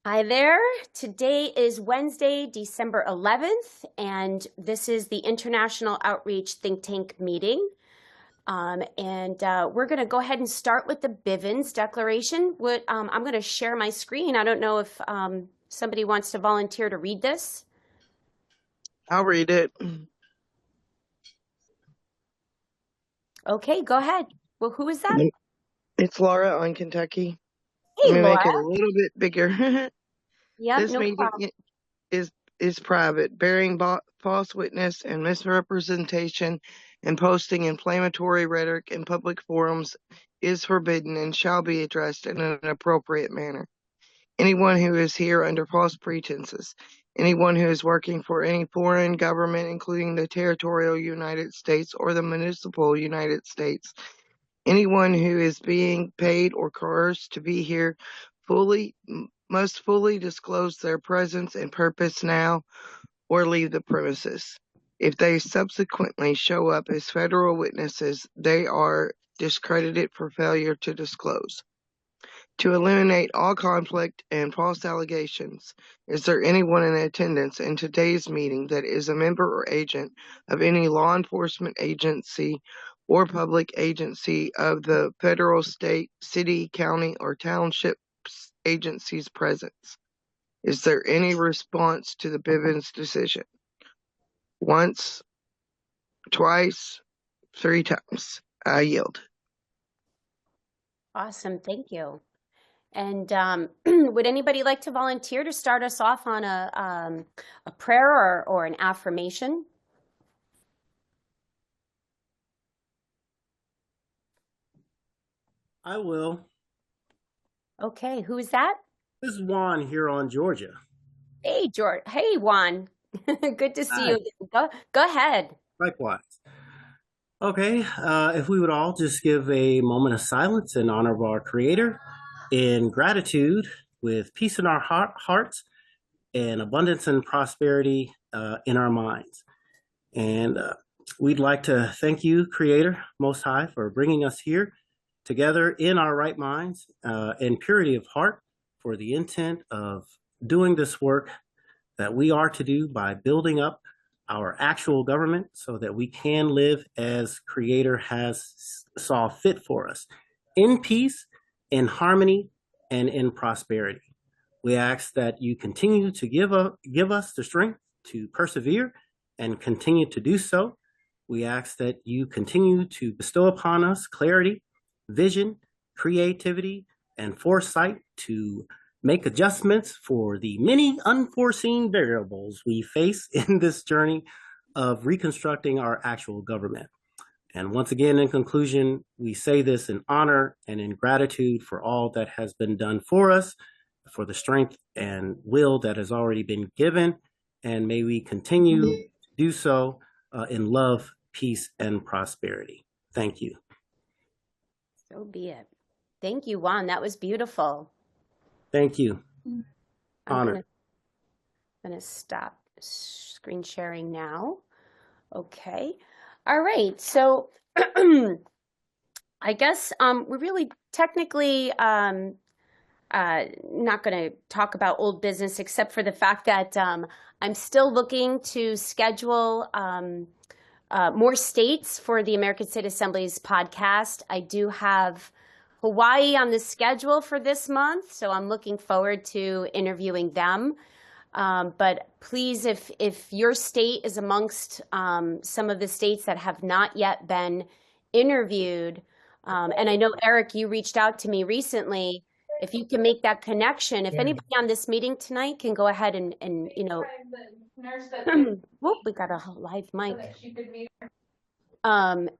Hi there. Today is Wednesday, December 11th, and this is the International Outreach Think Tank meeting. We're going to go ahead and start with the Bivens Declaration. I'm going to share my screen. I don't know if somebody wants to volunteer to read this. I'll read it. Okay, go ahead. Well, who is that? It's Laura on Kentucky. Hey, Let me Laura. make it a little bit bigger. Yep, This no meeting problem. is private. Bearing false witness and misrepresentation and posting inflammatory rhetoric in public forums is forbidden and shall be addressed in an appropriate manner. Anyone who is here under false pretenses, anyone who is working for any foreign government, including the territorial United States or the municipal United States, anyone who is being paid or coerced to be here must fully disclose their presence and purpose now or leave the premises. If they subsequently show up as federal witnesses, they are discredited for failure to disclose. To eliminate all conflict and false allegations, is there anyone in attendance in today's meeting that is a member or agent of any law enforcement agency or public agency of the federal, state, city, county, or township agency's presence? Is there any response to the Bivens decision? Once, twice, 3 times. I yield. Awesome, thank you. And would anybody like to volunteer to start us off on a prayer or an affirmation? I will. Okay, who is that? This is Juan here on Georgia. Hey, George. Hey, Juan. Good to see Hi. you again. Go ahead. Likewise. Okay, if we would all just give a moment of silence in honor of our Creator, in gratitude, with peace in our hearts, and abundance and prosperity in our minds. And we'd like to thank you, Creator, Most High, for bringing us here together in our right minds and purity of heart for the intent of doing this work that we are to do by building up our actual government so that we can live as Creator has saw fit for us, in peace, in harmony, and in prosperity. We ask that you continue to give us the strength to persevere and continue to do so. We ask that you continue to bestow upon us clarity, vision, creativity, and foresight to make adjustments for the many unforeseen variables we face in this journey of reconstructing our actual government. And once again, in conclusion, we say this in honor and in gratitude for all that has been done for us, for the strength and will that has already been given, and may we continue to do so in love, peace, and prosperity. Thank you. So be it. Thank you, Juan. That was beautiful. Thank you. I'm going to stop screen sharing now. Okay. All right. So I guess we're really technically not going to talk about old business except for the fact that I'm still looking to schedule more states for the American State Assembly's podcast. I do have Hawaii on the schedule for this month, so I'm looking forward to interviewing them. But please, if your state is amongst some of the states that have not yet been interviewed, and I know, Eric, you reached out to me recently, if you can make that connection, if anybody on this meeting tonight can go ahead and you know, whoop, we got a live mic.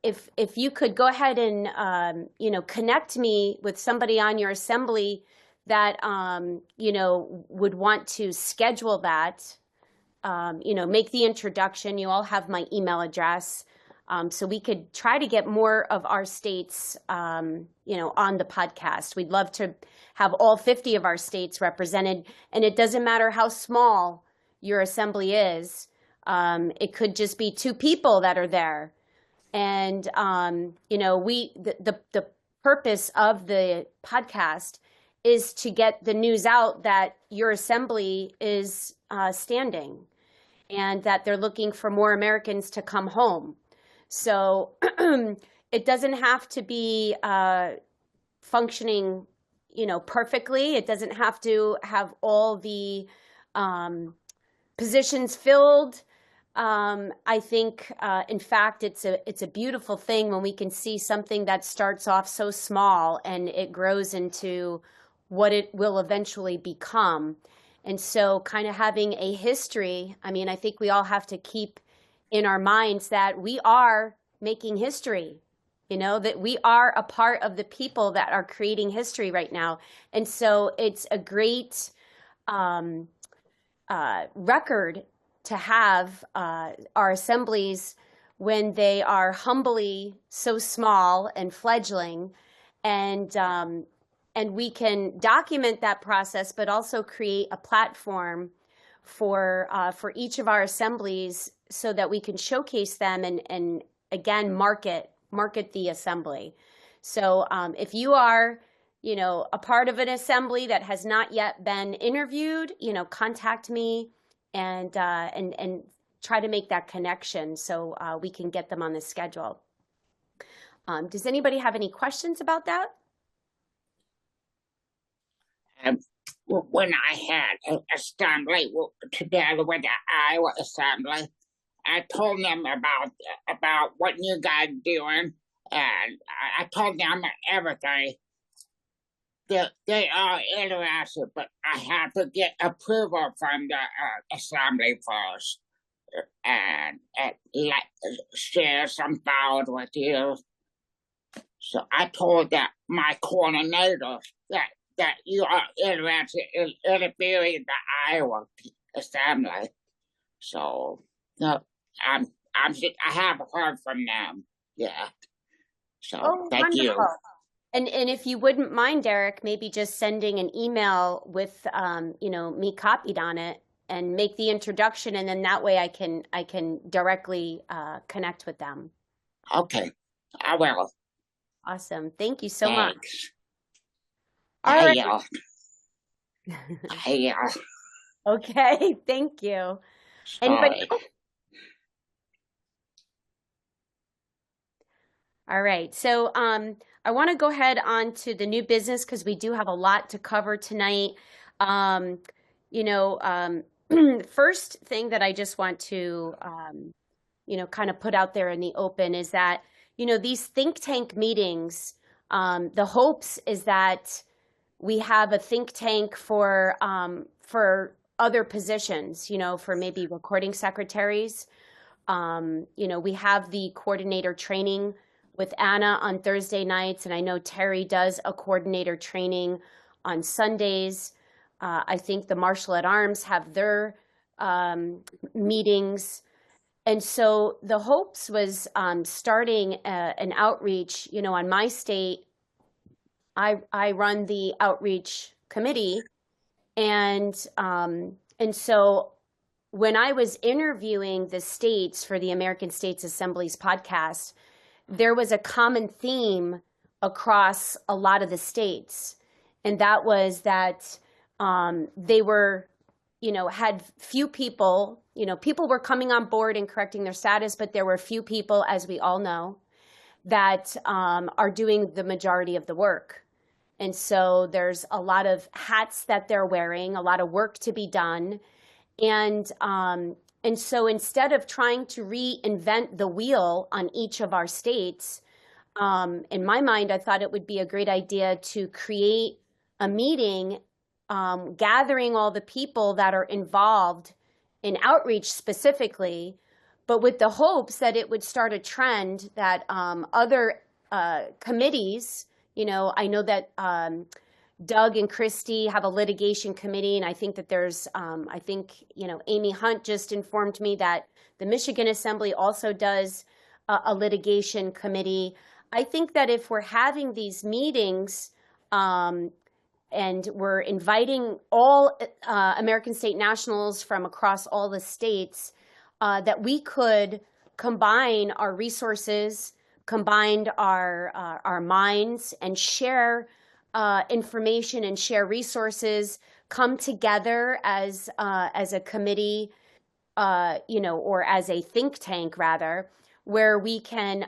If you could go ahead and you know, connect me with somebody on your assembly that you know, would want to schedule that, you know, make the introduction. You all have my email address, so we could try to get more of our states, you know, on the podcast. We'd love to have all 50 of our states represented, and it doesn't matter how small your assembly is. It could just be 2 people that are there. And, you know, the purpose of the podcast is to get the news out that your assembly is standing and that they're looking for more Americans to come home. So it doesn't have to be functioning, perfectly. It doesn't have to have all the positions filled. I think, in fact, it's a beautiful thing when we can see something that starts off so small and it grows into what it will eventually become. And so kind of having a history, I mean, I think we all have to keep in our minds that we are making history, that we are a part of the people that are creating history right now. And so it's a great record to have our assemblies when they are humbly so small and fledgling, and we can document that process, but also create a platform for each of our assemblies so that we can showcase them and again market the assembly. So if you are a part of an assembly that has not yet been interviewed, contact me and try to make that connection so we can get them on the schedule. Does anybody have any questions about that? When I had an assembly together with the Iowa Assembly, I told them about what you guys are doing, and I told them everything. They are interested, but I have to get approval from the assembly first, and share some thoughts with you. So I told my coordinator that you are interested in interviewing the Iowa Assembly. So no, I haven't heard from them yet. So thank wonderful. you. And if you wouldn't mind, Derek, maybe just sending an email with me copied on it and make the introduction, and then that way I can directly connect with them. Okay, I will. Awesome. Thank you so much. All right. Okay, thank you. Anybody else? All right, so I want to go ahead on to the new business because we do have a lot to cover tonight. First thing that I just want to, kind of put out there in the open is that, these think tank meetings, the hopes is that we have a think tank for other positions, for maybe recording secretaries. We have the coordinator training with Anna on Thursday nights, and I know Terry does a coordinator training on Sundays. I think the Marshal at Arms have their meetings. And so the hopes was starting an outreach, on my state. I run the outreach committee. And so when I was interviewing the states for the American States Assemblies podcast, there was a common theme across a lot of the states. And that was that they were, had few people, people were coming on board and correcting their status, but there were few people, as we all know, that are doing the majority of the work. And so there's a lot of hats that they're wearing, a lot of work to be done. And so instead of trying to reinvent the wheel on each of our states, in my mind, I thought it would be a great idea to create a meeting, gathering all the people that are involved in outreach specifically, but with the hopes that it would start a trend that other committees, I know that Doug and Christy have a litigation committee, and I think that there's, Amy Hunt just informed me that the Michigan Assembly also does a litigation committee. I think that if we're having these meetings and we're inviting all American state nationals from across all the states, that we could combine our resources, combine our minds, and share information and share resources, come together as a committee, or as a think tank rather, where we can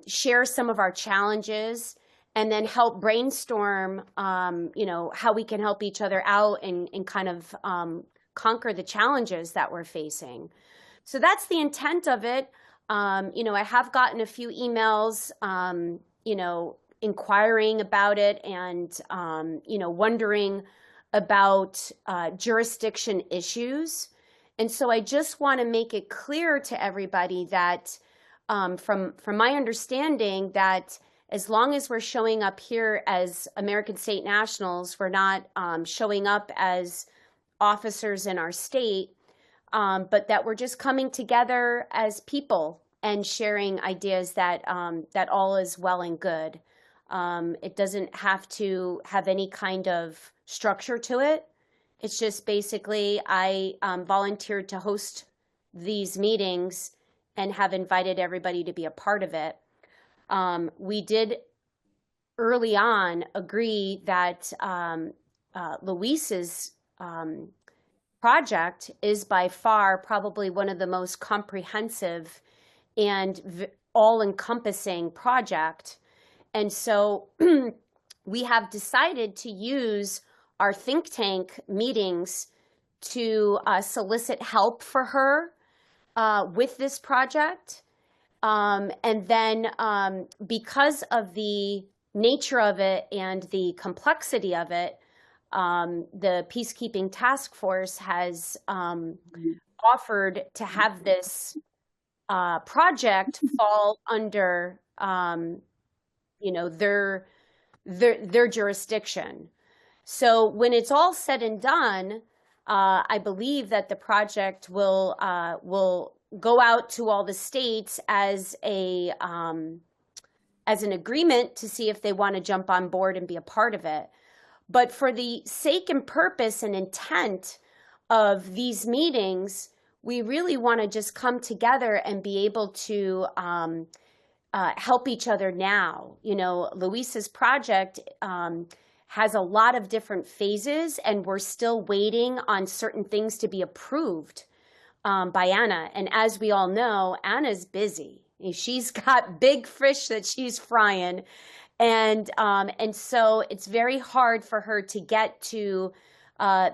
share some of our challenges and then help brainstorm, how we can help each other out and kind of conquer the challenges that we're facing. So that's the intent of it. I have gotten a few emails, inquiring about it and, wondering about jurisdiction issues. And so I just want to make it clear to everybody that from my understanding that as long as we're showing up here as American state nationals, we're not showing up as officers in our state, but that we're just coming together as people and sharing ideas that that all is well and good. It doesn't have to have any kind of structure to it. It's just basically I volunteered to host these meetings and have invited everybody to be a part of it. We did early on agree that Louise's project is by far probably one of the most comprehensive and all-encompassing project. And so we have decided to use our think tank meetings to solicit help for her with this project. And then because of the nature of it and the complexity of it, the Peacekeeping Task Force has offered to have this project fall under, their jurisdiction. So when it's all said and done, I believe that the project will go out to all the states as an agreement to see if they want to jump on board and be a part of it. But for the sake and purpose and intent of these meetings, we really want to just come together and be able to help each other now. Louise's project has a lot of different phases, and we're still waiting on certain things to be approved by Anna. And as we all know, Anna's busy. She's got big fish that she's frying. And so it's very hard for her to get to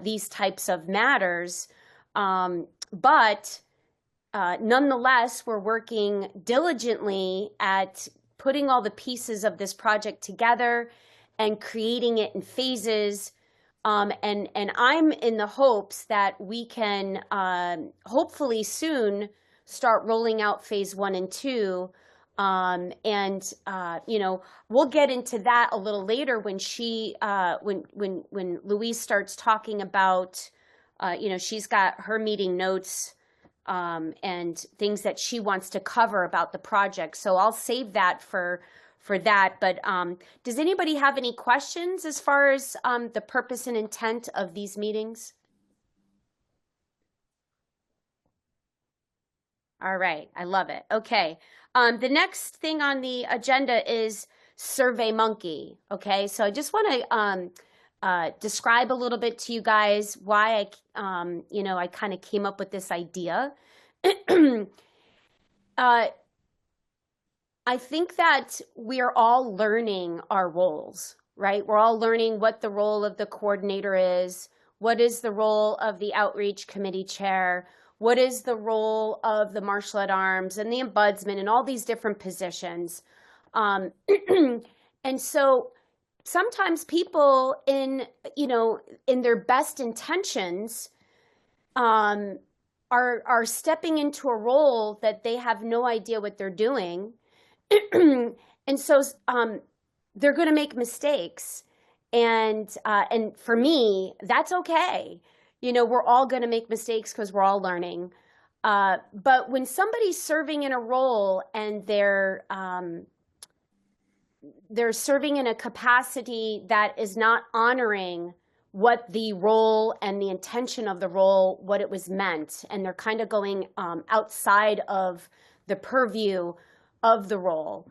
these types of matters. But nonetheless, we're working diligently at putting all the pieces of this project together and creating it in phases. And I'm in the hopes that we can hopefully soon start rolling out phase 1 and 2. We'll get into that a little later when when Louise starts talking about, she's got her meeting notes and things that she wants to cover about the project. So I'll save that for that. But does anybody have any questions as far as the purpose and intent of these meetings? All right, I love it. Okay, the next thing on the agenda is SurveyMonkey. Okay, so I just want to describe a little bit to you guys why I kind of came up with this idea. I think that we're all learning our roles, right? We're all learning what the role of the coordinator is, what is the role of the outreach committee chair, what is the role of the marshal at arms and the ombudsman and all these different positions. And so sometimes people in their best intentions are stepping into a role that they have no idea what they're doing. And so they're going to make mistakes. And for me, that's okay. We're all going to make mistakes because we're all learning. But when somebody's serving in a role and they're serving in a capacity that is not honoring what the role and the intention of the role, what it was meant, and they're kind of going outside of the purview of the role.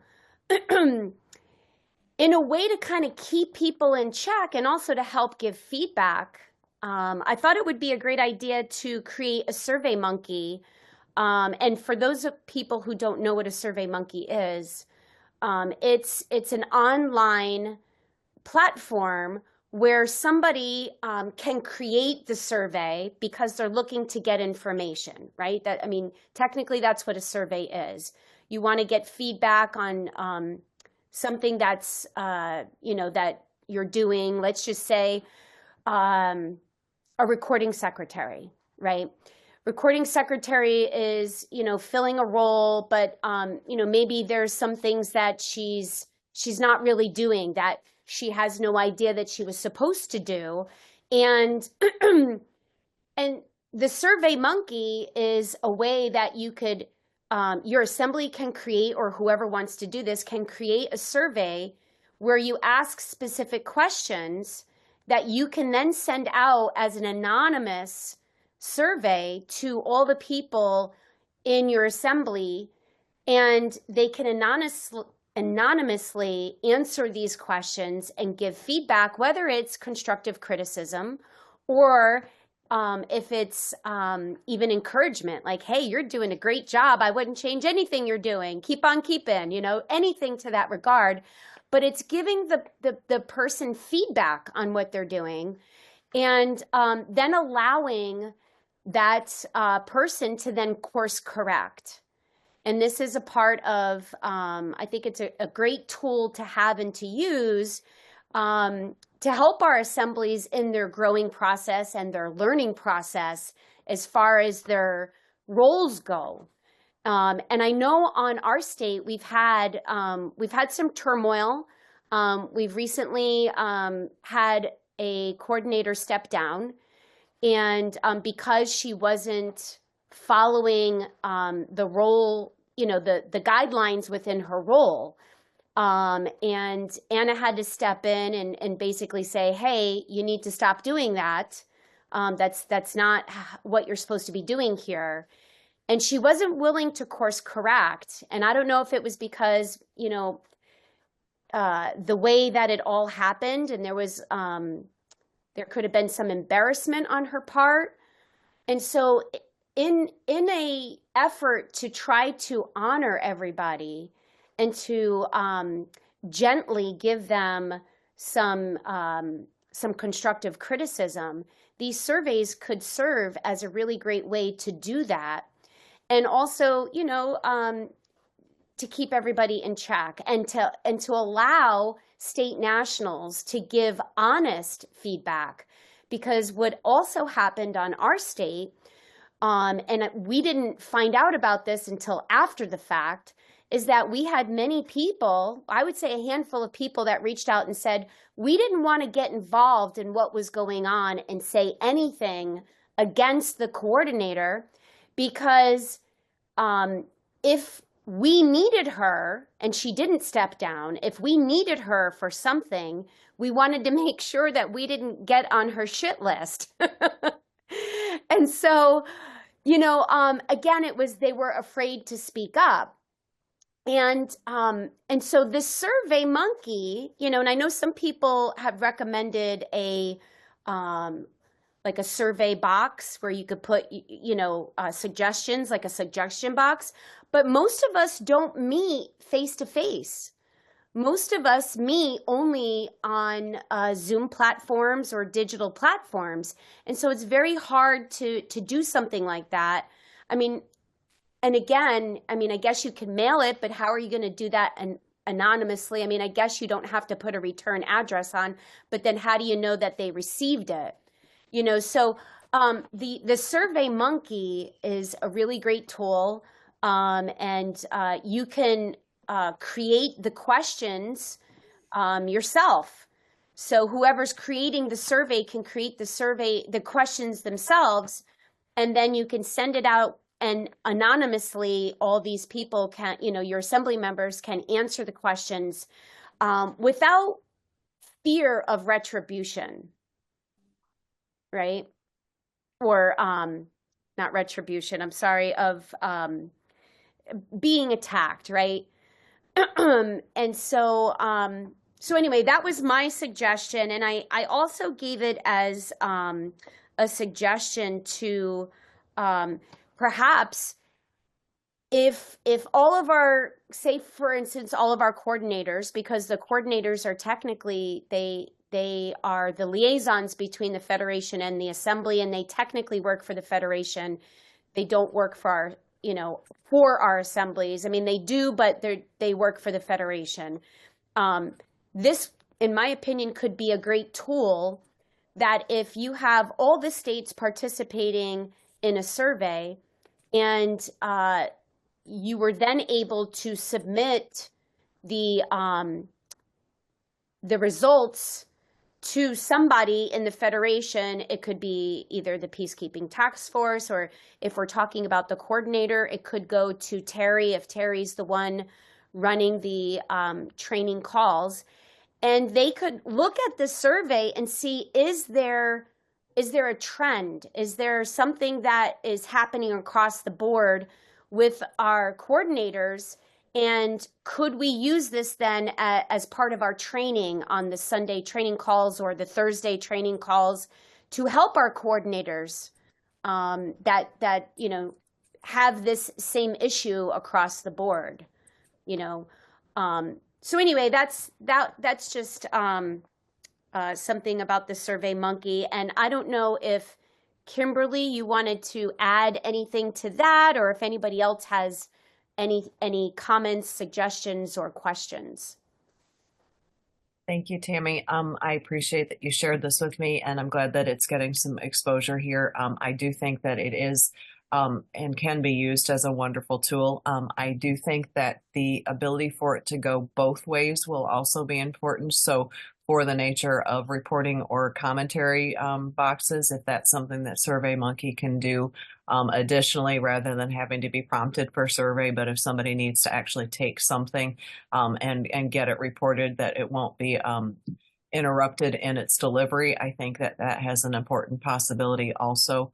in a way to kind of keep people in check and also to help give feedback, I thought it would be a great idea to create a Survey Monkey. And for those people who don't know what a Survey Monkey is, it's an online platform where somebody can create the survey because they're looking to get information, right? Technically, that's what a survey is. You want to get feedback on something that's, that you're doing. Let's just say a recording secretary, right? Recording secretary is, filling a role, but, maybe there's some things that she's not really doing, that she has no idea that she was supposed to do. And, and the Survey Monkey is a way that you could, your assembly can create, or whoever wants to do this can create a survey where you ask specific questions that you can then send out as an anonymous survey to all the people in your assembly, and they can anonymously answer these questions and give feedback, whether it's constructive criticism or if it's even encouragement, like, hey, you're doing a great job. I wouldn't change anything you're doing. Keep on keeping, anything to that regard. But it's giving the person feedback on what they're doing, and then allowing that person to then course correct. And this is a part of, I think it's a great tool to have and to use to help our assemblies in their growing process and their learning process as far as their roles go. And I know on our state, we've had some turmoil. We've recently had a coordinator step down, and because she wasn't following the role, the guidelines within her role, and Anna had to step in and basically say, hey, you need to stop doing that. That's not what you're supposed to be doing here. And she wasn't willing to course correct. And I don't know if it was because, the way that it all happened, and there could have been some embarrassment on her part. And so in a effort to try to honor everybody and to gently give them some constructive criticism, these surveys could serve as a really great way to do that. And also, to keep everybody in check and to allow state nationals to give honest feedback. Because what also happened on our state, and we didn't find out about this until after the fact, is that we had many people, I would say a handful of people, that reached out and said, we didn't want to get involved in what was going on and say anything against the coordinator, because if we needed her and she didn't step down, if we needed her for something, we wanted to make sure that we didn't get on her shit list. And so, again, they were afraid to speak up. And so this Survey Monkey, and I know some people have recommended a survey box where you could put, suggestions, like a suggestion box. But most of us don't meet face to face. Most of us meet only on Zoom platforms or digital platforms. And so it's very hard to do something like that. And again, I guess you can mail it, but how are you going to do that anonymously? I guess you don't have to put a return address on, but then how do you know that they received it? So the Survey Monkey is a really great tool, and you can create the questions yourself. So whoever's creating the survey can create the questions themselves, and then you can send it out, and anonymously all these people can, your assembly members can answer the questions without fear of retribution. Right? Or not retribution, I'm sorry, of being attacked, right? And so So anyway, that was my suggestion, and I also gave it as a suggestion to perhaps if all of our, say for instance, all of our coordinators, because the coordinators are technically they are the liaisons between the Federation and the Assembly, and they technically work for the Federation. They don't work for our, for our assemblies. I mean, they do, but they work for the Federation. This, in my opinion, could be a great tool that if you have all the states participating in a survey and you were then able to submit the results to somebody in the Federation. It could be either the Peacekeeping Task Force, or if we're talking about the coordinator, it could go to Terry if Terry's the one running the training calls. And they could look at the survey and see, is there a trend? Is there something that is happening across the board with our coordinators? And could we use this then as part of our training on the Sunday training calls or the Thursday training calls to help our coordinators that have this same issue across the board? So anyway, that's just something about the Survey Monkey. And I don't know if Kimberly, you wanted to add anything to that, or if anybody else has any comments, suggestions, or questions. Thank you, Tammy. I appreciate that you shared this with me, and I'm glad that it's getting some exposure here. I do think that it is and can be used as a wonderful tool. I do think that the ability for it to go both ways will also be important. So for the nature of reporting or commentary boxes, if that's something that SurveyMonkey can do additionally, rather than having to be prompted per survey, but if somebody needs to actually take something and get it reported, that it won't be interrupted in its delivery, I think that that has an important possibility also.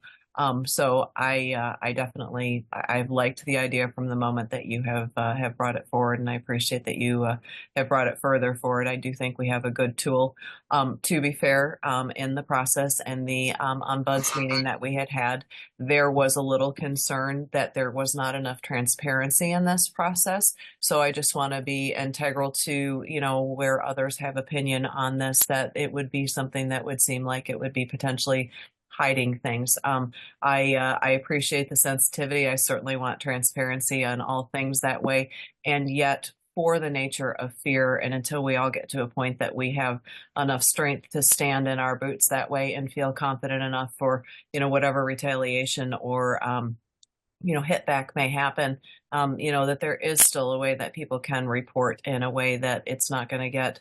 So I definitely, I've liked the idea from the moment that you have brought it forward, and I appreciate that you have brought it further forward. I do think we have a good tool. To be fair, in the process and the ombuds meeting that we had, there was a little concern that there was not enough transparency in this process. So I just want to be integral to, where others have opinion on this, that it would be something that would seem like it would be potentially hiding things. I appreciate the sensitivity. I certainly want transparency on all things that way. And yet, for the nature of fear, and until we all get to a point that we have enough strength to stand in our boots that way and feel confident enough for, whatever retaliation or, hit back may happen, that there is still a way that people can report in a way that it's not going to get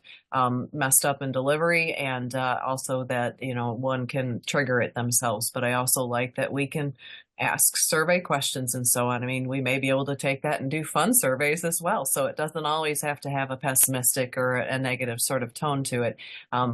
messed up in delivery, and also that, one can trigger it themselves. But I also like that we can ask survey questions and so on. I mean, we may be able to take that and do fun surveys as well. So it doesn't always have to have a pessimistic or a negative sort of tone to it.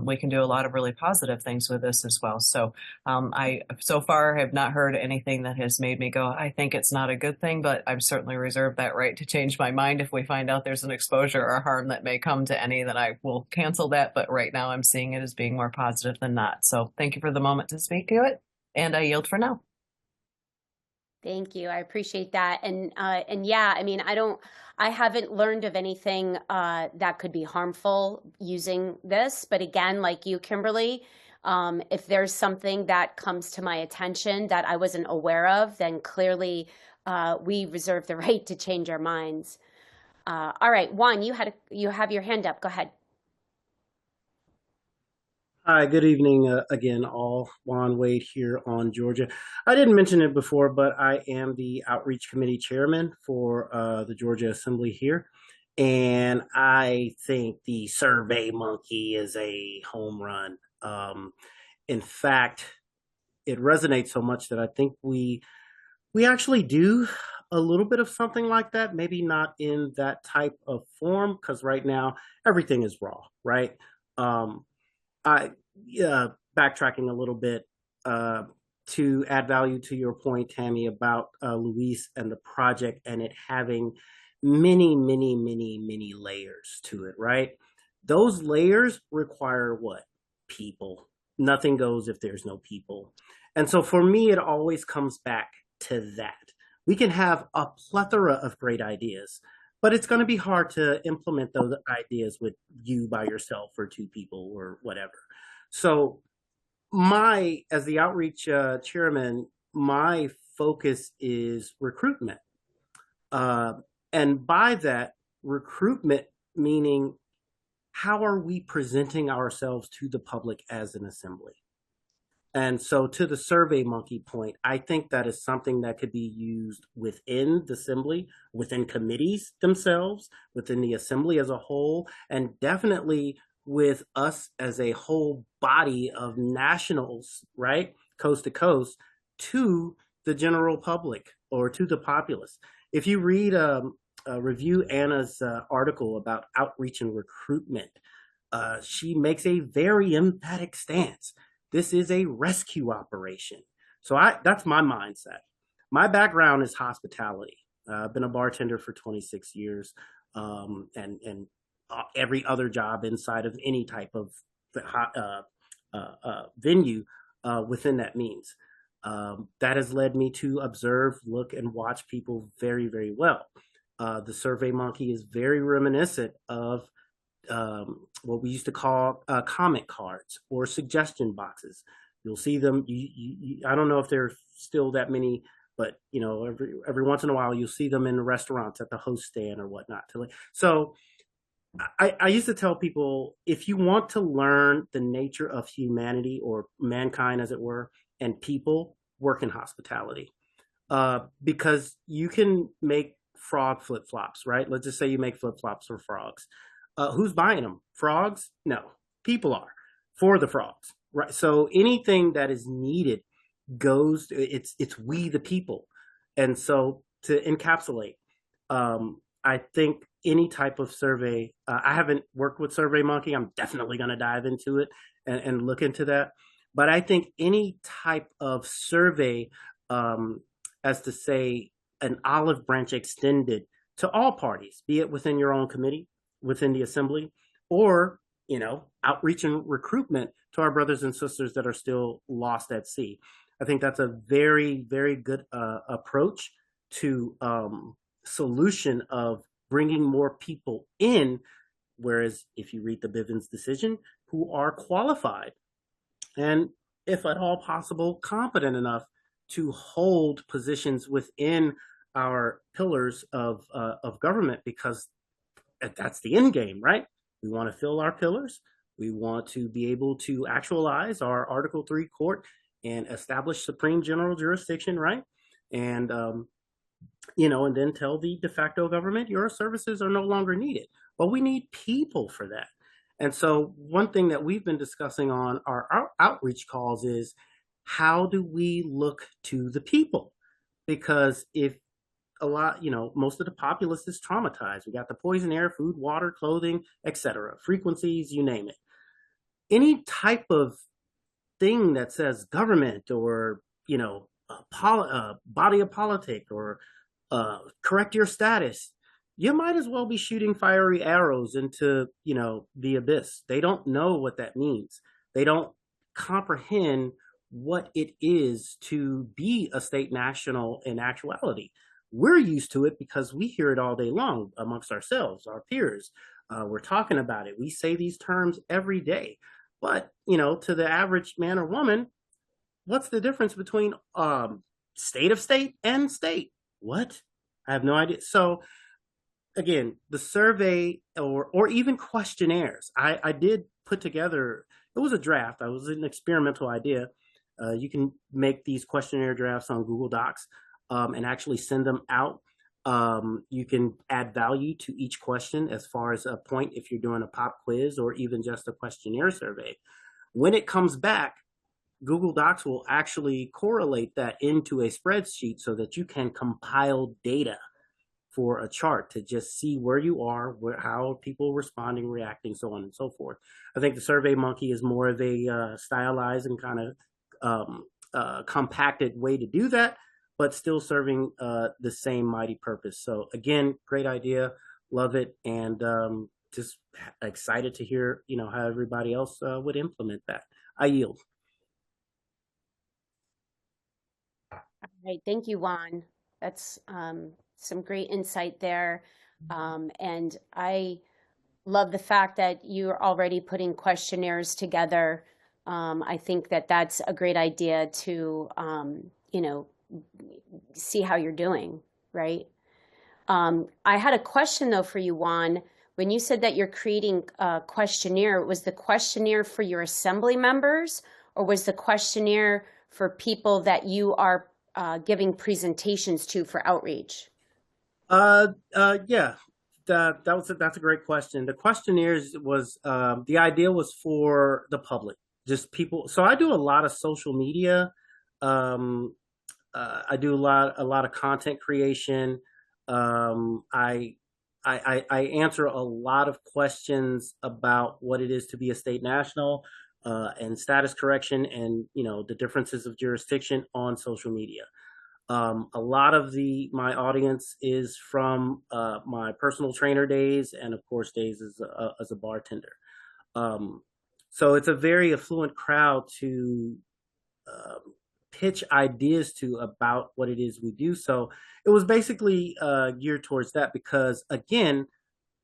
We can do a lot of really positive things with this as well. So I so far have not heard anything that has made me go, I think it's not a good thing, but I've certainly reserved that right to change my mind. If we find out there's an exposure or harm that may come to any, then I will cancel that. But right now I'm seeing it as being more positive than not. So thank you for the moment to speak to it, and I yield for now. Thank you. I appreciate that. And yeah, I mean, I haven't learned of anything that could be harmful using this. But again, like you, Kimberly, if there's something that comes to my attention that I wasn't aware of, then clearly we reserve the right to change our minds. All right, Juan, you have your hand up. Go ahead. Hi, good evening again, all. Juan Wade here on Georgia. I didn't mention it before, but I am the Outreach Committee Chairman for the Georgia Assembly here. And I think the Survey Monkey is a home run. In fact, it resonates so much that I think we actually do a little bit of something like that, maybe not in that type of form, because right now everything is raw, right? Backtracking a little bit to add value to your point, Tammy, about Louise and the project and it having many layers to it, right? Those layers require what? People. Nothing goes if there's no people. And so for me, it always comes back to that. We can have a plethora of great ideas, but it's going to be hard to implement those ideas with you by yourself or two people or whatever. So as the outreach chairman, my focus is recruitment. And by that, recruitment meaning how are we presenting ourselves to the public as an assembly? And so to the SurveyMonkey point, I think that is something that could be used within the assembly, within committees themselves, within the assembly as a whole, and definitely with us as a whole body of nationals, right, coast to coast, to the general public or to the populace. If you read review Anna's article about outreach and recruitment, she makes a very emphatic stance. This is a rescue operation. So that's my mindset. My background is hospitality. I've been a bartender for 26 years, and every other job inside of any type of venue within that means. That has led me to observe, look, and watch people very, very well. The SurveyMonkey is very reminiscent of what we used to call comment cards or suggestion boxes. You'll see them. I don't know if there's still that many, but every once in a while you'll see them in the restaurants at the host stand or whatnot. So I used to tell people, if you want to learn the nature of humanity or mankind, as it were, and people, work in hospitality, because you can make frog flip-flops, right? Let's just say you make flip-flops for frogs. Who's buying them? Frogs? No, people are for the frogs, right? So anything that is needed goes, it's we the people. And so to encapsulate, I think any type of survey, I haven't worked with SurveyMonkey. I'm definitely going to dive into it and look into that. But I think any type of survey, as to say, an olive branch extended to all parties, be it within your own committee, within the assembly, or outreach and recruitment to our brothers and sisters that are still lost at sea. I think that's a very, very good approach to solution of bringing more people in. Whereas if you read the Bivens decision, who are qualified and, if at all possible, competent enough to hold positions within our pillars of government, because that's the end game, right? We want to fill our pillars. We want to be able to actualize our Article 3 court and establish supreme general jurisdiction, right? And, and then tell the de facto government, your services are no longer needed. But we need people for that. And so one thing that we've been discussing on our outreach calls is, how do we look to the people? Because if most of the populace is traumatized. We got the poison air, food, water, clothing, etc. Frequencies, you name it. Any type of thing that says government or, body of politic or correct your status, you might as well be shooting fiery arrows into, the abyss. They don't know what that means. They don't comprehend what it is to be a state national in actuality. We're used to it because we hear it all day long amongst ourselves, our peers. We're talking about it. We say these terms every day. But, to the average man or woman, what's the difference between state of state and state? What? I have no idea. So again, the survey or even questionnaires, I did put together, it was a draft. It was an experimental idea. You can make these questionnaire drafts on Google Docs and actually send them out. You can add value to each question as far as a point if you're doing a pop quiz or even just a questionnaire survey. When it comes back, Google Docs will actually correlate that into a spreadsheet so that you can compile data for a chart to just see where you are, how are people responding, reacting, so on and so forth. I think the SurveyMonkey is more of a stylized and kind of compacted way to do that, but still serving the same mighty purpose. So again, great idea, love it. And just excited to hear, how everybody else would implement that. I yield. All right, thank you, Juan. That's some great insight there. And I love the fact that you're already putting questionnaires together. I think that that's a great idea to, see how you're doing, right? I had a question though for you, Juan. When you said that you're creating a questionnaire, was the questionnaire for your assembly members, or was the questionnaire for people that you are giving presentations to for outreach? Yeah, that's a great question. The questionnaires was the idea was for the public, just people. So I do a lot of social media. I do a lot of content creation. I answer a lot of questions about what it is to be a state national, and status correction, and the differences of jurisdiction on social media. A lot of my audience is from my personal trainer days, and of course days as a bartender. So it's a very affluent crowd to pitch ideas to about what it is we do. So it was basically geared towards that, because again,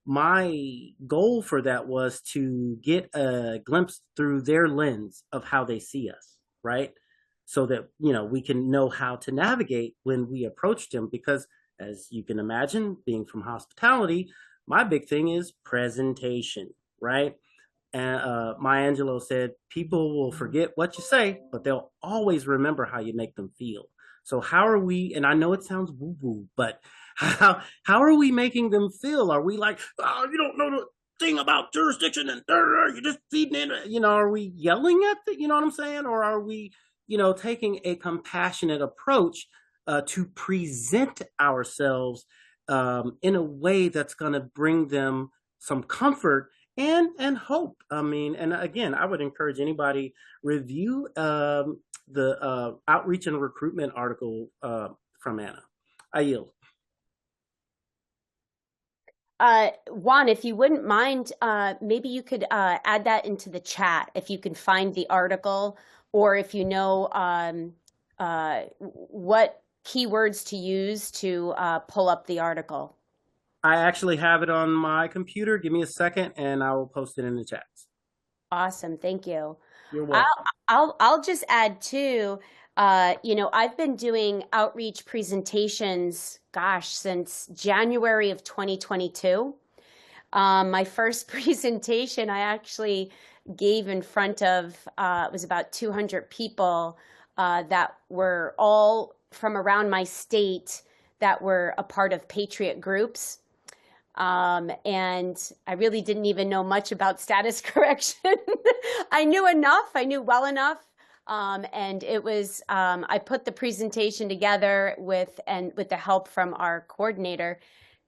my goal for that was to get a glimpse through their lens of how they see us, right? So that, we can know how to navigate when we approach them. Because as you can imagine, being from hospitality, my big thing is presentation, right? And Maya Angelou said, people will forget what you say, but they'll always remember how you make them feel. So how are we, and I know it sounds woo-woo, but how are we making them feel? Are we like, oh, you don't know the thing about jurisdiction and you're just feeding in, are we yelling at the, you know what I'm saying? Or are we, taking a compassionate approach to present ourselves in a way that's going to bring them some comfort and hope. I mean, and again, I would encourage anybody review the outreach and recruitment article from Anna. I yield. Juan, if you wouldn't mind, maybe you could add that into the chat if you can find the article, or if you know what keywords to use to pull up the article. I actually have it on my computer. Give me a second and I will post it in the chats. Awesome. Thank you. You're welcome. I'll just add too, I've been doing outreach presentations, since January of 2022. My first presentation I actually gave in front of, it was about 200 people that were all from around my state that were a part of Patriot groups. And I really didn't even know much about status correction. I knew well enough. And it was, I put the presentation together with the help from our coordinator,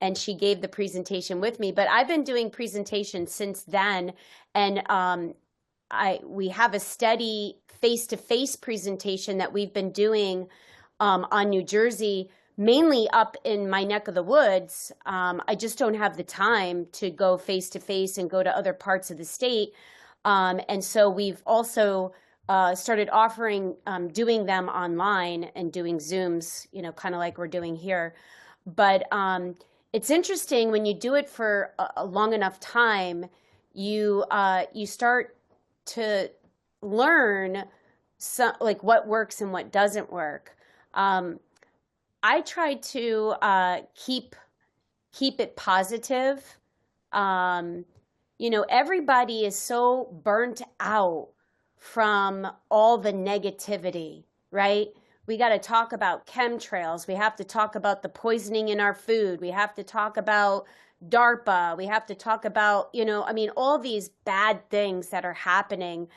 and she gave the presentation with me. But I've been doing presentations since then. And, we have a steady face-to-face presentation that we've been doing, on New Jersey, mainly up in my neck of the woods. I just don't have the time to go face to face and go to other parts of the state. And so we've also started offering doing them online and doing Zooms, kind of like we're doing here. But it's interesting when you do it for a long enough time, you start to learn like what works and what doesn't work. I try to keep it positive. Everybody is so burnt out from all the negativity, right? We got to talk about chemtrails. We have to talk about the poisoning in our food. We have to talk about DARPA. We have to talk about, all these bad things that are happening.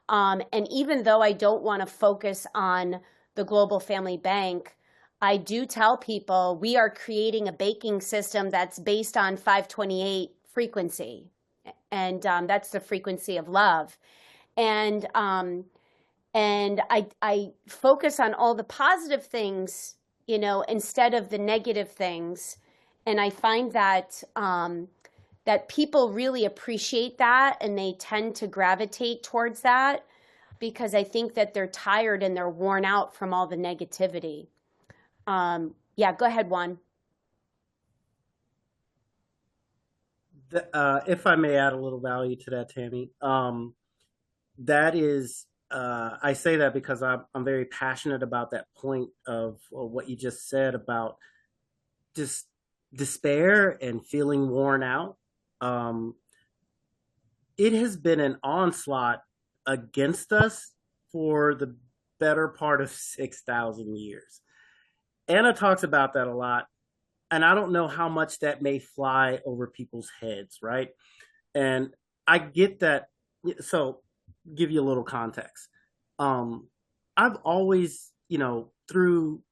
And even though I don't want to focus on the Global Family Bank, I do tell people we are creating a banking system that's based on 528 frequency. And that's the frequency of love. And I focus on all the positive things, instead of the negative things. And I find that that people really appreciate that and they tend to gravitate towards that because I think that they're tired and they're worn out from all the negativity. Yeah, go ahead, Juan. If I may add a little value to that, Tammy, that is, I say that because I'm very passionate about that point of what you just said about just despair and feeling worn out. It has been an onslaught against us for the better part of 6,000 years. Anna talks about that a lot. And I don't know how much that may fly over people's heads, right? And I get that. So, give you a little context. I've always, through,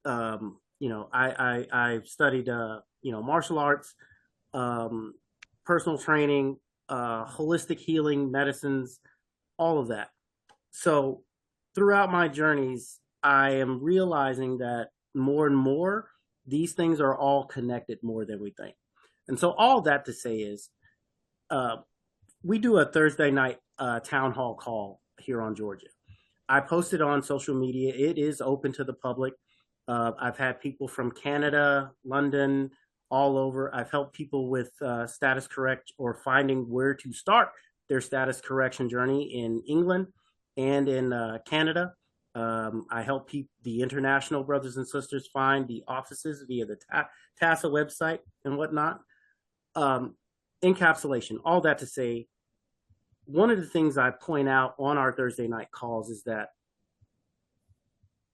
I've studied, martial arts, personal training, holistic healing, medicines, all of that. So, throughout my journeys, I am realizing that more and more, these things are all connected more than we think. And so all that to say is, we do a Thursday night town hall call here on Georgia. I posted on social media. It is open to the public. I've had people from Canada, London, all over. I've helped people with status correct or finding where to start their status correction journey in England and in Canada. I help the international brothers and sisters find the offices via the TASA website and whatnot. Encapsulation, all that to say, one of the things I point out on our Thursday night calls is that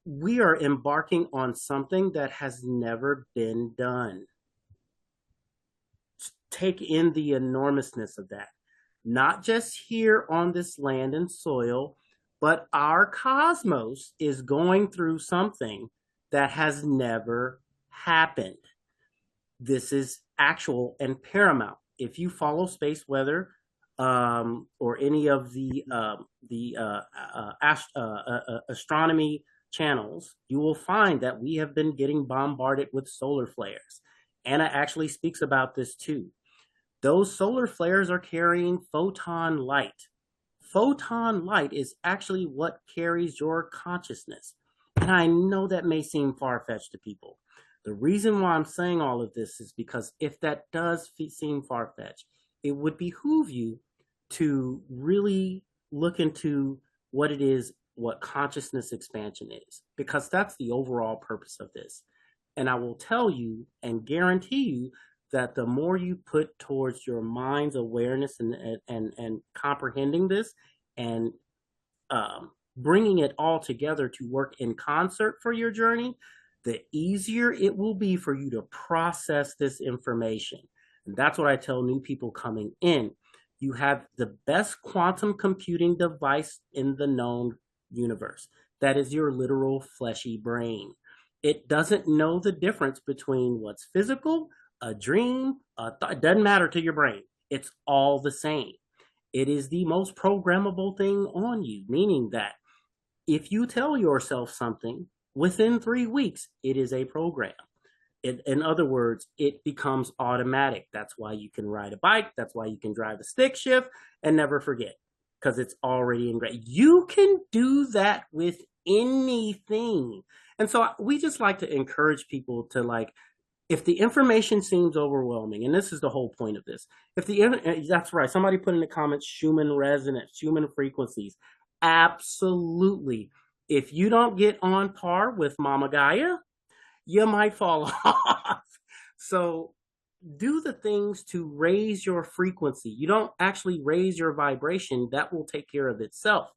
we are embarking on something that has never been done. Take in the enormousness of that, not just here on this land and soil, but our cosmos is going through something that has never happened. This is actual and paramount. If you follow space weather or any of the astronomy channels, you will find that we have been getting bombarded with solar flares. Anna actually speaks about this too. Those solar flares are carrying photon light. Photon light is actually what carries your consciousness. And I know that may seem far-fetched to people. The reason why I'm saying all of this is because if that does seem far-fetched, it would behoove you to really look into what it is, what consciousness expansion is, because that's the overall purpose of this. And I will tell you and guarantee you that the more you put towards your mind's awareness and comprehending this and bringing it all together to work in concert for your journey, the easier it will be for you to process this information. And that's what I tell new people coming in. You have the best quantum computing device in the known universe. That is your literal fleshy brain. It doesn't know the difference between what's physical, a dream, it doesn't matter to your brain. It's all the same. It is the most programmable thing on you, meaning that if you tell yourself something, within 3 weeks, it is a program. In other words, it becomes automatic. That's why you can ride a bike. That's why you can drive a stick shift and never forget, because it's already ingrained. You can do that with anything. And so we just like to encourage people to if the information seems overwhelming, and this is the whole point of this, that's right, somebody put in the comments, Schumann resonance, Schumann frequencies. Absolutely. If you don't get on par with Mama Gaia, you might fall off. So do the things to raise your frequency. You don't actually raise your vibration. That will take care of itself.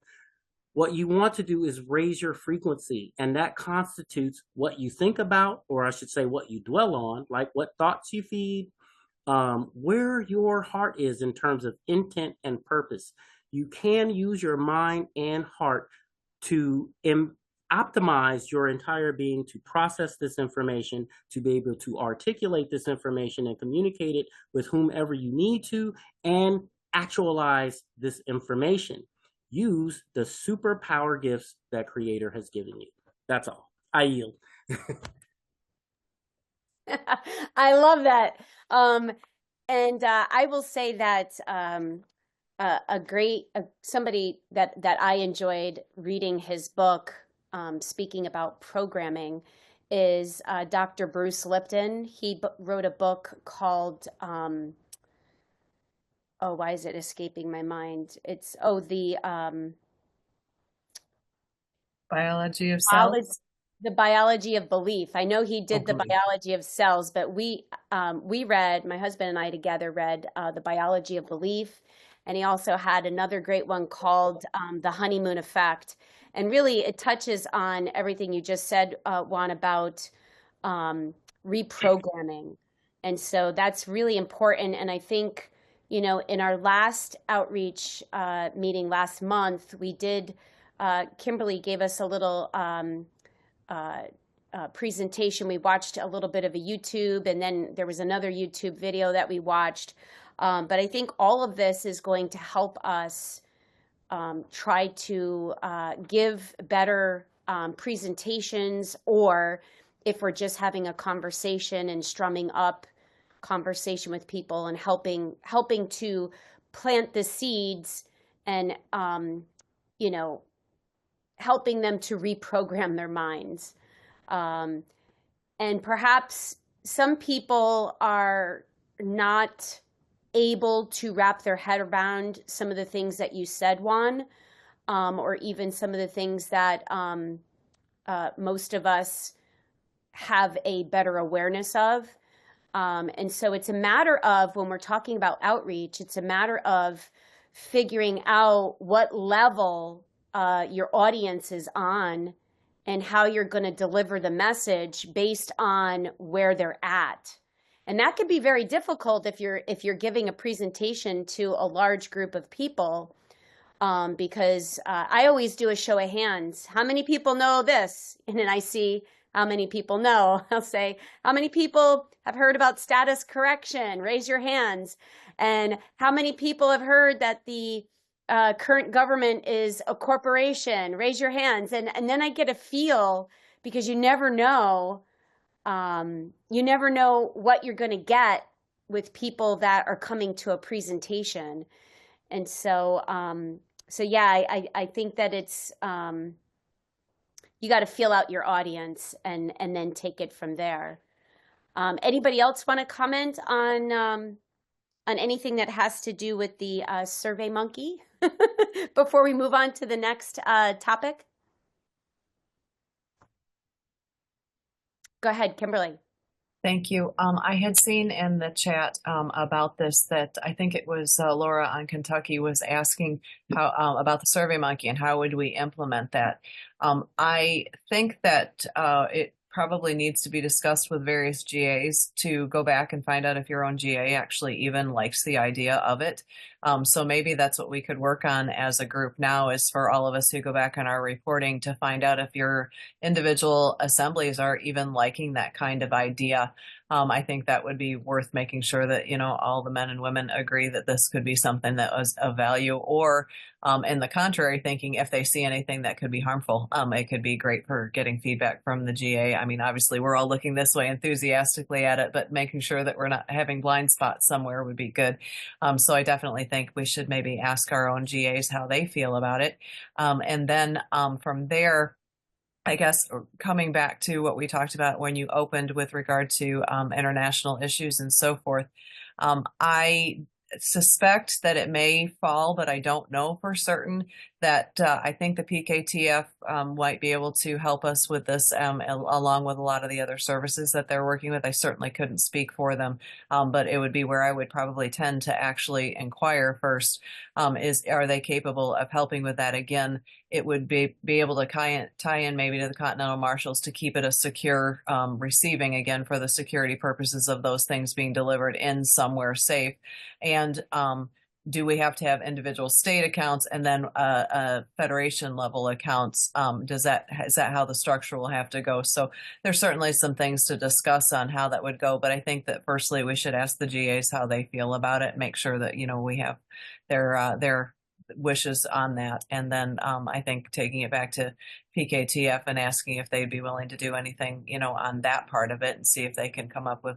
What you want to do is raise your frequency, and that constitutes what you think about, or I should say what you dwell on, like what thoughts you feed, where your heart is in terms of intent and purpose. You can use your mind and heart to optimize your entire being to process this information, to be able to articulate this information and communicate it with whomever you need to, and actualize this information. Use the superpower gifts that Creator has given you. That's all. I yield. I love that. And I will say that somebody that I enjoyed reading his book, speaking about programming, is Dr. Bruce Lipton. He wrote a book called oh, why is it escaping my mind? It's the Biology of cells. the biology of belief. I know he did the Okay. biology of cells, but we read, my husband and I together read the biology of belief, and he also had another great one called the honeymoon effect. And really, it touches on everything you just said, Juan, about reprogramming. And so that's really important. And I think, in our last outreach meeting last month, we did. Kimberly gave us a little presentation. We watched a little bit of a YouTube, and then there was another YouTube video that we watched. But I think all of this is going to help us try to give better presentations, or if we're just having a conversation and strumming up conversation with people and helping to plant the seeds and helping them to reprogram their minds. And perhaps some people are not able to wrap their head around some of the things that you said, Juan, or even some of the things that most of us have a better awareness of. And so it's a matter of, when we're talking about outreach, it's a matter of figuring out what level your audience is on and how you're going to deliver the message based on where they're at. And that can be very difficult if you're giving a presentation to a large group of people, because I always do a show of hands. How many people know this? And then I see how many people know. I'll say, how many people have heard about status correction? Raise your hands. And how many people have heard that the current government is a corporation? Raise your hands. And then I get a feel, because you never know what you're going to get with people that are coming to a presentation. And so, yeah, I think that it's, you got to feel out your audience and then take it from there. Anybody else want to comment on anything that has to do with the Survey Monkey before we move on to the next topic? Go ahead, Kimberly. Thank you. I had seen in the chat about this that I think it was Laura on Kentucky was asking how about the Survey Monkey and how would we implement that. I think that it probably needs to be discussed with various GAs to go back and find out if your own GA actually even likes the idea of it. So maybe that's what we could work on as a group now, is for all of us who go back on our reporting to find out if your individual assemblies are even liking that kind of idea. I think that would be worth making sure that, all the men and women agree that this could be something that was of value, or in the contrary, thinking if they see anything that could be harmful, it could be great for getting feedback from the GA. I mean, obviously we're all looking this way enthusiastically at it, but making sure that we're not having blind spots somewhere would be good. So I definitely think we should maybe ask our own GAs how they feel about it. And then from there, I guess coming back to what we talked about when you opened with regard to international issues and so forth, I suspect that it may fall, but I don't know for certain, that I think the PKTF might be able to help us with this along with a lot of the other services that they're working with. I certainly couldn't speak for them, but it would be where I would probably tend to actually inquire first, are they capable of helping with that? Again, it would be able to tie in maybe to the Continental Marshals to keep it a secure receiving, again, for the security purposes of those things being delivered in somewhere safe. And do we have to have individual state accounts and then federation level accounts? Is that how the structure will have to go? So there's certainly some things to discuss on how that would go. But I think that firstly, we should ask the GAs how they feel about it, make sure that, we have their wishes on that. And then I think taking it back to PKTF and asking if they'd be willing to do anything, on that part of it, and see if they can come up with,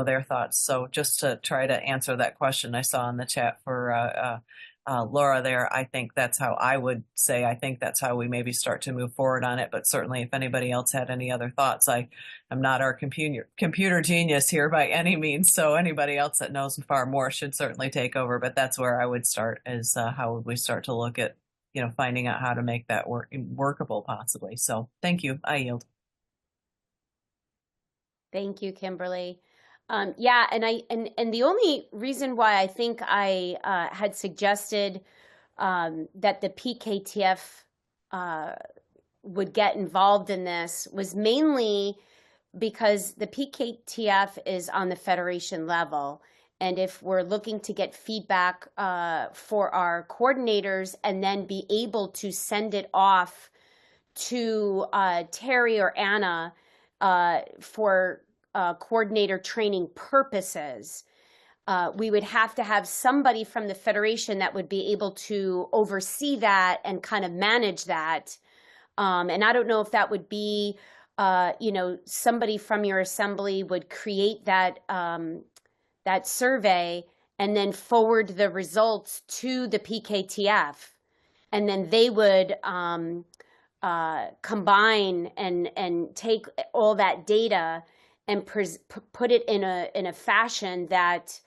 their thoughts. So just to try to answer that question I saw in the chat for Laura there, I think that's how I would say, I think that's how we maybe start to move forward on it. But certainly if anybody else had any other thoughts, I'm not our computer genius here by any means. So anybody else that knows far more should certainly take over. But that's where I would start, is how would we start to look at, finding out how to make that workable possibly. So thank you. I yield. Thank you, Kimberly. Yeah, and the only reason why I think I had suggested that the PKTF would get involved in this was mainly because the PKTF is on the federation level. And if we're looking to get feedback for our coordinators and then be able to send it off to Terry or Anna for coordinator training purposes, we would have to have somebody from the federation that would be able to oversee that and kind of manage that. And I don't know if that would be, somebody from your assembly would create that that survey and then forward the results to the PKTF, and then they would combine and take all that data and put it in a fashion that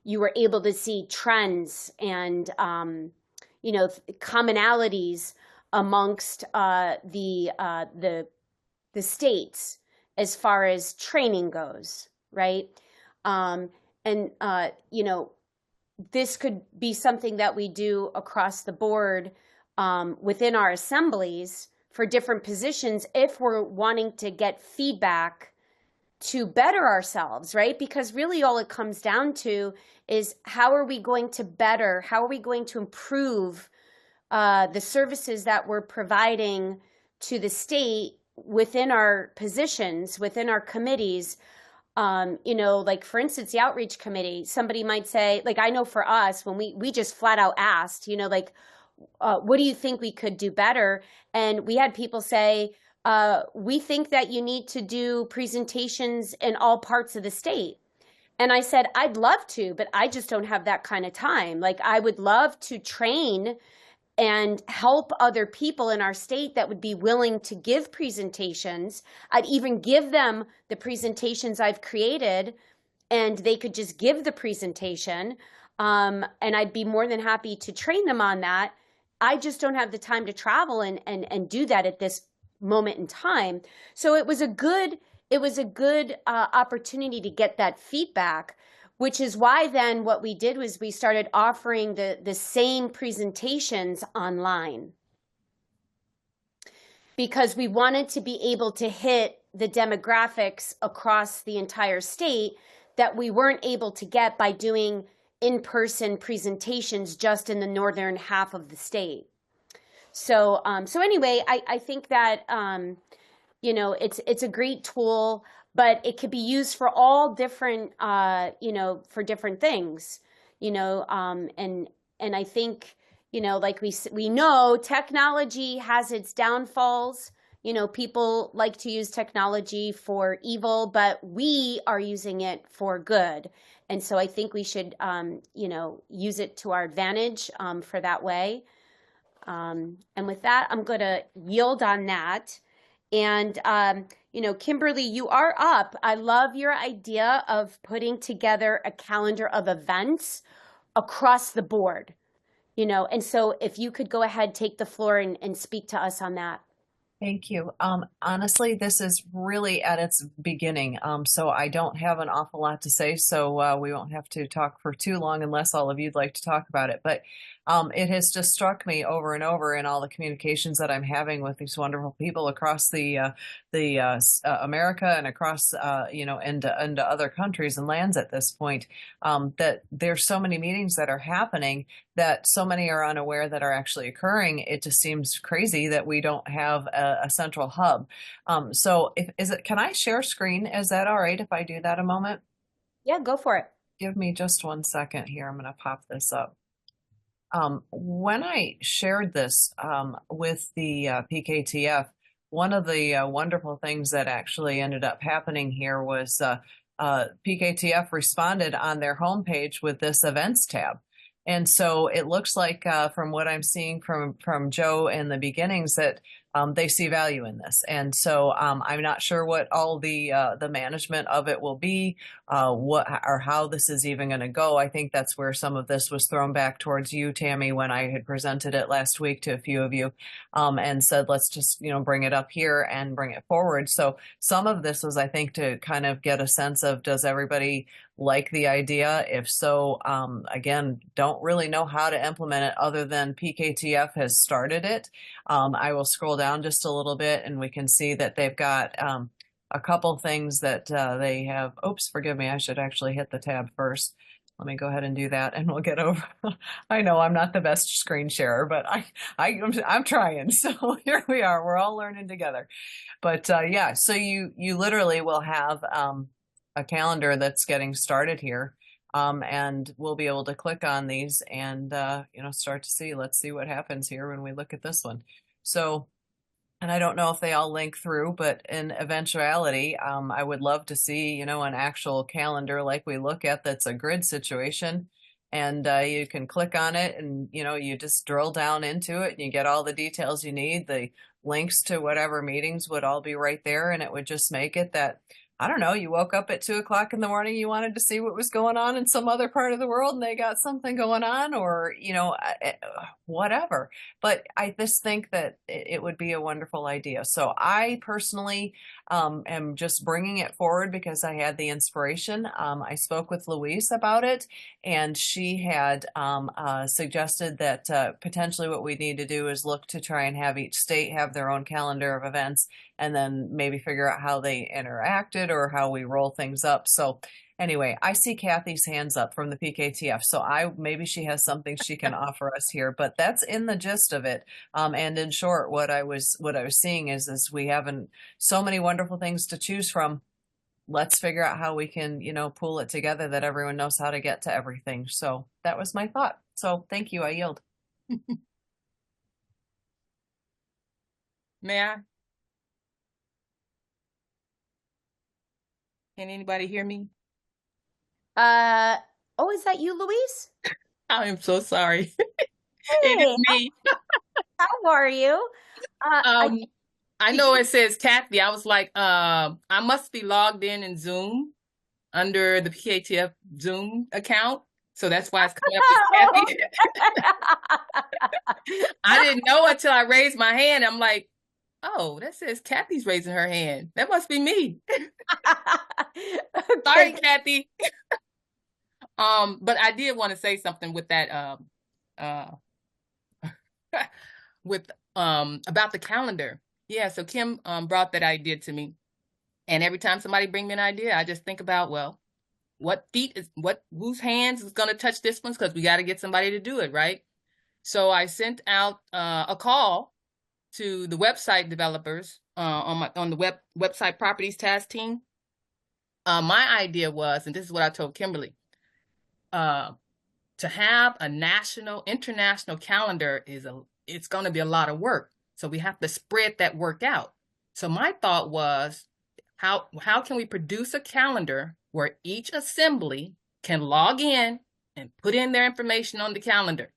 you were able to see trends and commonalities amongst the states as far as training goes, right? This could be something that we do across the board within our assemblies for different positions if we're wanting to get feedback to better ourselves, right? Because really all it comes down to is how are we going to better, how are we going to improve the services that we're providing to the state within our positions, within our committees. Like for instance, the outreach committee, somebody might say, like, I know for us, when we just flat out asked, what do you think we could do better? And we had people say, we think that you need to do presentations in all parts of the state. And I said, I'd love to, but I just don't have that kind of time. Like, I would love to train and help other people in our state that would be willing to give presentations. I'd even give them the presentations I've created and they could just give the presentation. And I'd be more than happy to train them on that. I just don't have the time to travel and do that at this moment in time. So it was a good opportunity to get that feedback, which is why then what we did was we started offering the same presentations online, because we wanted to be able to hit the demographics across the entire state that we weren't able to get by doing in-person presentations just in the northern half of the state. So anyway, I think that it's a great tool, but it could be used for all different, for different things, and I think, like we know technology has its downfalls. People like to use technology for evil, but we are using it for good. And so I think we should, use it to our advantage for that way. And with that, I'm going to yield on that. And, Kimberly, you are up. I love your idea of putting together a calendar of events across the board, and so if you could go ahead, take the floor and speak to us on that. Thank you. Honestly, this is really at its beginning, so I don't have an awful lot to say, so we won't have to talk for too long unless all of you'd like to talk about it. But it has just struck me over and over in all the communications that I'm having with these wonderful people across the America and across, into other countries and lands at this point, that there's so many meetings that are happening that so many are unaware that are actually occurring. It just seems crazy that we don't have a central hub. So can I share screen? Is that all right if I do that a moment? Yeah, go for it. Give me just 1 second here. I'm going to pop this up. When I shared this with the PKTF, one of the wonderful things that actually ended up happening here was PKTF responded on their homepage with this events tab. And so it looks like, from what I'm seeing from Joe in the beginnings, that they see value in this. And so I'm not sure what all the management of it will be, what or how this is even going to go. I think that's where some of this was thrown back towards you, Tammy, when I had presented it last week to a few of you, and said, let's just, bring it up here and bring it forward. So some of this was, I think, to kind of get a sense of, does everybody like the idea? If so, again, don't really know how to implement it other than PKTF has started it. I will scroll down just a little bit and we can see that they've got a couple things that they have. Oops, forgive me. I should actually hit the tab first. Let me go ahead and do that and we'll get over. I know I'm not the best screen sharer, but I'm trying. So here we are. We're all learning together. But yeah, so you literally will have a calendar that's getting started here. And we'll be able to click on these and, start to see, let's see what happens here when we look at this one. So, and I don't know if they all link through, but in eventuality, I would love to see, an actual calendar like we look at that's a grid situation. And you can click on it and, you just drill down into it and you get all the details you need. The links to whatever meetings would all be right there. And it would just make it that, I don't know, you woke up at 2:00 in the morning, you wanted to see what was going on in some other part of the world and they got something going on, or, whatever. But I just think that it would be a wonderful idea. So I personally am just bringing it forward because I had the inspiration. I spoke with Louise about it and she had suggested that potentially what we need to do is look to try and have each state have their own calendar of events and then maybe figure out how they interacted or how we roll things up. So anyway, I see Kathy's hands up from the PKTF. So maybe she has something she can offer us here, but that's in the gist of it. And in short, what I was seeing is we have so many wonderful things to choose from. Let's figure out how we can, pool it together that everyone knows how to get to everything. So that was my thought. So thank you. I yield. May I? Can anybody hear me? Oh, is that you, Louise? I am so sorry. Hey, It is me. how are you? I know it says Kathy. I was like, I must be logged in Zoom under the PKTF Zoom account. So that's why it's coming up as Kathy. I didn't know until I raised my hand. I'm like, oh, that says Kathy's raising her hand. That must be me. Sorry, Kathy. But I did want to say something with that about the calendar. Yeah, so Kim brought that idea to me. And every time somebody bring me an idea, I just think about, well, whose hands is gonna touch this one? Because we got to get somebody to do it, right? So I sent out a call to the website developers on the website properties task team. My idea was, and this is what I told Kimberly, to have a international calendar it's going to be a lot of work. So we have to spread that work out. So my thought was, how can we produce a calendar where each assembly can log in and put in their information on the calendar?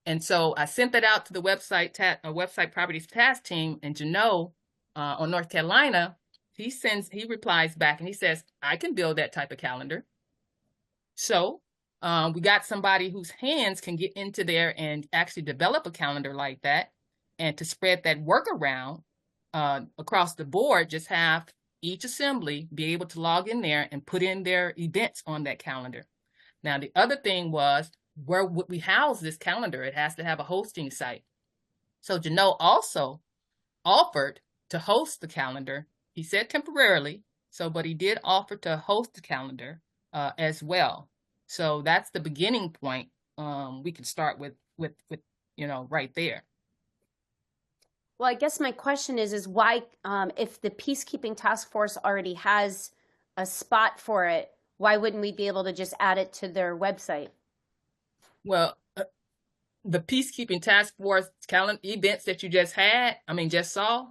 And so I sent that out to the website properties task team, and Janot on North Carolina, he replies back and he says, I can build that type of calendar. So we got somebody whose hands can get into there and actually develop a calendar like that. And to spread that work around across the board, just have each assembly be able to log in there and put in their events on that calendar. Now, the other thing was, where would we house this calendar? It has to have a hosting site. So Janot also offered to host the calendar. He said temporarily, but he did offer to host the calendar as well. So that's the beginning point. We can start with right there. Well, I guess my question is why, if the peacekeeping task force already has a spot for it, why wouldn't we be able to just add it to their website? Well, the peacekeeping task force calendar events that you just saw,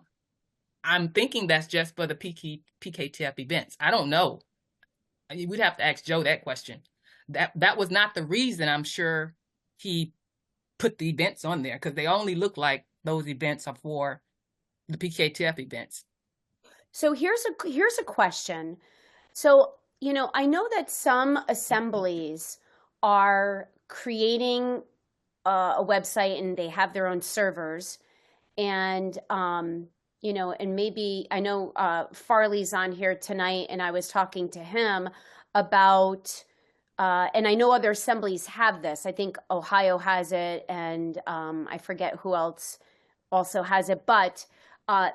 I'm thinking that's just for the PKTF events. I don't know. we'd have to ask Joe that question. That was not the reason I'm sure he put the events on there, because they only look like those events are for the PKTF events. So here's a question. So, I know that some assemblies are creating a website and they have their own servers, and and maybe I know Farley's on here tonight, and I was talking to him about, and I know other assemblies have this. I think Ohio has it, and I forget who else also has it, but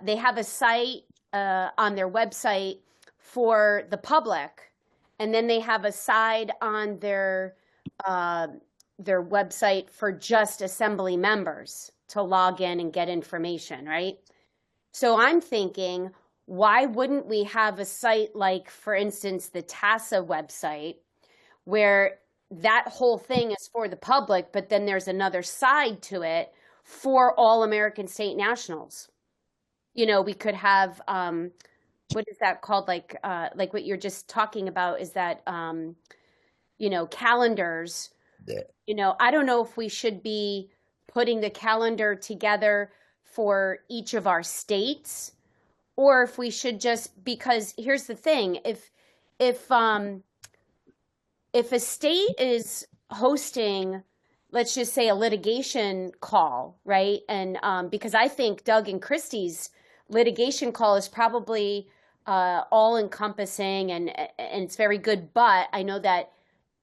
they have a site on their website for the public, and then they have a side on their website for just assembly members to log in and get information, right? So I'm thinking, why wouldn't we have a site like, for instance, the TASA website, where that whole thing is for the public, but then there's another side to it for all American State Nationals? We could have, what is that called? Like what you're just talking about is that, calendars. Yeah. I don't know if we should be putting the calendar together for each of our states, or if we should just, because here's the thing, if a state is hosting, let's just say, a litigation call, right? And because I think Doug and Christie's litigation call is probably all encompassing and it's very good, but I know that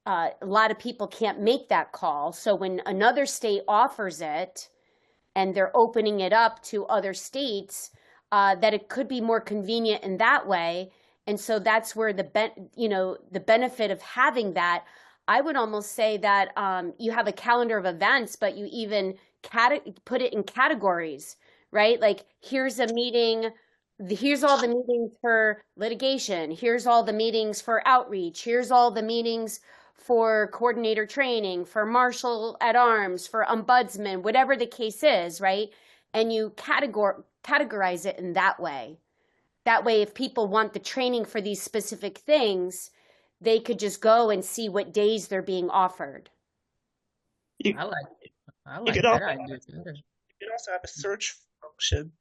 a lot of people can't make that call. So when another state offers it and they're opening it up to other states, that it could be more convenient in that way. And so that's where the benefit of having that. I would almost say that you have a calendar of events, but you even put it in categories, right? Like, here's a meeting, here's all the meetings for litigation, here's all the meetings for outreach, here's all the meetings for coordinator training, for marshal at arms, for ombudsman, whatever the case is, right? And you categorize it in that way. That way, if people want the training for these specific things, they could just go and see what days they're being offered. I like You could that also idea. have a search function.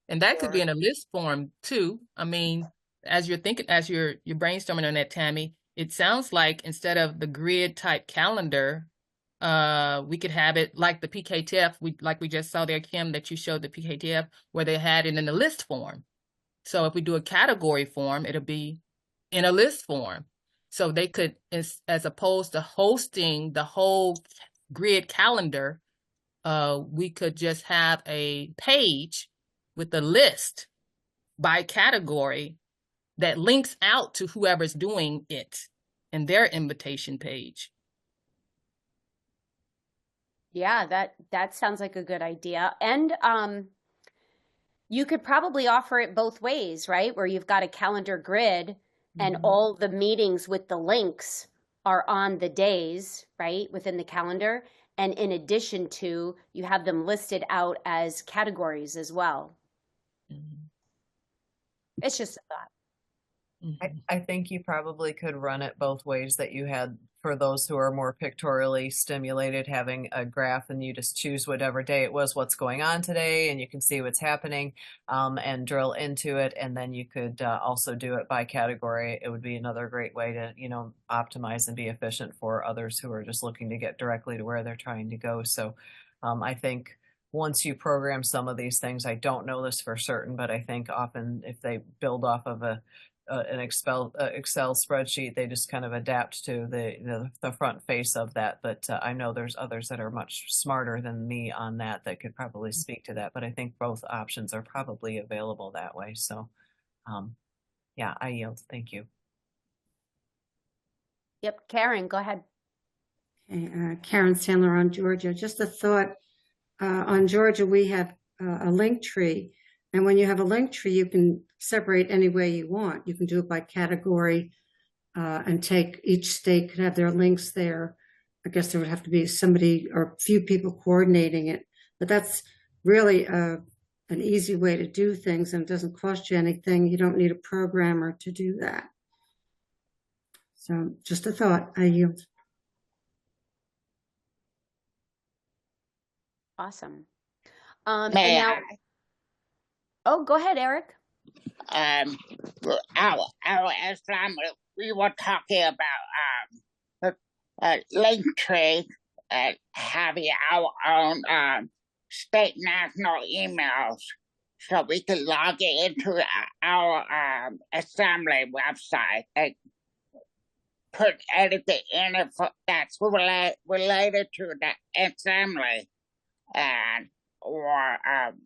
And that could be in a list form too. I mean, as you're brainstorming on that, Tammy, it sounds like instead of the grid type calendar, we could have it like the PKTF, like we just saw there, Kim, that you showed the PKTF, where they had it in a list form. So if we do a category form, it'll be in a list form. So they could, as opposed to hosting the whole grid calendar, we could just have a page with a list by category that links out to whoever's doing it in their invitation page. Yeah, that sounds like a good idea. And you could probably offer it both ways, right? Where you've got a calendar grid and all the meetings with the links are on the days, right, within the calendar. And in addition to, you have them listed out as categories as well. It's just a thought. I think you probably could run it both ways, that you had, for those who are more pictorially stimulated, having a graph and you just choose whatever day it was, what's going on today, and you can see what's happening and drill into it. And then you could also do it by category. It would be another great way to, optimize and be efficient for others who are just looking to get directly to where they're trying to go. So I think once you program some of these things, I don't know this for certain, but I think often if they build off of an Excel spreadsheet, they just kind of adapt to the front face of that. But I know there's others that are much smarter than me on that could probably speak to that. But I think both options are probably available that way. So, yeah, I yield. Thank you. Yep, Karen, go ahead. Okay, Karen Sandler on Georgia. Just a thought. On Georgia, we have a link tree. And when you have a link tree, you can separate any way you want. You can do it by category and take each state could have their links there. I guess there would have to be somebody or a few people coordinating it. But that's really an easy way to do things, and it doesn't cost you anything. You don't need a programmer to do that. So just a thought, I yield. Awesome. And May now, oh, go ahead, Eric. Our family, we were talking about Linktree having our own state national emails, so we can log it into our assembly website and put anything in it that's related to the assembly, and or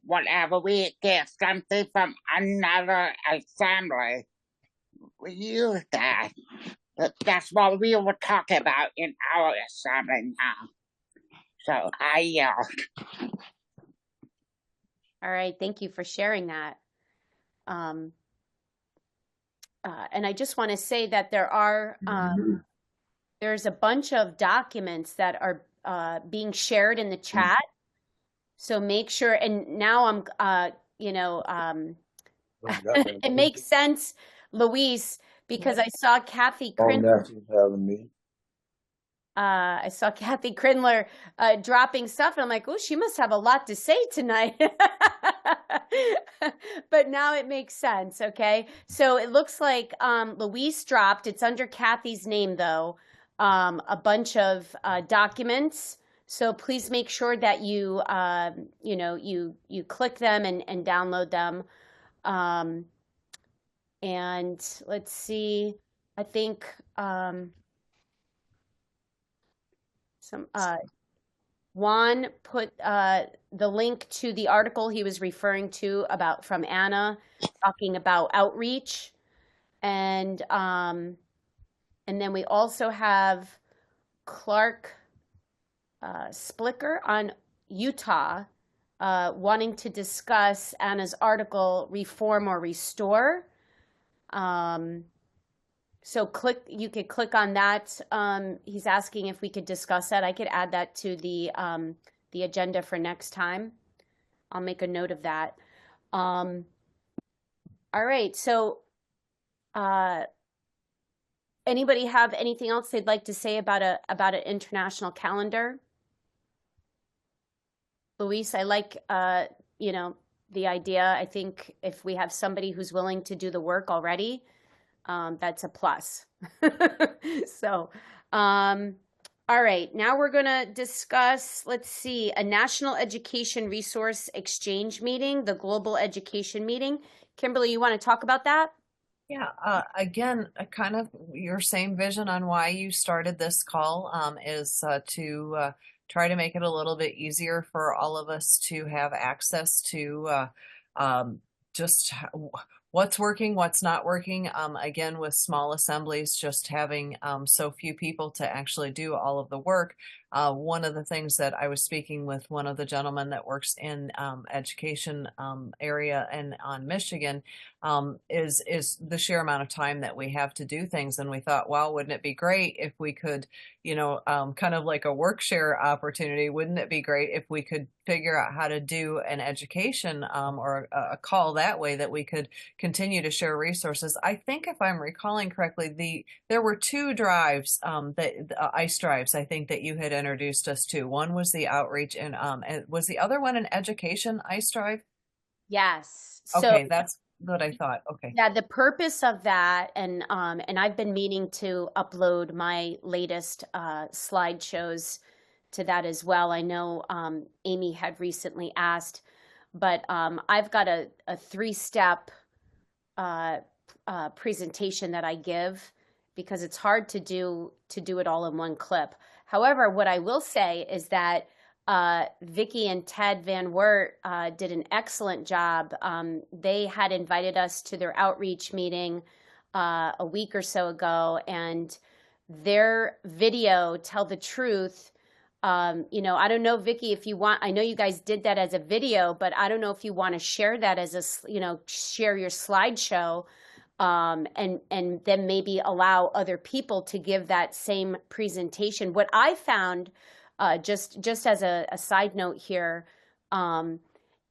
whatever we get something from another assembly, we use that. That's what we were talking about in our assembly now. So I yelled. All right, thank you for sharing that. And I just want to say that there are there's a bunch of documents that are being shared in the chat. So make sure. And now I'm, it makes sense, Louise, because I saw Kathy Crindler. I saw Kathy Crindler dropping stuff, and I'm like, oh, she must have a lot to say tonight. But now it makes sense, okay? So it looks like Louise dropped, it's under Kathy's name, though, a bunch of documents. So please make sure that you, you click them and download them. And let's see, I think... Juan put the link to the article he was referring to from Anna talking about outreach, and then we also have Clark Splicker on Utah wanting to discuss Anna's article, Reform or Restore. So you could click on that. He's asking if we could discuss that. I could add that to the agenda for next time. I'll make a note of that. All right. So anybody have anything else they'd like to say about an international calendar? Louise, I like the idea. I think if we have somebody who's willing to do the work already, that's a plus. So, all right, now we're going to discuss, let's see, a National Education Resource Exchange meeting, the Global Education Meeting. Kimberly, you want to talk about that? Yeah, again, kind of your same vision on why you started this call is to try to make it a little bit easier for all of us to have access to just what's working, what's not working. Again, with small assemblies, just having so few people to actually do all of the work. One of the things that I was speaking with one of the gentlemen that works in education area and on Michigan is the sheer amount of time that we have to do things. And we thought, well, wouldn't it be great if we could, kind of like a work share opportunity, wouldn't it be great if we could figure out how to do an education or a call that way that we could continue to share resources. I think if I'm recalling correctly, there were two drives, ICE drives, I think that you had introduced us to. One was the outreach and was the other one an education ICE drive? Yes. Okay, that's what I thought. Okay. Yeah, the purpose of that, and I've been meaning to upload my latest slideshows to that as well. I know Amy had recently asked, but I've got a 3-step presentation that I give because it's hard to do it all in one clip. However, what I will say is that Vicki and Ted Van Wert did an excellent job. They had invited us to their outreach meeting a week or so ago, and their video, Tell the Truth, I don't know, Vicki, if you want, I know you guys did that as a video, but I don't know if you want to share that as share your slideshow, and then maybe allow other people to give that same presentation. What I found, just as a side note here,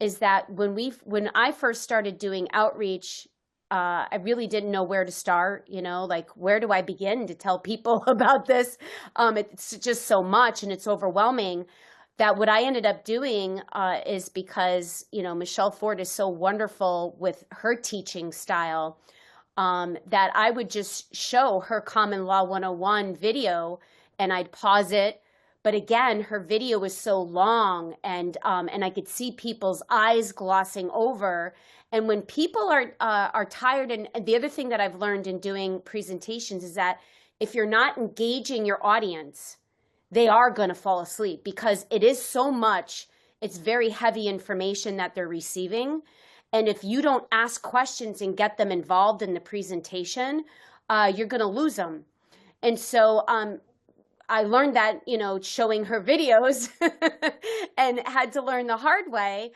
is that when I first started doing outreach I really didn't know where to start, you know, like where do I begin to tell people about this? It's just so much and it's overwhelming that what I ended up doing is because, you know, Michelle Ford is so wonderful with her teaching style that I would just show her Common Law 101 video and I'd pause it. But again, her video was so long and I could see people's eyes glossing over. And when people are tired, and the other thing that I've learned in doing presentations is that if you're not engaging your audience, they are going to fall asleep because it is so much. It's very heavy information that they're receiving. And if you don't ask questions and get them involved in the presentation, you're going to lose them. And so I learned that, you know, showing her videos and had to learn the hard way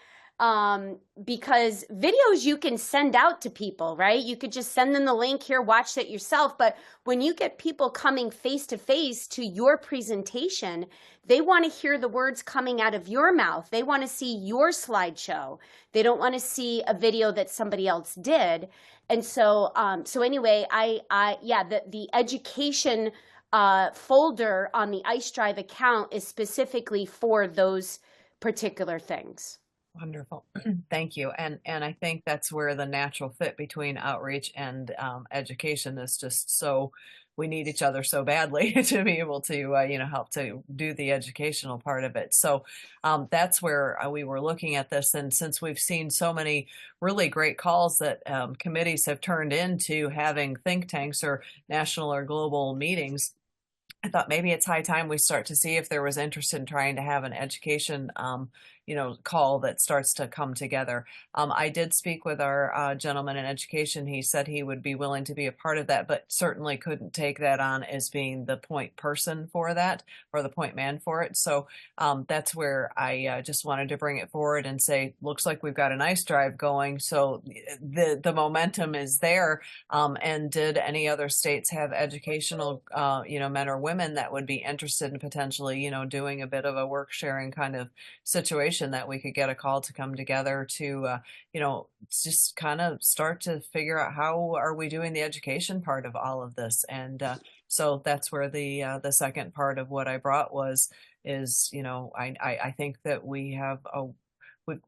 because videos you can send out to people, right? You could just send them the link here, watch it yourself. But when you get people coming face to your presentation, they want to hear the words coming out of your mouth. They want to see your slideshow. They don't want to see a video that somebody else did. And so, anyway, the education folder on the iStrive account is specifically for those particular things. Wonderful. Thank you. And I think that's where the natural fit between outreach and education is just so, we need each other so badly to be able to, help to do the educational part of it. So that's where we were looking at this. And since we've seen so many really great calls that committees have turned into having think tanks or national or global meetings, I thought maybe it's high time we start to see if there was interest in trying to have an education, call that starts to come together. I did speak with our gentleman in education. He said he would be willing to be a part of that, but certainly couldn't take that on as being the point person for that or the point man for it. So that's where I just wanted to bring it forward and say, looks like we've got an iStrive going. So the momentum is there. And did any other states have educational, men or women that would be interested in potentially, doing a bit of a work sharing kind of situation that we could get a call to come together to, just kind of start to figure out how are we doing the education part of all of this. And so that's where the second part of what I brought is, I think that we have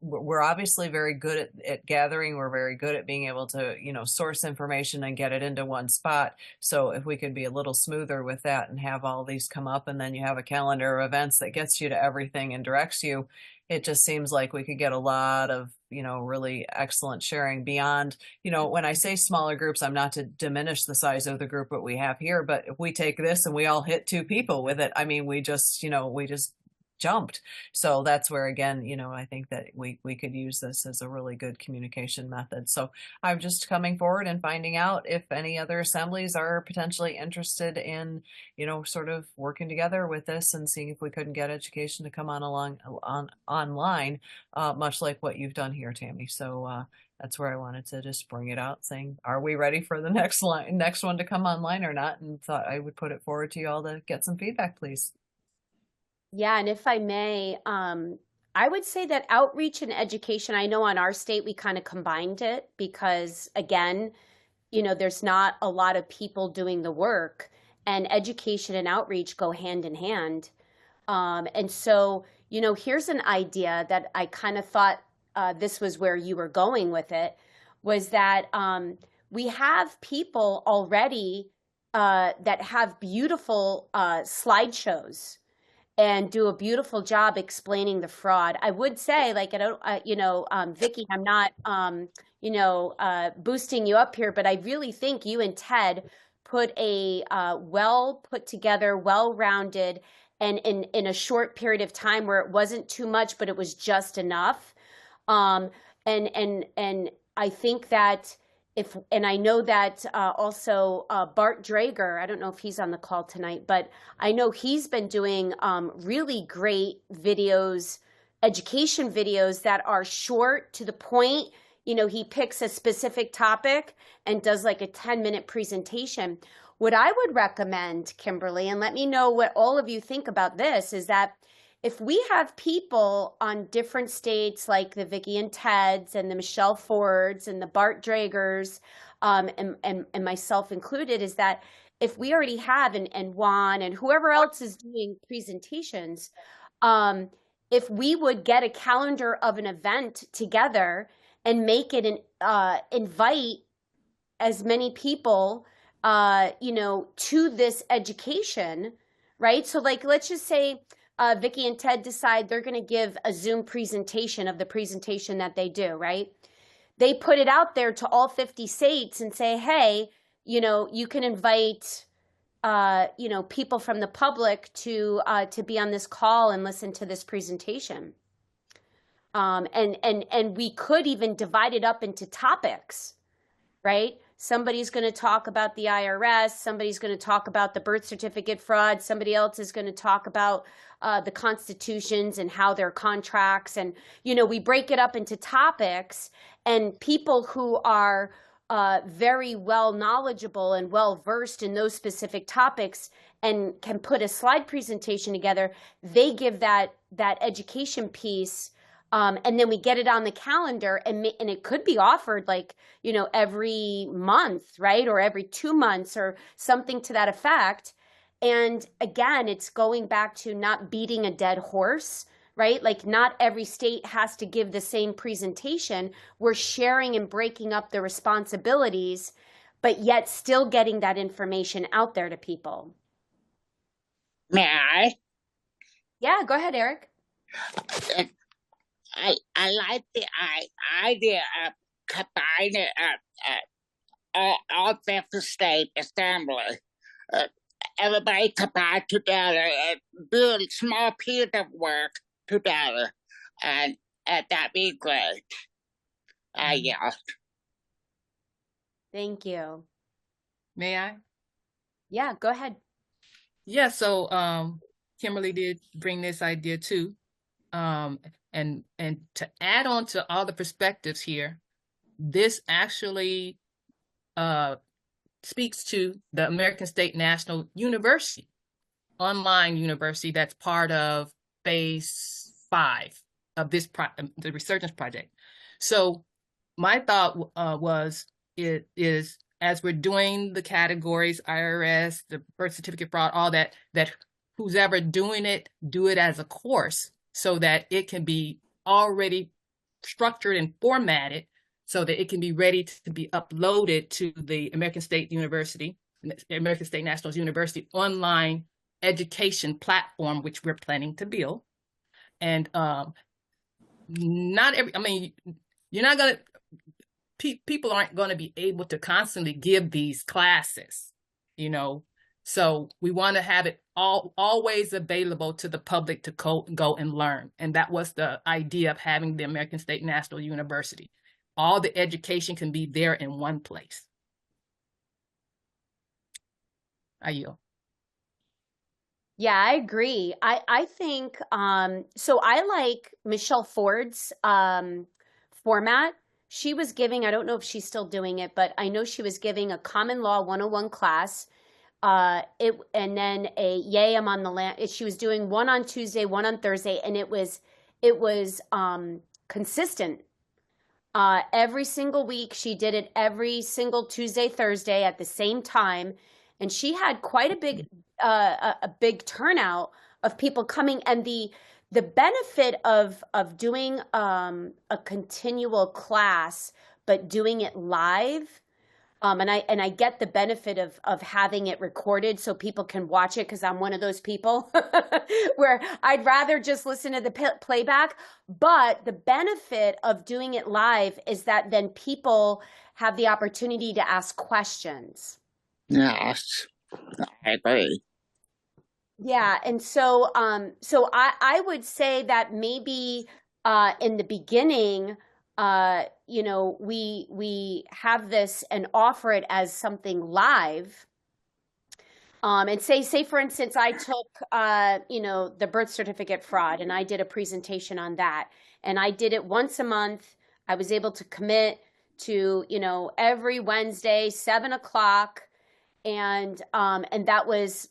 we're obviously very good at gathering. We're very good at being able to, source information and get it into one spot. So if we could be a little smoother with that and have all these come up and then you have a calendar of events that gets you to everything and directs you, it just seems like we could get a lot of, really excellent sharing beyond, when I say smaller groups, I'm not to diminish the size of the group that we have here, but if we take this and we all hit 2 people with it, I mean, we just jumped. So that's where, again, I think that we could use this as a really good communication method. So I'm just coming forward and finding out if any other assemblies are potentially interested in, sort of working together with this and seeing if we couldn't get education to come online, much like what you've done here, Tammy. So that's where I wanted to just bring it out, saying, are we ready for the next one to come online or not? And thought I would put it forward to you all to get some feedback, please. Yeah, and if I may, I would say that outreach and education, I know on our state we kind of combined it because, again, there's not a lot of people doing the work, and education and outreach go hand in hand. And so, here's an idea that I kind of thought this was where you were going with it, was that we have people already that have beautiful slideshows and do a beautiful job explaining the fraud. I would say, like, I don't, Vicki, I'm not, boosting you up here, but I really think you and Ted put a well put together, well-rounded, and in a short period of time where it wasn't too much, but it was just enough. And I think that and I know that also Bart Drager, I don't know if he's on the call tonight, but I know he's been doing really great videos, education videos that are short to the point. He picks a specific topic and does like a 10-minute presentation. What I would recommend, Kimberly, and let me know what all of you think about this, is that if we have people on different states like the Vicki and Teds and the Michelle Fords and the Bart Dragers and myself included, is that if we already have, and Juan and whoever else is doing presentations, if we would get a calendar of an event together and make it invite as many people, to this education, right? So like, let's just say Vicki and Ted decide they're going to give a Zoom presentation of the presentation that they do, right? They put it out there to all 50 states and say, hey, you can invite, people from the public to be on this call and listen to this presentation. And we could even divide it up into topics, right? Somebody's going to talk about the IRS. Somebody's going to talk about the birth certificate fraud. Somebody else is going to talk about the constitutions and how their contracts. And, we break it up into topics, and people who are very well knowledgeable and well versed in those specific topics and can put a slide presentation together, they give that education piece. And then we get it on the calendar, and it could be offered like, every month, right? Or every 2 months or something to that effect. And again, it's going back to not beating a dead horse, right? Like, not every state has to give the same presentation. We're sharing and breaking up the responsibilities, but yet still getting that information out there to people. May I? Yeah, go ahead, Eric. I like the idea of combining all 50 state assembly. Everybody combine together and build a small piece of work together, and that'd be great. Yeah. Thank you. May I? Yeah, go ahead. Yeah, so Kimberly did bring this idea too. And to add on to all the perspectives here, this actually speaks to the American State National University, online university that's part of phase 5 of this the Resurgence Project. So my thought is as we're doing the categories, IRS, the birth certificate fraud, all that who's ever doing it, do it as a course, so that it can be already structured and formatted so that it can be ready to be uploaded to the American State University, American State National University online education platform, which we're planning to build. And people aren't going to be able to constantly give these classes, So we want to have it always available to the public to go and learn. And that was the idea of having the American State National University. All the education can be there in one place. I yield. Yeah, I agree. I think, so I like Michelle Ford's format. She was giving, I don't know if she's still doing it, but I know she was giving a Common Law 101 class. And then a Yay, I'm on the Land. She was doing one on Tuesday, one on Thursday, and it was consistent. Every single week, she did it every single Tuesday, Thursday at the same time, and she had quite a big turnout of people coming. And the benefit of doing a continual class but doing it live. And I get the benefit of having it recorded so people can watch it, because I'm one of those people where I'd rather just listen to the playback. But the benefit of doing it live is that then people have the opportunity to ask questions. Yes, I agree. Yeah, and so I would say that maybe in the beginning, we have this and offer it as something live. And say for instance, I took, the birth certificate fraud, and I did a presentation on that, and I did it once a month. I was able to commit to, every Wednesday, 7:00. And that was,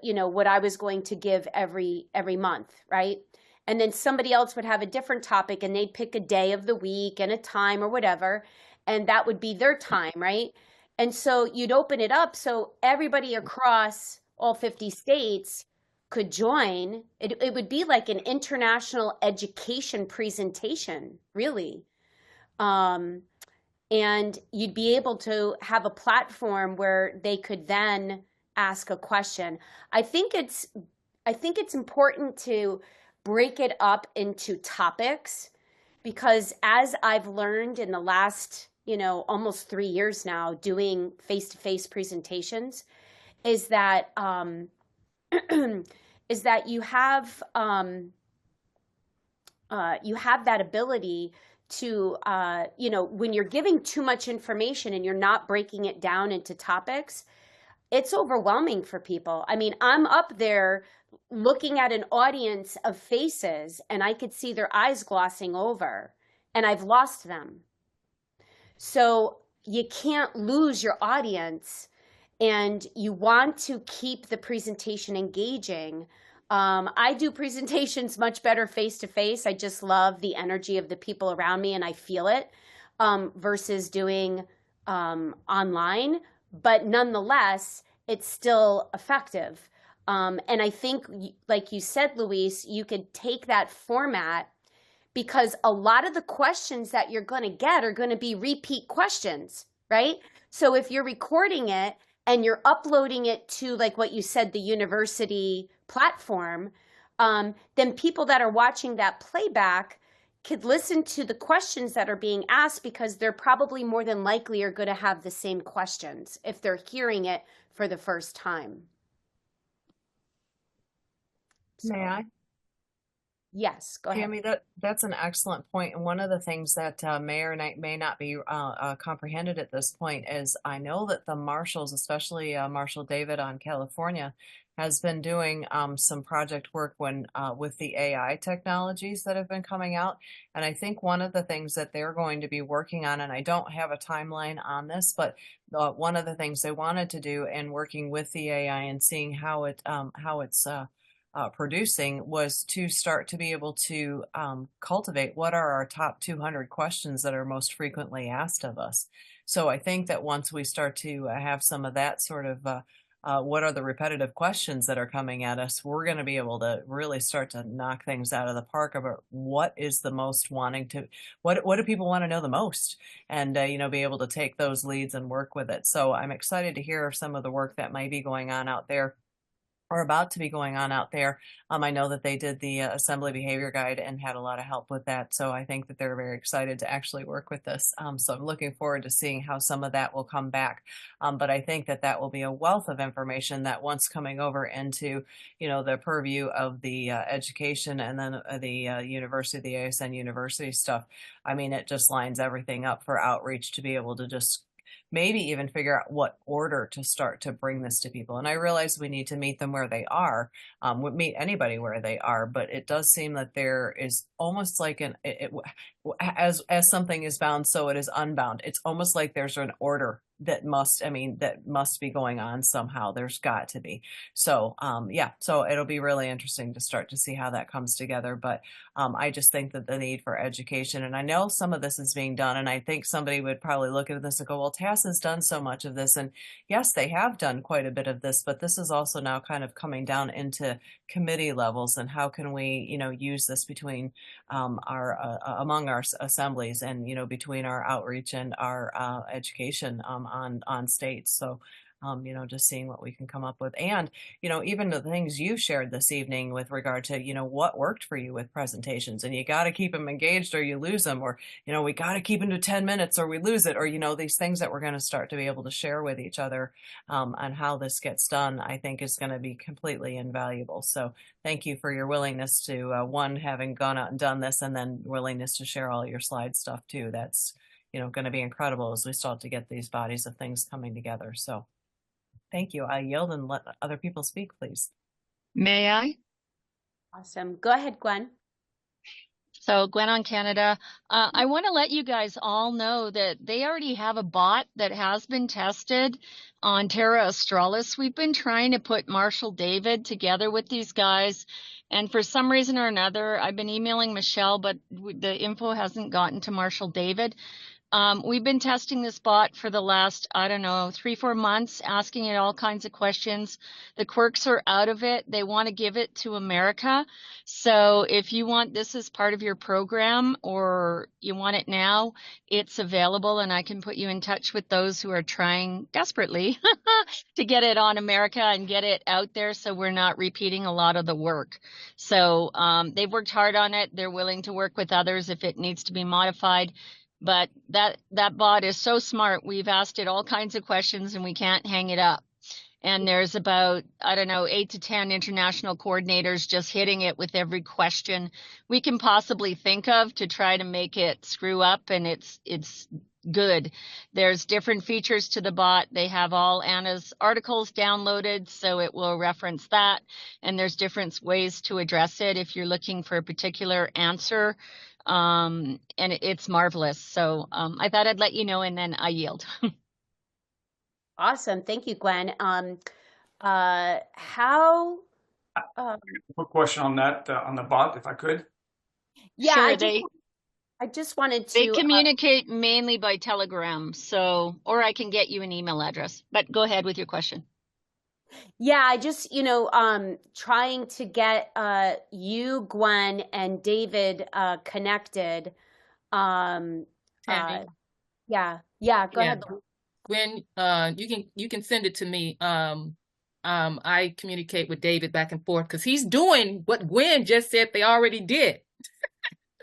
what I was going to give every month. Right. And then somebody else would have a different topic, and they'd pick a day of the week and a time or whatever. and that would be their time, right? And so you'd open it up so everybody across all 50 states could join. It would be like an international education presentation, really. And you'd be able to have a platform where they could then ask a question. I think it's important to break it up into topics, because as I've learned in the last, almost 3 years now doing face-to-face presentations, is that is that you have that ability to, when you're giving too much information and you're not breaking it down into topics, it's overwhelming for people. I mean, I'm up there looking at an audience of faces and I could see their eyes glossing over, and I've lost them. So you can't lose your audience, and you want to keep the presentation engaging. I do presentations much better face to face. I just love the energy of the people around me and I feel it, versus doing online. But nonetheless, it's still effective. And I think, like you said, Louise, you could take that format, because a lot of the questions that you're going to get are going to be repeat questions, right? So if you're recording it and you're uploading it to, like what you said, the university platform, then people that are watching that playback could listen to the questions that are being asked, because they're probably more than likely are going to have the same questions if they're hearing it for the first time. May I? Yes, go ahead. Tammy, that's an excellent point. And one of the things that may or may not be comprehended at this point is, I know that the marshals, especially Marshal David on California, has been doing some project work with the AI technologies that have been coming out. And I think one of the things that they're going to be working on, and I don't have a timeline on this, but one of the things they wanted to do in working with the AI and seeing how it's producing, was to start to be able to cultivate what are our top 200 questions that are most frequently asked of us. So I think that once we start to have some of that sort of what are the repetitive questions that are coming at us, we're going to be able to really start to knock things out of the park about what is the most wanting to, what do people want to know the most, and be able to take those leads and work with it. So I'm excited to hear some of the work that might be going on out there, or about to be going on out there. I know that they did the Assembly Behavior Guide and had a lot of help with that. So I think that they're very excited to actually work with this. So I'm looking forward to seeing how some of that will come back. But I think that that will be a wealth of information that, once coming over into, the purview of the education and then the university, the ASN university stuff, I mean, it just lines everything up for outreach to be able to just maybe even figure out what order to start to bring this to people. And I realize we need to meet them where they are, meet anybody where they are, but it does seem that there is almost like as something is bound, so it is unbound. It's almost like there's an order that must be going on somehow. There's got to be. So so it'll be really interesting to start to see how that comes together. But I just think that the need for education, and I know some of this is being done, and I think somebody would probably look at this and go, well, TAS has done so much of this, and yes, they have done quite a bit of this, but this is also now kind of coming down into committee levels, and how can we, use this between among our assemblies, and between our outreach and our education on states. So just seeing what we can come up with. And even the things you shared this evening with regard to what worked for you with presentations, and you got to keep them engaged or you lose them, or we got to keep them to 10 minutes or we lose it, or these things that we're going to start to be able to share with each other on how this gets done, I think is going to be completely invaluable. So thank you for your willingness to having gone out and done this, and then willingness to share all your slide stuff too. That's going to be incredible as we start to get these bodies of things coming together. So thank you. I yield and let other people speak, please. May I? Awesome. Go ahead, Gwen. So Gwen on Canada. I want to let you guys all know that they already have a bot that has been tested on Terra Australis. We've been trying to put Marshal David together with these guys, and for some reason or another, I've been emailing Michelle, but the info hasn't gotten to Marshal David. We've been testing this bot for the last, I don't know, 3-4 months, asking it all kinds of questions. The quirks are out of it. They want to give it to America. So if you want this as part of your program or you want it now, it's available, and I can put you in touch with those who are trying desperately to get it on America and get it out there so we're not repeating a lot of the work. So they've worked hard on it. They're willing to work with others if it needs to be modified. But that bot is so smart. We've asked it all kinds of questions and we can't hang it up. And there's about, I don't know, 8 to 10 international coordinators just hitting it with every question we can possibly think of to try to make it screw up, and it's good. There's different features to the bot. They have all Anna's articles downloaded, so it will reference that. And there's different ways to address it if you're looking for a particular answer. And it's marvelous. So I thought I'd let you know, and then I yield. Awesome. Thank you, Gwen. How? Quick question on that, on the bot, if I could. Yeah, Sure, I just wanted to. They communicate mainly by Telegram, so, or I can get you an email address, but go ahead with your question. Yeah, I just, trying to get you, Gwen, and David connected. Tammy. Yeah, go ahead. Gwen, you can send it to me. I communicate with David back and forth because he's doing what Gwen just said they already did.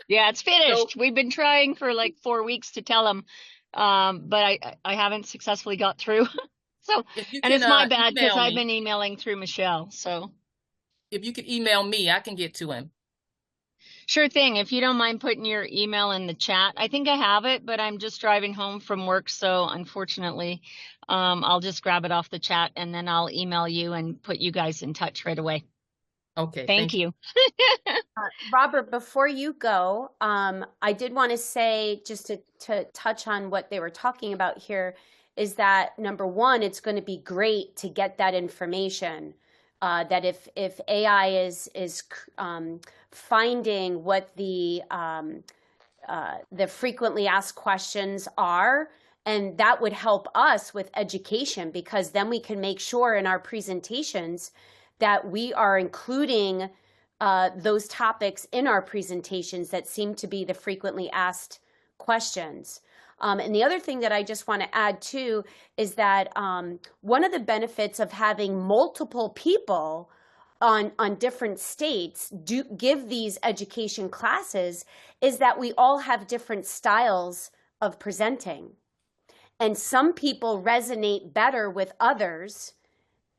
Yeah, it's finished. So, we've been trying for like 4 weeks to tell him, but I haven't successfully got through. So, and it's my bad because I've been emailing through Michelle. So, if you could email me, I can get to him. Sure thing. If you don't mind putting your email in the chat. I think I have it, but I'm just driving home from work. So unfortunately, I'll just grab it off the chat and then I'll email you and put you guys in touch right away. Okay. Thank you. Robert, before you go, I did want to say, just to touch on what they were talking about here, is that number one, it's going to be great to get that information. That if AI is finding what the frequently asked questions are, and that would help us with education, because then we can make sure in our presentations that we are including those topics in our presentations that seem to be the frequently asked questions. And the other thing that I just want to add too is that one of the benefits of having multiple people on different states give these education classes is that we all have different styles of presenting. And some people resonate better with others.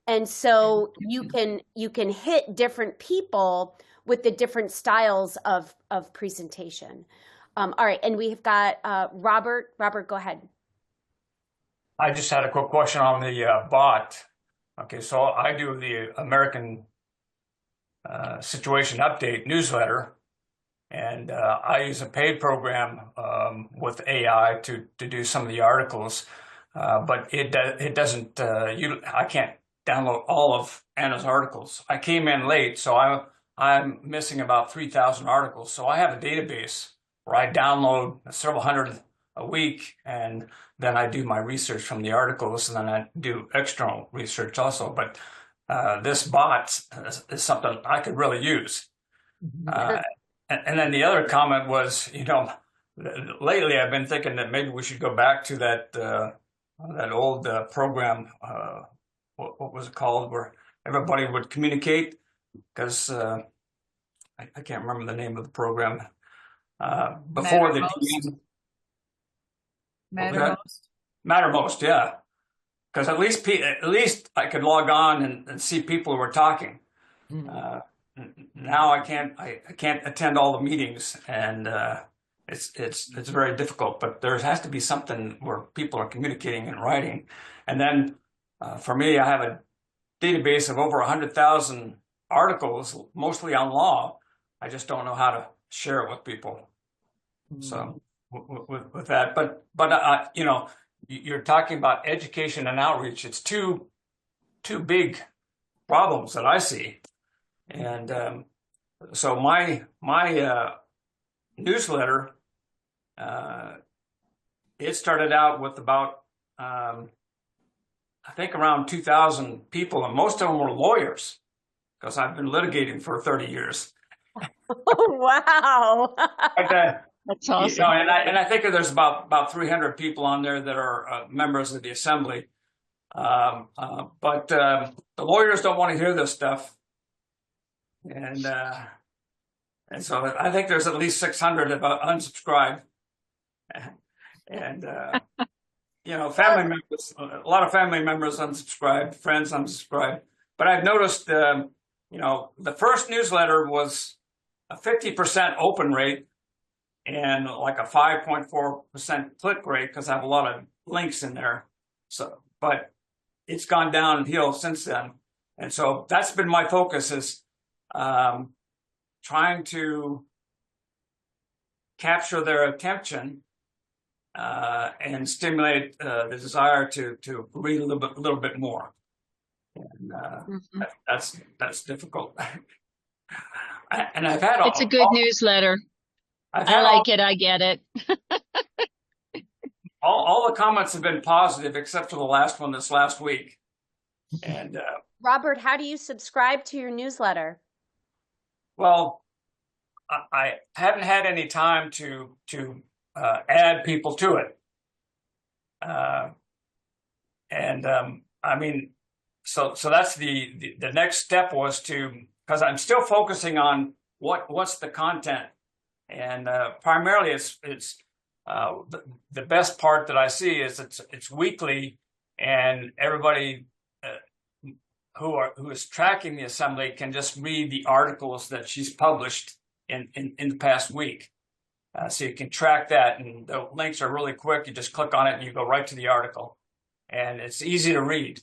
And so you can hit different people with the different styles of presentation. All right, and we've got Robert. Robert, go ahead. I just had a quick question on the bot. Okay, so I do the American Situation Update newsletter, and I use a paid program with AI to do some of the articles, but it doesn't. I can't download all of Anna's articles. I came in late, so I'm missing about 3,000 articles. So I have a database where I download several hundred a week, and then I do my research from the articles, and then I do external research also. But this bot is something I could really use. And then the other comment was, lately I've been thinking that maybe we should go back to that old program. What was it called? Where everybody would communicate, because I can't remember the name of the program. Before the Mattermost, yeah. Because at least I could log on and see people who were talking. Now I can't attend all the meetings, and it's very difficult. But there has to be something where people are communicating and writing. And then for me, I have a database of over 100,000 articles, mostly on law. I just don't know how to share it with people. So with that, but you're talking about education and outreach. It's two big problems that I see, and so my newsletter it started out with about, I think around 2,000 people, and most of them were lawyers because I've been litigating for 30 years. Oh, wow. But, That's you awesome. know, and I think there's about 300 people on there that are members of the assembly. But the lawyers don't want to hear this stuff, and so I think there's at least 600 unsubscribed, and you know, family members, a lot of family members unsubscribed, friends unsubscribed. But I've noticed, you know, the first newsletter was a 50% open rate and like a 5.4% click rate because I have a lot of links in there. So, but it's gone downhill since then. And so that's been my focus, is trying to capture their attention and stimulate the desire to read a little bit more. And that's difficult. And I've had It's a good newsletter. I like it. I get it. all the comments have been positive except for the last one this last week. And Robert, how do you subscribe to your newsletter? well, I haven't had any time to add people to it. I mean, so that's the next step was to, because I'm still focusing on what's the content, and primarily it's the best part that I see is it's weekly, and everybody who is tracking the assembly can just read the articles that she's published in the past week. So you can track that, and the links are really quick. You just click on it and you go right to the article, and it's easy to read.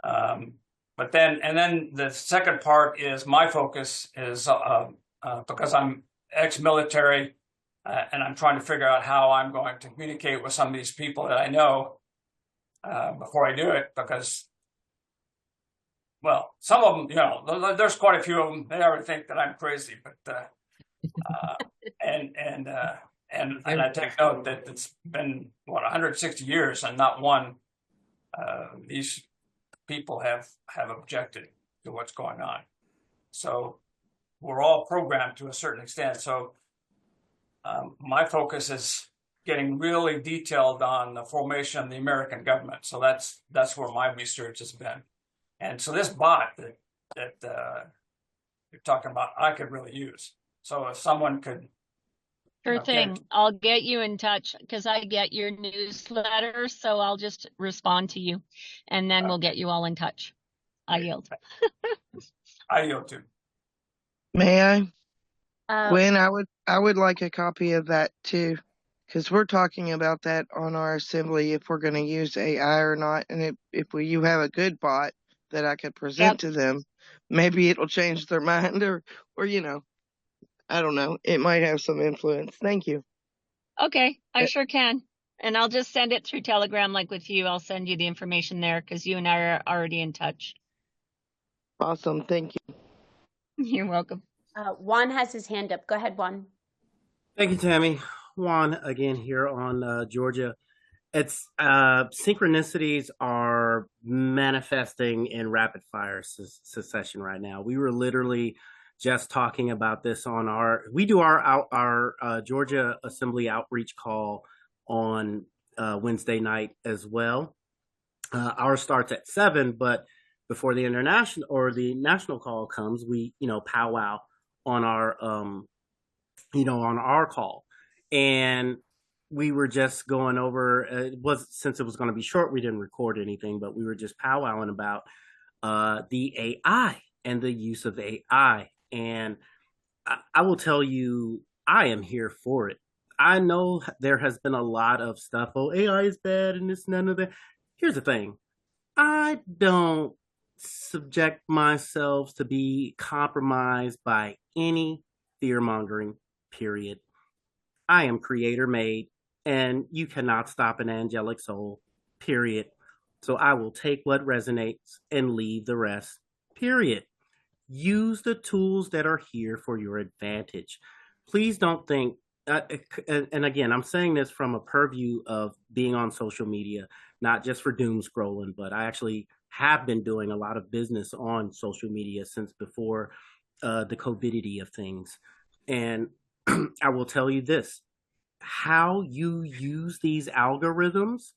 But then the second part is my focus is because I'm ex-military, and I'm trying to figure out how I'm going to communicate with some of these people that I know before I do it, because, well, some of them, you know, there's quite a few of them. They already think that I'm crazy, but and I take note that it's been 160 years and not one these people have objected to what's going on. So we're all programmed to a certain extent. So my focus is getting really detailed on the formation of the American government. So that's where my research has been. And so this bot that you're talking about, I could really use. So if someone could. Sure thing. I'll get you in touch because I get your newsletter. So I'll just respond to you, and then we'll get you all in touch. I yield. I yield too. May I? Gwen, I would like a copy of that too, because we're talking about that on our assembly, if we're going to use AI or not. And if you have a good bot that I could present to them, maybe it'll change their mind, or you know, I don't know. It might have some influence. Thank you. Okay, I sure can. And I'll just send it through Telegram like with you. I'll send you the information there because you and I are already in touch. Awesome. Thank you. You're welcome. Juan has his hand up. Go ahead, Juan. Thank you, Tammy. Juan again here on Georgia. It's synchronicities are manifesting in rapid fire succession right now. We were literally just talking about this on we do our Georgia Assembly outreach call on Wednesday night as well. Ours starts at 7, but before the national call comes, we powwow on our on our call, and we were just going over. Since it was going to be short, we didn't record anything, but we were just powwowing about the AI and the use of AI. And I will tell you, I am here for it. I know there has been a lot of stuff. Oh, AI is bad and this, none of that. Here's the thing. I don't subject myself to be compromised by any fear-mongering, period. I am creator-made, and you cannot stop an angelic soul, period. So I will take what resonates and leave the rest, period. Use the tools that are here for your advantage. Please don't think and again, I'm saying this from a purview of being on social media, not just for doom scrolling, but I actually have been doing a lot of business on social media since before the COVIDity of things. And I will tell you this, how you use these algorithms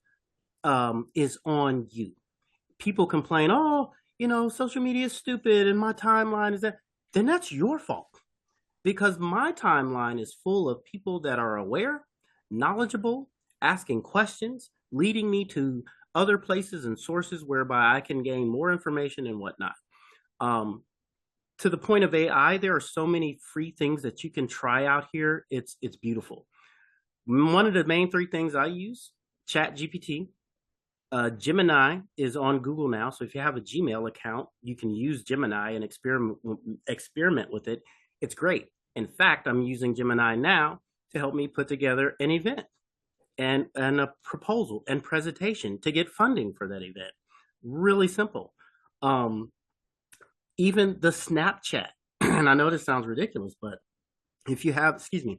is on you. People complain, oh, social media is stupid and my timeline is that. Then that's your fault. Because my timeline is full of people that are aware, knowledgeable, asking questions, leading me to other places and sources whereby I can gain more information and whatnot. To the point of AI, there are so many free things that you can try out here. It's beautiful. One of the main 3 things I use, ChatGPT. Gemini is on Google now. So if you have a Gmail account, you can use Gemini and experiment with it. It's great. In fact, I'm using Gemini now to help me put together an event and a proposal and presentation to get funding for that event. Really simple. Even the Snapchat, and I know this sounds ridiculous, but if you have Snapchat,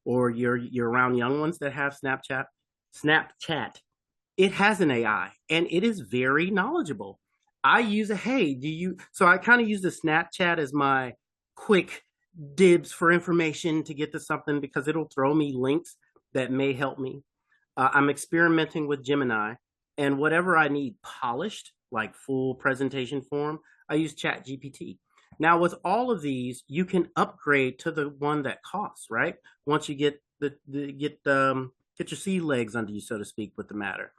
or you're around young ones that have Snapchat, it has an AI and it is very knowledgeable. I use so I kind of use the Snapchat as my quick dibs for information to get to something because it'll throw me links that may help me. I'm experimenting with Gemini, and whatever I need polished, like full presentation form, I use ChatGPT. Now with all of these, you can upgrade to the one that costs, right? Once you get get your sea legs under you, so to speak, with the matter.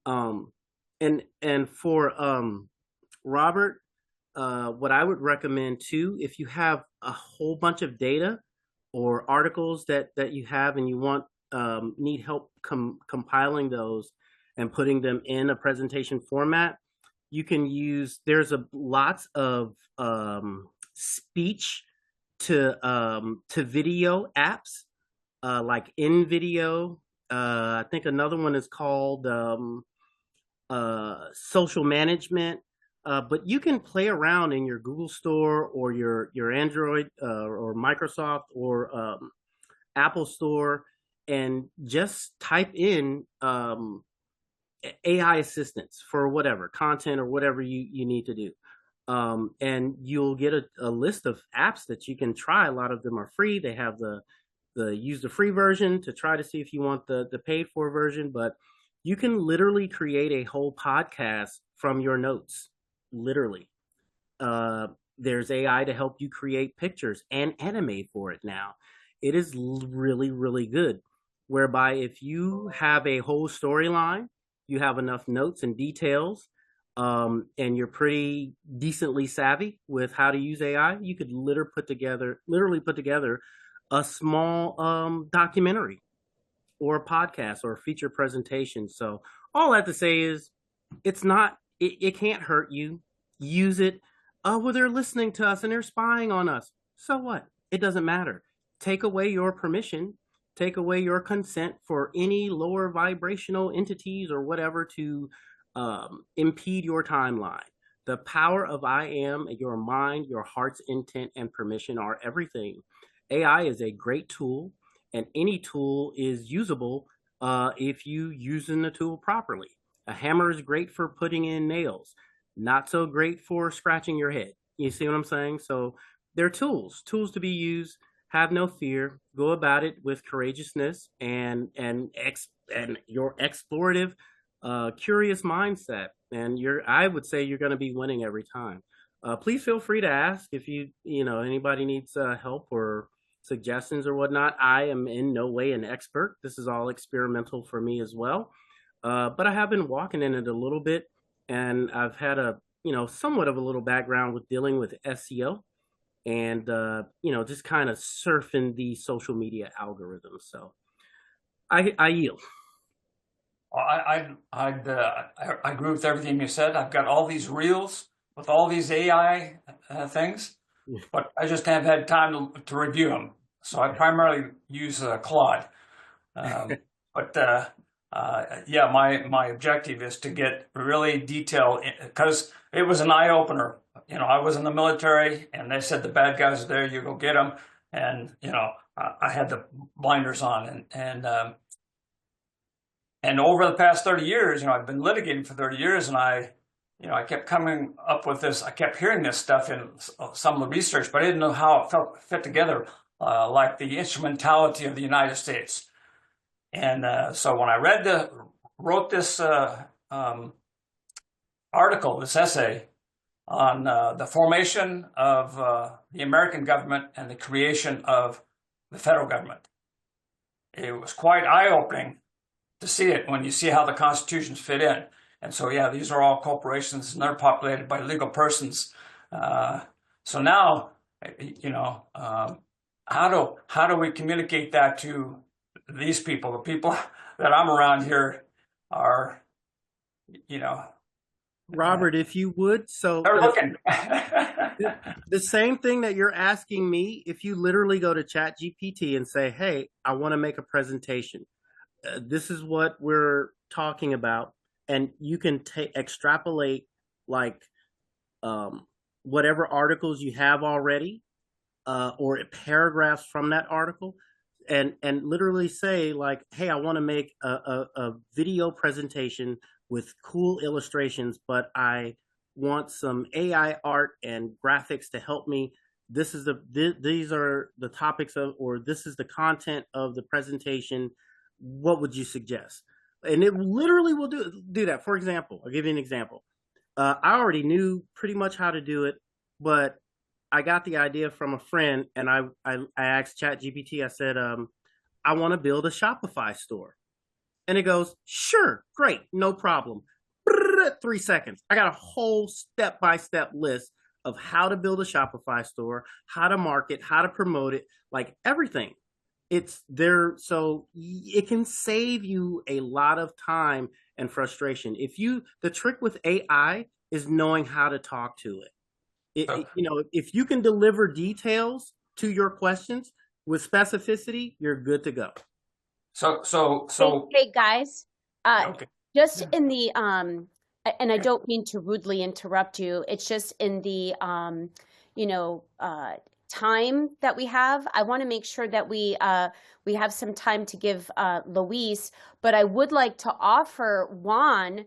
And for Robert, what I would recommend too, if you have a whole bunch of data or articles that you have and you need help compiling those and putting them in a presentation format, you can use, there's lots of speech to video apps, like InVideo. I think another one is called Social Management. But you can play around in your Google Store or your Android or Microsoft or Apple Store and just type in AI assistance for whatever content or whatever you need to do. And you'll get a list of apps that you can try. A lot of them are free. They have use the free version to try to see if you want the paid for version, but you can literally create a whole podcast from your notes. Literally. There's AI to help you create pictures and animate for it now. It is really, really good. Whereby if you have a whole storyline, you have enough notes and details, and you're pretty decently savvy with how to use AI, you could literally put together a small documentary or a podcast or a feature presentation. So all I have to say is it can't hurt you. Use it. Well, they're listening to us and they're spying on us. So what? It doesn't matter. Take away your permission. Take away your consent for any lower vibrational entities or whatever to impede your timeline. The power of I am, your mind, your heart's intent, and permission are everything. AI is a great tool, and any tool is usable if you using the tool properly. A hammer is great for putting in nails, not so great for scratching your head. You see what I'm saying? So they're tools to be used. Have no fear. Go about it with courageousness and your explorative, curious mindset. And I would say you're going to be winning every time. Please feel free to ask if anybody needs help or suggestions or whatnot. I am in no way an expert. This is all experimental for me as well. But I have been walking in it a little bit, and I've had somewhat of a little background with dealing with SEO and, just kind of surfing the social media algorithms. So I yield. I agree with everything you said. I've got all these reels with all these AI things, but I just haven't had time to review them. So I primarily use Claude. But my objective is to get really detailed, because it was an eye opener. I was in the military, and they said the bad guys are there. You go get them. and I had the blinders on, and over the past 30 years, I've been litigating for 30 years, and I kept coming up with this. I kept hearing this stuff in some of the research, but I didn't know how it fit together, like the instrumentality of the United States. And so when I wrote this article, this essay on the formation of the American government and the creation of the federal government, it was quite eye-opening to see it when you see how the constitutions fit in. And so, yeah, these are all corporations and they're populated by legal persons. So now, how do we communicate that to these people? The people that I'm around here are, Robert, if you would, so they're looking. the same thing that you're asking me, if you literally go to ChatGPT and say, hey, I want to make a presentation. This is what we're talking about. And you can extrapolate like whatever articles you have already or paragraphs from that article and literally say like, hey, I want to make a video presentation with cool illustrations, but I want some AI art and graphics to help me. These are the topics of, or this is the content of the presentation. What would you suggest? And it literally will do that. For example, I'll give you an example. I already knew pretty much how to do it, but I got the idea from a friend, and I asked ChatGPT. I said, I want to build a Shopify store. And it goes, sure, great, no problem. 3 seconds. I got a whole step-by-step list of how to build a Shopify store, how to market, how to promote it, like everything. It's there, so it can save you a lot of time and frustration. The trick with AI is knowing how to talk to it. If you can deliver details to your questions with specificity, you're good to go. Hey guys, okay. just in the and I don't mean to rudely interrupt you. It's just in the time that we have. I want to make sure that we have some time to give Louise, but I would like to offer Juan.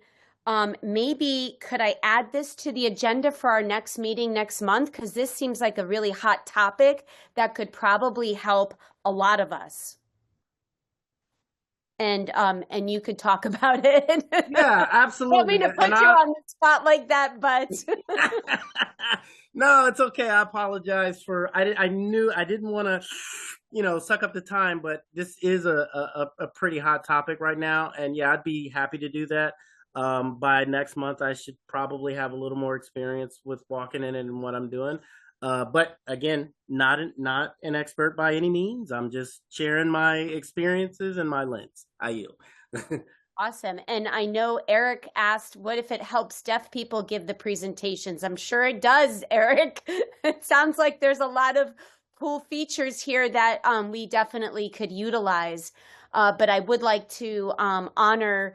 Maybe could I add this to the agenda for our next meeting next month? Because this seems like a really hot topic that could probably help a lot of us. And you could talk about it. Yeah, absolutely. I don't mean to put you on the spot like that, but no, it's okay. I apologize for I knew I didn't want to suck up the time, but this is a pretty hot topic right now, and yeah, I'd be happy to do that. By next month, I should probably have a little more experience with walking in and what I'm doing. But again, not an expert by any means. I'm just sharing my experiences and my lens. I yield. Awesome. And I know Eric asked, what if it helps deaf people give the presentations? I'm sure it does, Eric. It sounds like there's a lot of cool features here that we definitely could utilize. But I would like to honor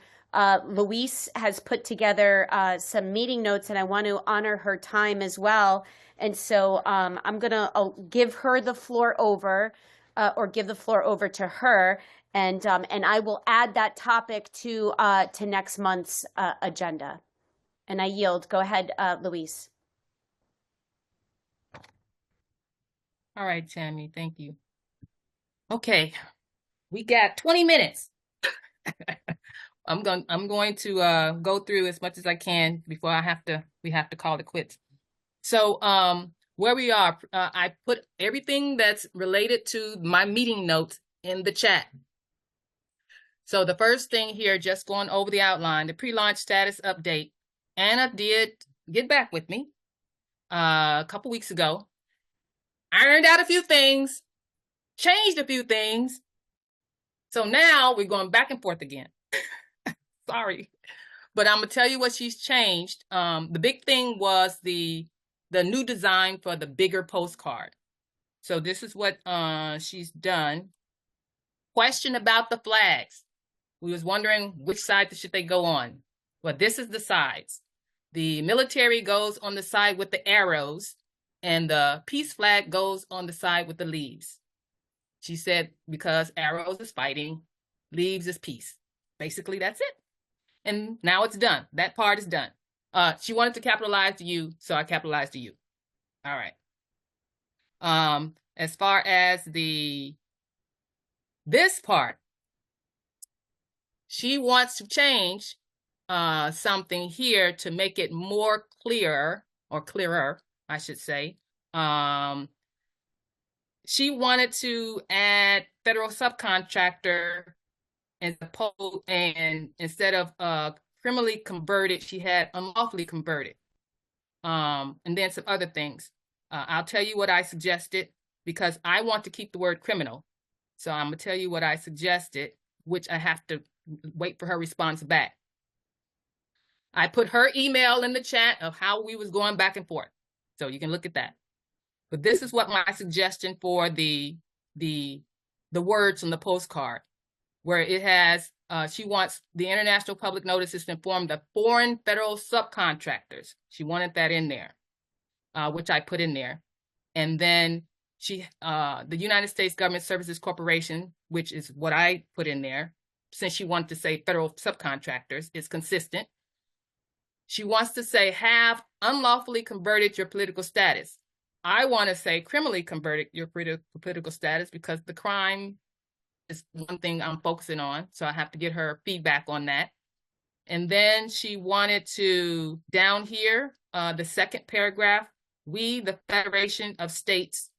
Louise has put together some meeting notes, and I want to honor her time as well. And so I'm going to give her the floor over, or give the floor over to her, and I will add that topic to next month's agenda. And I yield. Go ahead, Louise. All right, Tammy, thank you. Okay, we got 20 minutes. I'm going to go through as much as I can before we have to call it quits. So where we are, I put everything that's related to my meeting notes in the chat. So the first thing here, just going over the outline, the pre-launch status update. Anna did get back with me a couple weeks ago. Ironed out a few things, changed a few things. So now we're going back and forth again. Sorry. But I'm going to tell you what she's changed. The big thing was the new design for the bigger postcard. So this is what she's done. Question about the flags. We was wondering which side should they go on. Well, this is the sides. The military goes on the side with the arrows. and the peace flag goes on the side with the leaves. She said, because arrows is fighting, leaves is peace. Basically, that's it. And now it's done. That part is done. She wanted to capitalize the U, so I capitalized the U. All right. As far as this part, she wants to change something here to make it more clear, or clearer, I should say. She wanted to add federal subcontractor and instead of criminally converted, she had unlawfully converted. And then some other things. I'll tell you what I suggested because I want to keep the word criminal. So I'm gonna tell you what I suggested, which I have to wait for her response back. I put her email in the chat of how we was going back and forth. So you can look at that. But this is what my suggestion for the words on the postcard, where it has, she wants the international public notices to inform the foreign federal subcontractors. She wanted that in there, which I put in there. And then the United States Government Services Corporation, which is what I put in there, since she wanted to say federal subcontractors, is consistent. She wants to say have unlawfully converted your political status. I want to say criminally converted your political status because the crime is one thing I'm focusing on. So I have to get her feedback on that. And then she wanted to, down here, the second paragraph, we, the Federation of States,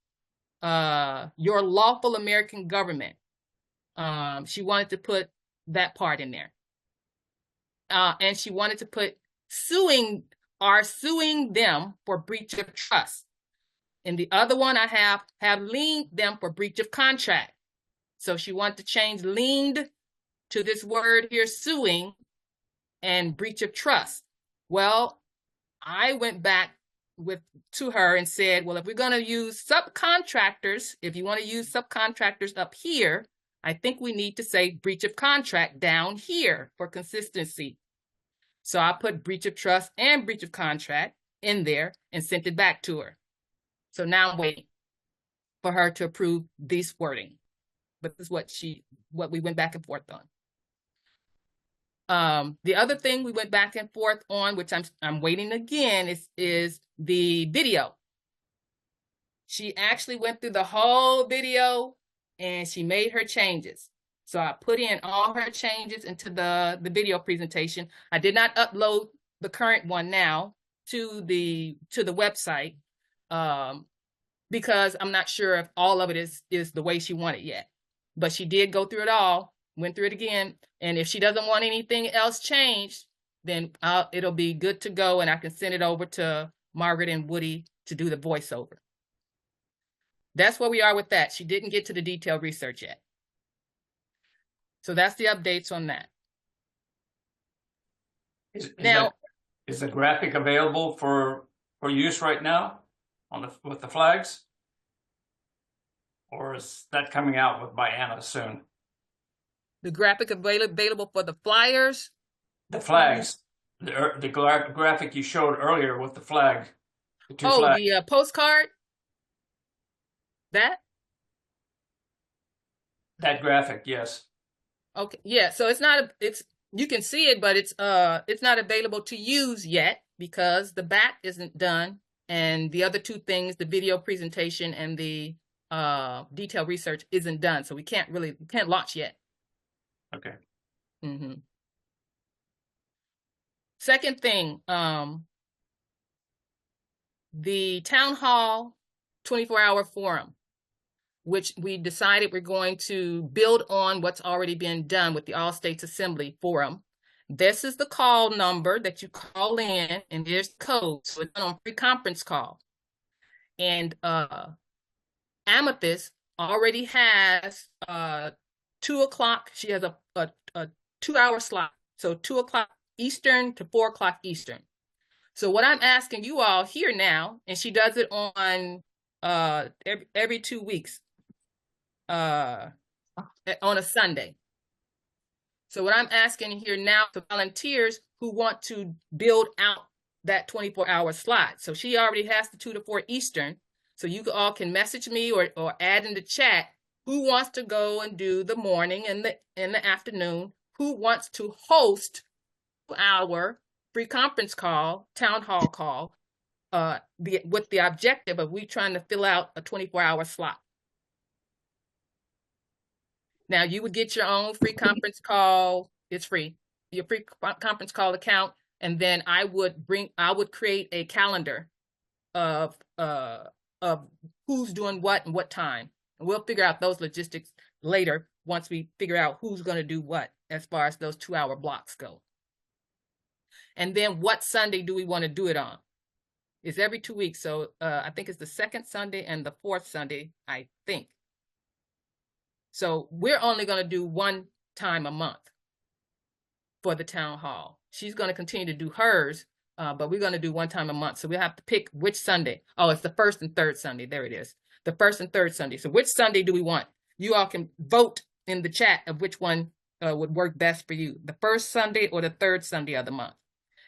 your lawful American government. She wanted to put that part in there. And she wanted to put suing them for breach of trust. And the other one I have liened them for breach of contract. So she wanted to change liened to this word here, suing, and breach of trust. Well, I went back to her and said, well, if we're going to use subcontractors, if you want to use subcontractors up here, I think we need to say breach of contract down here for consistency. So I put breach of trust and breach of contract in there and sent it back to her. So now I'm waiting for her to approve this wording. But this is what we went back and forth on. The other thing we went back and forth on, which I'm waiting again, is the video. She actually went through the whole video and she made her changes. So I put in all her changes into the video presentation. I did not upload the current one now to the website because I'm not sure if all of it is the way she wanted yet. But she did go through it all, went through it again. And if she doesn't want anything else changed, then it'll be good to go and I can send it over to Margaret and Woody to do the voiceover. That's where we are with that. She didn't get to the detailed research yet. So that's the updates on that. Is the graphic available for use right now with the flags? Or is that coming out by Anna soon? The graphic available for the flyers? The flags. The graphic you showed earlier with the flag. The two flags. The postcard? That graphic, yes. Okay, yeah. So you can see it, but it's not available to use yet because the back isn't done, and the other two things, the video presentation and the detailed research, isn't done. So we can't launch yet. Okay. Mm-hmm. Second thing, the town hall 24-hour forum, which we decided we're going to build on what's already been done with the All States Assembly Forum. This is the call number that you call in, and there's the code. So it's on pre-conference call. And Amethyst already has 2 o'clock. She has a 2-hour slot. So 2 o'clock Eastern to 4 o'clock Eastern. So what I'm asking you all here now, and she does it on every 2 weeks. On a Sunday. So what I'm asking here now to volunteers who want to build out that 24-hour slot. So she already has the 2 to 4 Eastern. So you all can message me or add in the chat who wants to go and do the morning and the afternoon, who wants to host our free conference call, town hall call, with the objective of we trying to fill out a 24-hour slot. Now you would get your own free conference call. It's free, your free conference call account. And then I would create a calendar of who's doing what and what time. And we'll figure out those logistics later once we figure out who's going to do what as far as those 2-hour blocks go. And then what Sunday do we want to do it on? It's every 2 weeks. So I think it's the second Sunday and the fourth Sunday, I think. So we're only going to do one time a month for the town hall. She's going to continue to do hers, but we're going to do one time a month. So we'll have to pick which Sunday. Oh, it's the first and third Sunday. There it is. The first and third Sunday. So which Sunday do we want? You all can vote in the chat of which one would work best for you. The first Sunday or the third Sunday of the month.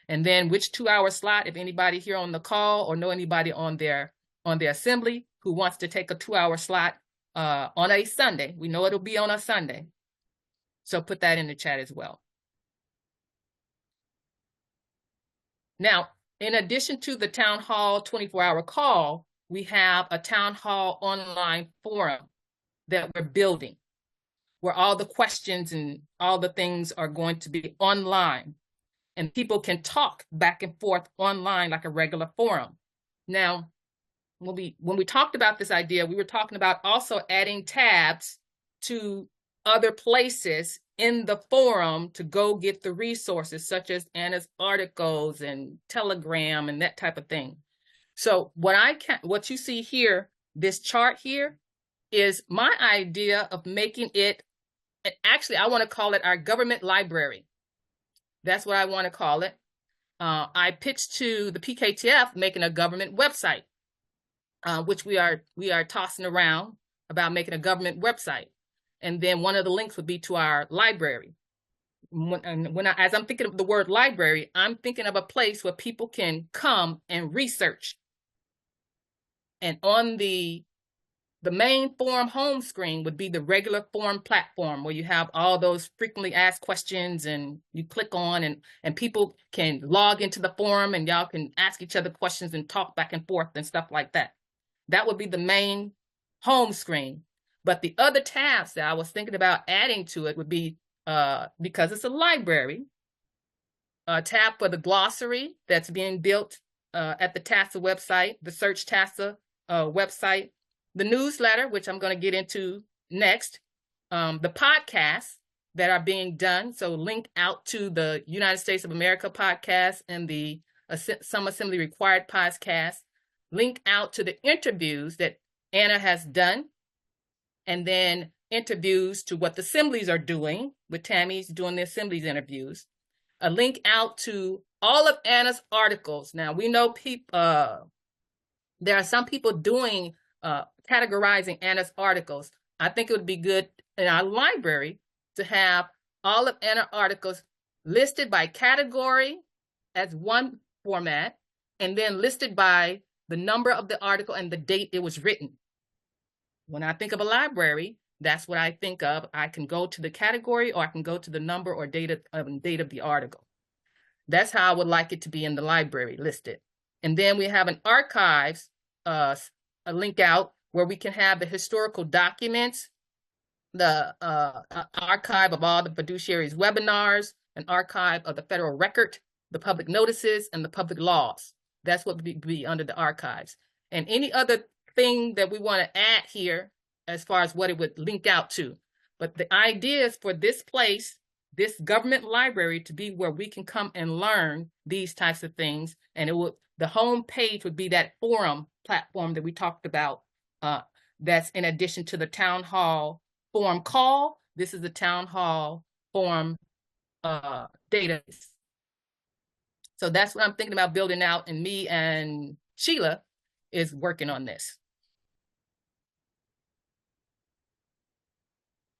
And then which 2-hour slot, if anybody here on the call or know anybody on their assembly who wants to take a 2-hour slot on a Sunday. We know it'll be on a Sunday. So put that in the chat as well. Now, in addition to the town hall 24-hour call, we have a town hall online forum that we're building where all the questions and all the things are going to be online and people can talk back and forth online like a regular forum. Now, when we talked about this idea, we were talking about also adding tabs to other places in the forum to go get the resources, such as Anna's articles and Telegram and that type of thing. So what you see here, this chart here, is my idea of making it, actually, I want to call it our government library. That's what I want to call it. I pitched to the PKTF making a government website. Which we are tossing around about making a government website. And then one of the links would be to our library. As I'm thinking of the word library, I'm thinking of a place where people can come and research. And on the main forum home screen would be the regular forum platform where you have all those frequently asked questions and you click on and people can log into the forum and y'all can ask each other questions and talk back and forth and stuff like that. That would be the main home screen. But the other tabs that I was thinking about adding to it would be, because it's a library, a tab for the glossary that's being built at the TASA website, the Search TASA website, the newsletter, which I'm going to get into next, the podcasts that are being done. So link out to the United States of America podcast and the Some Assembly Required podcast. Link out to the interviews that Anna has done, and then interviews to what the assemblies are doing, with Tammy's doing the assemblies interviews. A link out to all of Anna's articles. Now, we know there are some people doing, categorizing Anna's articles. I think it would be good in our library to have all of Anna's articles listed by category as one format, and then listed by the number of the article and the date it was written. When I think of a library, that's what I think of. I can go to the category or I can go to the number or date of the article. That's how I would like it to be in the library listed. And then we have an archives, a link out where we can have the historical documents, the archive of all the fiduciaries webinars, an archive of the federal record, the public notices, and the public laws. That's what would be under the archives. And any other thing that we want to add here as far as what it would link out to. But the idea is for this place, this government library, to be where we can come and learn these types of things. And the home page would be that forum platform that we talked about. That's in addition to the town hall forum call. This is the town hall forum database. So that's what I'm thinking about building out, and me and Sheila is working on this.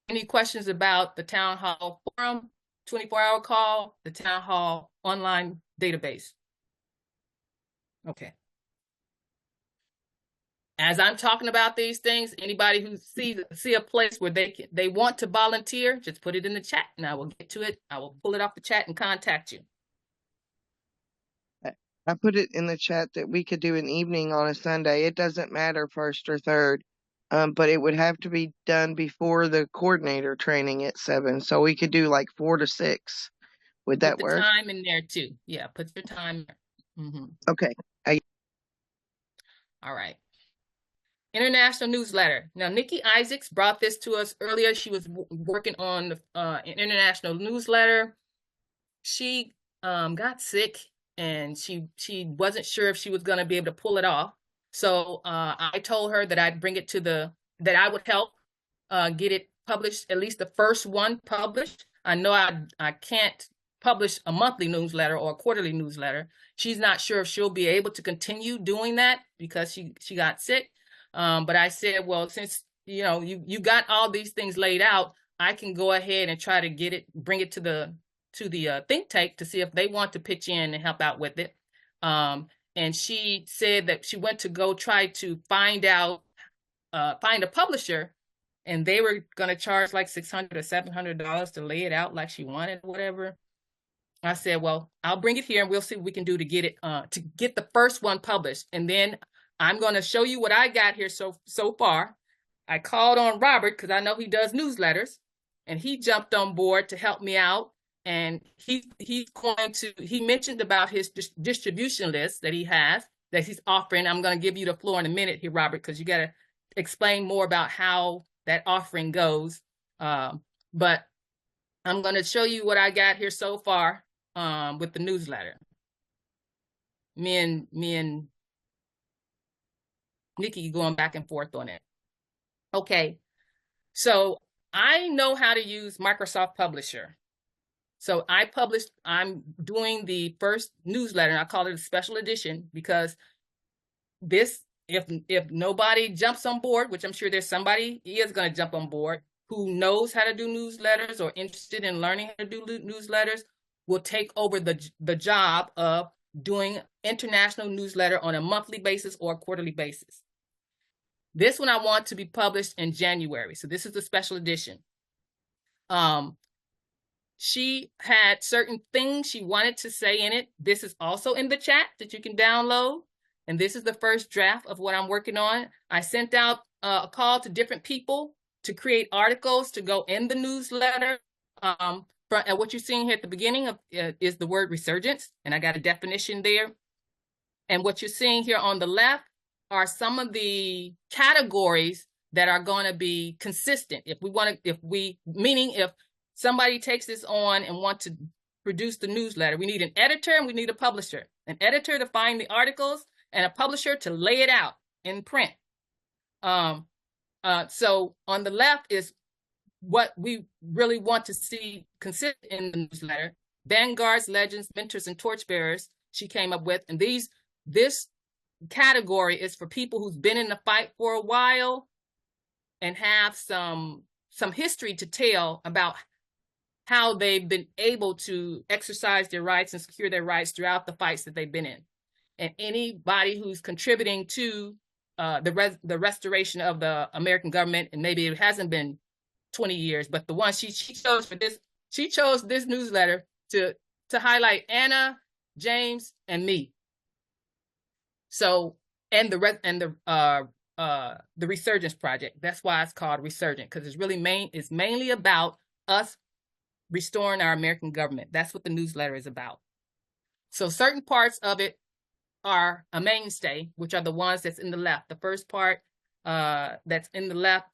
Any questions about the town hall forum, 24-hour call, the town hall online database? Okay. As I'm talking about these things, anybody who see a place where they want to volunteer, just put it in the chat and I will get to it. I will pull it off the chat and contact you. I put it in the chat that we could do an evening on a Sunday. It doesn't matter first or third, but it would have to be done before the coordinator training at 7. So we could do like 4 to 6. Would that Put the work? time in there too. Yeah, put your time there. Okay. All right. International newsletter. Now, Nikki Isaacs brought this to us earlier. She was working on the an international newsletter. She got sick and she wasn't sure if she was going to be able to pull it off. So I told her that I'd bring it to that I would help get it published, at least the first one published. I know I can't publish a monthly newsletter or a quarterly newsletter. She's not sure if she'll be able to continue doing that because she got sick. But I said, well, since you got all these things laid out, I can go ahead and try to bring it to the think tank to see if they want to pitch in and help out with it. And she said that she went to go try to find a publisher, and they were going to charge like $600 or $700 to lay it out like she wanted, whatever. I said, well, I'll bring it here and we'll see what we can do to get it to get the first one published, and then I'm going to show you what I got here so far. I called on Robert because I know he does newsletters, and he jumped on board to help me out. And he mentioned about his distribution list that he has, that he's offering. I'm going to give you the floor in a minute here, Robert, because you got to explain more about how that offering goes. But I'm going to show you what I got here so far with the newsletter. Me and Nikki going back and forth on it. Okay, so I know how to use Microsoft Publisher. So I'm doing the first newsletter, and I call it a special edition because this, if nobody jumps on board, which I'm sure there's somebody is going to jump on board who knows how to do newsletters or interested in learning how to do newsletters, will take over the job of doing international newsletter on a monthly basis or a quarterly basis. This one I want to be published in January. So this is the special edition. She had certain things she wanted to say in it. This is also in the chat that you can download. And this is the first draft of what I'm working on. I sent out a call to different people to create articles to go in the newsletter. And what you're seeing here at the beginning is the word resurgence, and I got a definition there. And what you're seeing here on the left are some of the categories that are going to be consistent. If somebody takes this on and want to produce the newsletter, we need an editor and we need a publisher. An editor to find the articles and a publisher to lay it out in print. So on the left is what we really want to see consistent in the newsletter. Vanguards, legends, mentors, and torchbearers she came up with. And this category is for people who's been in the fight for a while and have some history to tell about how they've been able to exercise their rights and secure their rights throughout the fights that they've been in. And anybody who's contributing to the restoration of the American government, and maybe it hasn't been 20 years, but the one she chose for this, she chose this newsletter to highlight Anna, James, and me. So, and the Resurgence Project. That's why it's called Resurgent, because it's mainly about us restoring our American government. That's what the newsletter is about. So certain parts of it are a mainstay, which are the ones that's in the left. The first part that's in the left,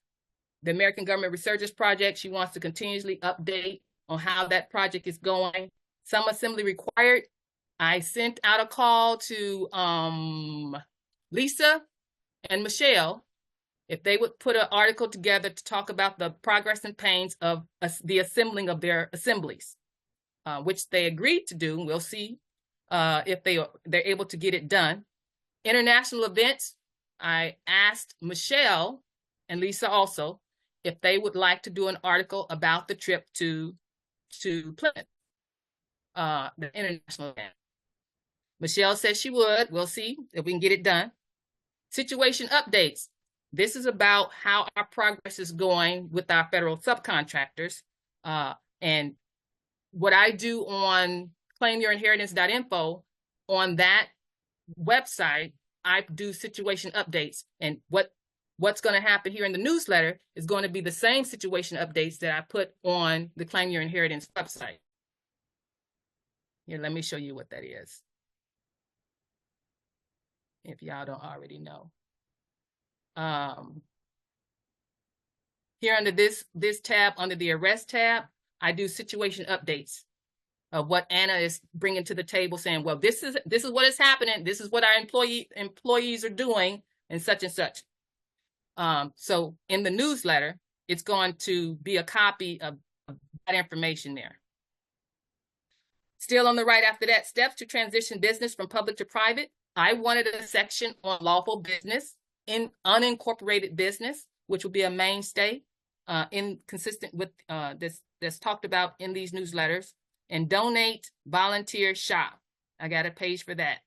the American Government Resurgence Project, she wants to continuously update on how that project is going. Some assembly required. I sent out a call to Lisa and Michelle if they would put an article together to talk about the progress and pains of the assembling of their assemblies, which they agreed to do. We'll see if they're able to get it done. International events, I asked Michelle and Lisa also if they would like to do an article about the trip to Plymouth, the international event. Michelle said she would. We'll see if we can get it done. Situation updates. This is about how our progress is going with our federal subcontractors. And what I do on claimyourinheritance.info, on that website, I do situation updates. And what's going to happen here in the newsletter is going to be the same situation updates that I put on the Claim Your Inheritance website. Here, let me show you what that is, if y'all don't already know. Here under this tab, under the arrest tab, I do situation updates of what Anna is bringing to the table, saying, well, this is what is happening. This is what our employees are doing, and such and such. So in the newsletter, it's going to be a copy of that information there. Still on the right after that, steps to transition business from public to private. I wanted a section on lawful business in unincorporated business, which will be a mainstay consistent with that's talked about in these newsletters. And donate, volunteer, shop. I got a page for that.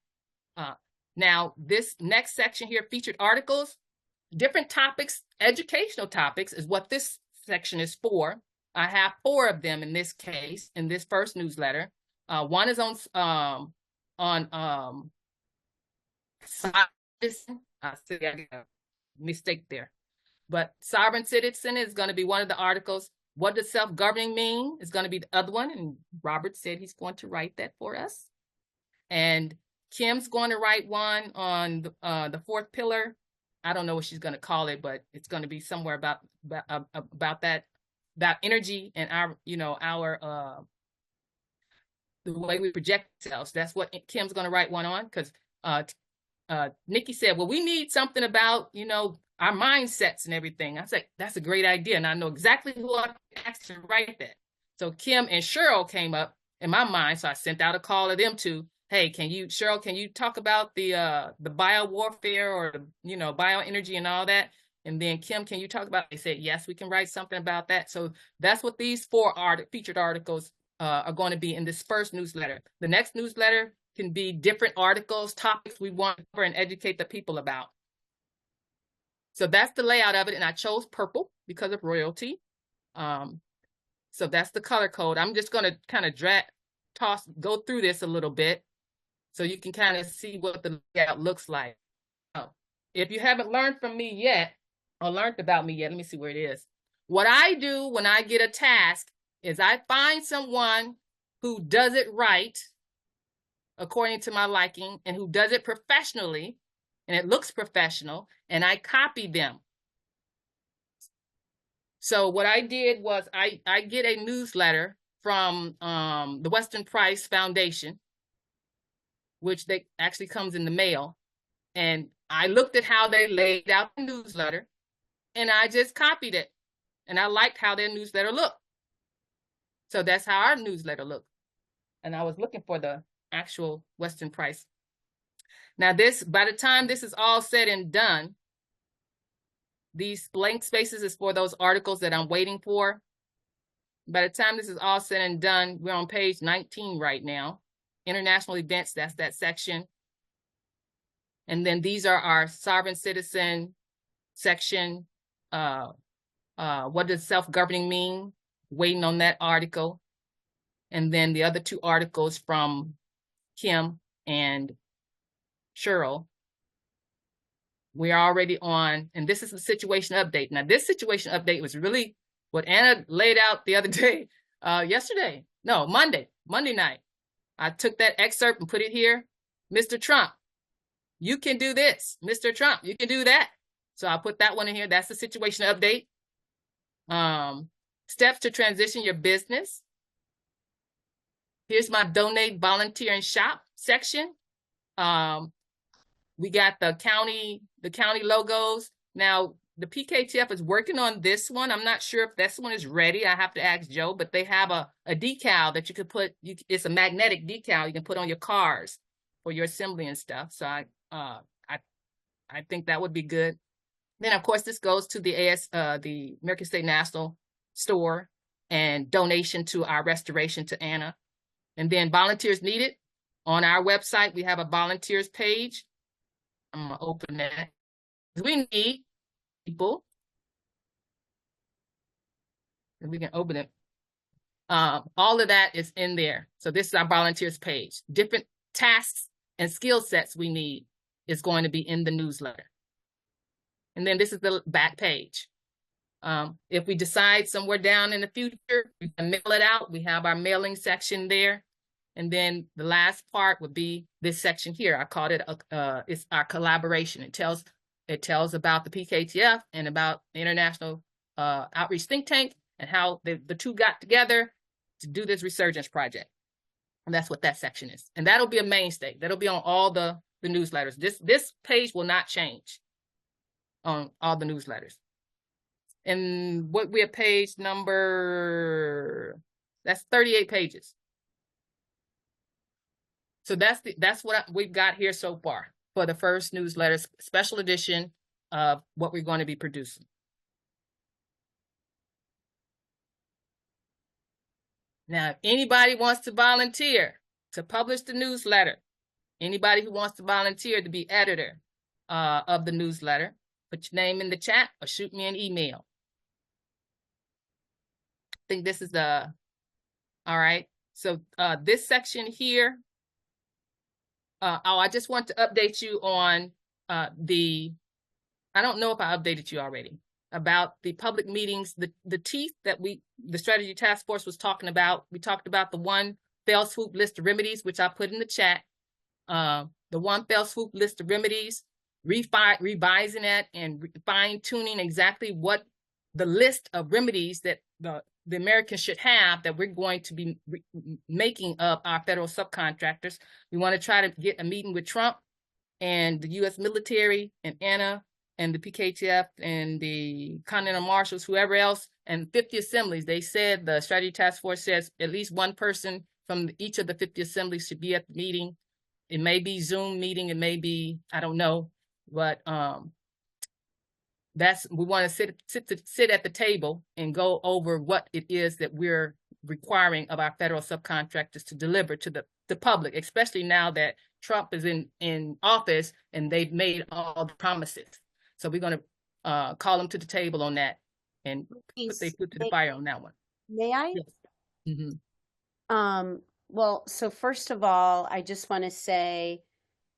Now, this next section here, featured articles, different topics, educational topics is what this section is for. I have 4 of them in this case, in this first newsletter. One is on citizen. I see I got a mistake there. But sovereign citizen is going to be one of the articles. What does self-governing mean is going to be the other one. And Robert said he's going to write that for us. And Kim's going to write one on the 4th pillar. I don't know what she's going to call it, but it's going to be somewhere about that, about energy and our the way we project ourselves. That's what Kim's going to write one on, because Nikki said, well, we need something about, our mindsets and everything. I said, that's a great idea. And I know exactly who I asked to write that. So Kim and Cheryl came up in my mind. So I sent out a call to them too. Hey, Cheryl, can you talk about the bio warfare or, bioenergy and all that? And then Kim, can you talk about, they said, yes, we can write something about that. So that's what these 4 featured articles are going to be in this first newsletter. The next newsletter can be different articles, topics we want to cover and educate the people about. So that's the layout of it. And I chose purple because of royalty. So that's the color code. I'm just going to kind of go through this a little bit so you can kind of see what the layout looks like. If you haven't learned from me yet, or learned about me yet, let me see where it is. What I do when I get a task is I find someone who does it right, according to my liking, and who does it professionally, and it looks professional, and I copy them. So what I did was I get a newsletter from the Weston Price Foundation, which they actually comes in the mail. And I looked at how they laid out the newsletter, and I just copied it. And I liked how their newsletter looked. So that's how our newsletter looked. And I was looking for the actual Weston Price. Now by the time this is all said and done, these blank spaces is for those articles that I'm waiting for. By the time this is all said and done, we're on page 19 right now. International events, that's that section. And then these are our sovereign citizen section. What does self-governing mean? Waiting on that article. And then the other 2 articles from Kim and Cheryl. We're already on, and this is the situation update. Now, this situation update was really what Anna laid out the other day, Monday night. I took that excerpt and put it here. Mr. Trump, you can do this. Mr. Trump, you can do that. So I'll put that one in here. That's the situation update. Steps to transition your business. Here's my donate, volunteer, and shop section. We got the county logos. Now, the PKTF is working on this one. I'm not sure if this one is ready. I have to ask Joe, but they have a decal that you could put, it's a magnetic decal you can put on your cars for your assembly and stuff. So I think that would be good. Then, of course, this goes to the American State National store and donation to our restoration to Anna. And then volunteers needed. On our website, we have a volunteers page. I'm gonna open that. We need people. And we can open it. All of that is in there. So this is our volunteers page. Different tasks and skill sets we need is going to be in the newsletter. And then this is the back page. If we decide somewhere down in the future, we can mail it out. We have our mailing section there. And then the last part would be this section here. I called it, it's our collaboration. It tells about the PKTF and about the International Outreach Think Tank and how the two got together to do this resurgence project. And that's what that section is. And that'll be a mainstay. That'll be on all the newsletters. This page will not change on all the newsletters. And what we have page number, that's 38 pages. So that's what we've got here so far for the first newsletter, special edition of what we're going to be producing. Now, if anybody wants to volunteer to publish the newsletter, anybody who wants to volunteer to be editor of the newsletter, put your name in the chat or shoot me an email. I think this is all right. So this section here, I just want to update you on I don't know if I updated you already, about the public meetings, the teeth that the strategy task force was talking about. We talked about the one fell swoop list of remedies, which I put in the chat. The one fell swoop list of remedies, revising it and fine tuning exactly what the list of remedies that the Americans should have that we're going to be making of our federal subcontractors. We want to try to get a meeting with Trump and the U.S. military and ANA and the PKTF and the Continental Marshals, whoever else, and 50 assemblies. They said, the strategy task force says at least one person from each of the 50 assemblies should be at the meeting. It may be Zoom meeting, it may be, I don't know, but we want to sit at the table and go over what it is that we're requiring of our federal subcontractors to deliver to the public, especially now that Trump is in office and they've made all the promises. So we're going to call them to the table on that and put to the fire on that one. May I? Yes. Mm-hmm. Well, so first of all, I just want to say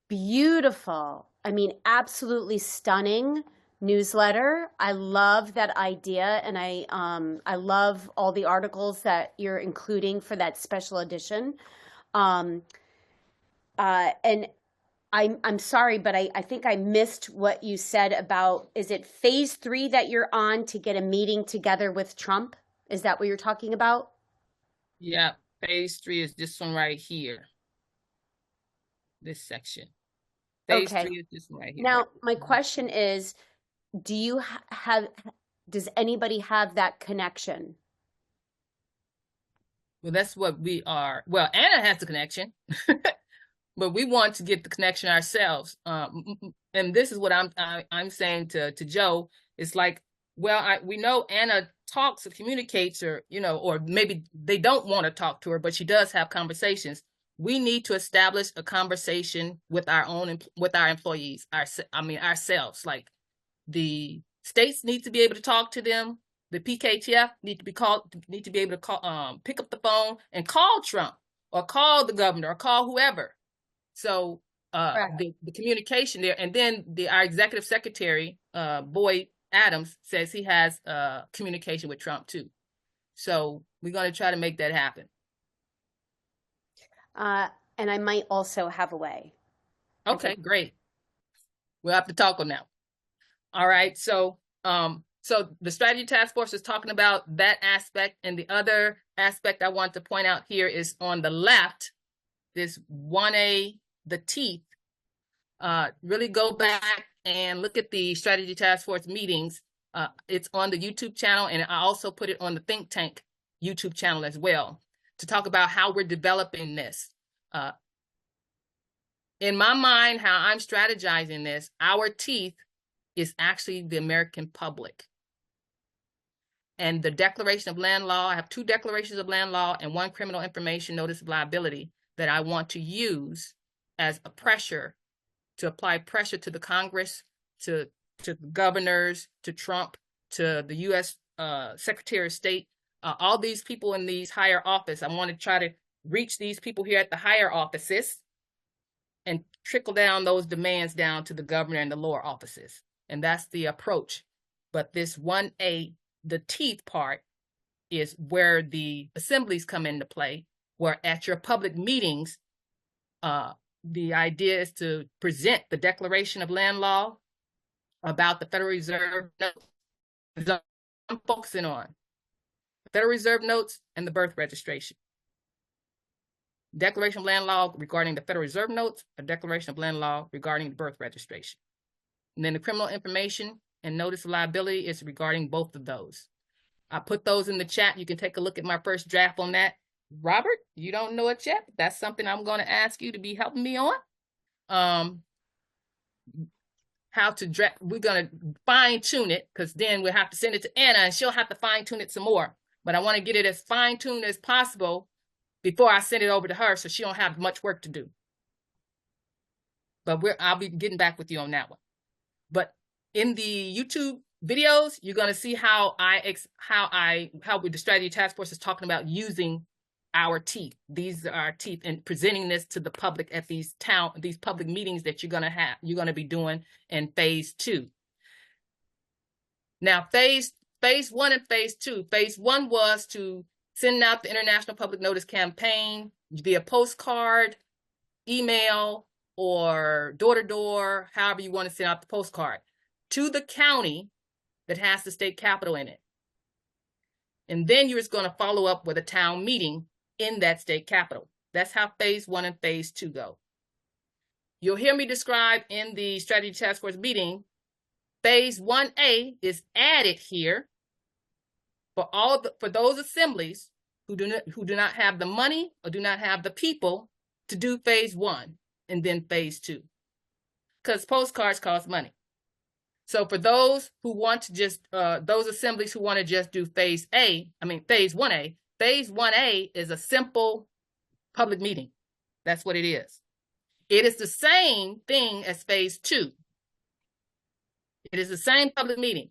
beautiful. I mean, absolutely stunning newsletter. I love that idea, and I love all the articles that you're including for that special edition. And I'm sorry, but I think I missed what you said about, is it phase 3 that you're on to get a meeting together with Trump? Is that what you're talking about? Yeah, phase 3 is this one right here. This section. Phase 3 is this one right here. Now, my question is, does anybody have that connection? Well, that's what we are. Well, Anna has the connection, but we want to get the connection ourselves. And this is what I'm saying to Joe. It's like, well, we know Anna talks or communicates, or or maybe they don't want to talk to her, but she does have conversations. We need to establish a conversation with our employees, ourselves. Like, the states need to be able to talk to them. The PKTF need to be able to call, pick up the phone and call Trump or call the governor or call whoever. So the communication there, and then our executive secretary, Boyd Adams, says he has communication with Trump too. So we're going to try to make that happen. And I might also have a way. Okay, great. We'll have to talk on that. All right. So the strategy task force is talking about that aspect, and the other aspect I want to point out here is on the left, this 1A, the teeth. Really go back and look at the strategy task force meetings. It's on the YouTube channel, and I also put it on the Think Tank YouTube channel as well, to talk about how we're developing this. In my mind, how I'm strategizing this, our teeth is actually the American public. And the declaration of land law, I have 2 declarations of land law and 1 criminal information notice of liability that I want to use as a pressure to apply pressure to the Congress, to the governors, to Trump, to the U.S. Secretary of State, all these people in these higher office. I want to try to reach these people here at the higher offices and trickle down those demands down to the governor and the lower offices. And that's the approach. But this 1A, the teeth part, is where the assemblies come into play, where at your public meetings, the idea is to present the Declaration of Land Law about the Federal Reserve notes. I'm focusing on the Federal Reserve notes and the birth registration. Declaration of Land Law regarding the Federal Reserve notes, a Declaration of Land Law regarding the birth registration. And then the criminal information and notice of liability is regarding both of those. I put those in the chat. You can take a look at my first draft on that. Robert, you don't know it yet. That's something I'm going to ask you to be helping me on. How to draft, we're going to fine tune it, because then we'll have to send it to Anna and she'll have to fine tune it some more. But I want to get it as fine tuned as possible before I send it over to her so she don't have much work to do. But I'll be getting back with you on that one. But in the YouTube videos, you're going to see how the strategy task force is talking about using our teeth. These are our teeth, and presenting this to the public at these public meetings that you're going to be doing in phase 2. Now, phase 1 and phase 2. Phase 1 was to send out the International Public Notice campaign via postcard, email, or door-to-door, however you want to send out the postcard, to the county that has the state capital in it. And then you're just going to follow up with a town meeting in that state capital. That's how phase 1 and phase 2 go. You'll hear me describe in the strategy task force meeting, phase 1A is added here for those assemblies who do not have the money or do not have the people to do phase 1 and then phase 2, because postcards cost money. So for those who want to just, those assemblies who want to just do phase 1A, phase 1A is a simple public meeting. That's what it is. It is the same thing as phase 2. It is the same public meeting.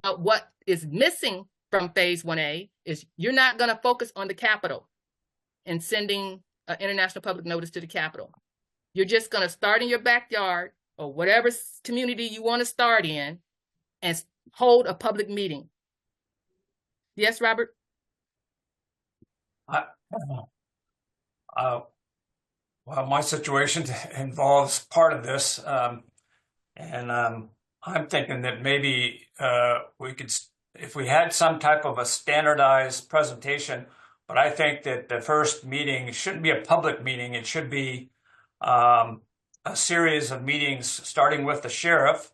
But what is missing from phase 1A is you're not going to focus on the Capitol and sending an international public notice to the Capitol. You're just going to start in your backyard or whatever community you want to start in and hold a public meeting. Yes, Robert? Well, my situation involves part of this, and I'm thinking that maybe we could, if we had some type of a standardized presentation, but I think that the first meeting shouldn't be a public meeting. It should be a series of meetings starting with the sheriff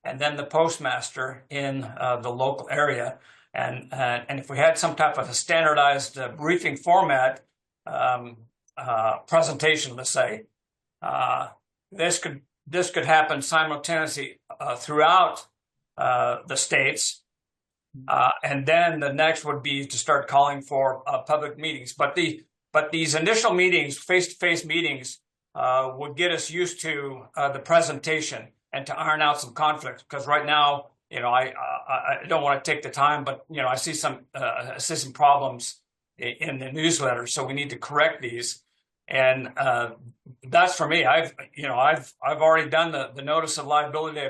and then the postmaster in the local area. And if we had some type of a standardized briefing format, presentation, let's say, this could happen simultaneously throughout the states. And then the next would be to start calling for public meetings. But these initial meetings, face-to-face meetings, would get us used to the presentation and to iron out some conflicts. Because right now, I don't want to take the time, but I see some problems in the newsletter, so we need to correct these. And that's for me. I've already done the notice of liability.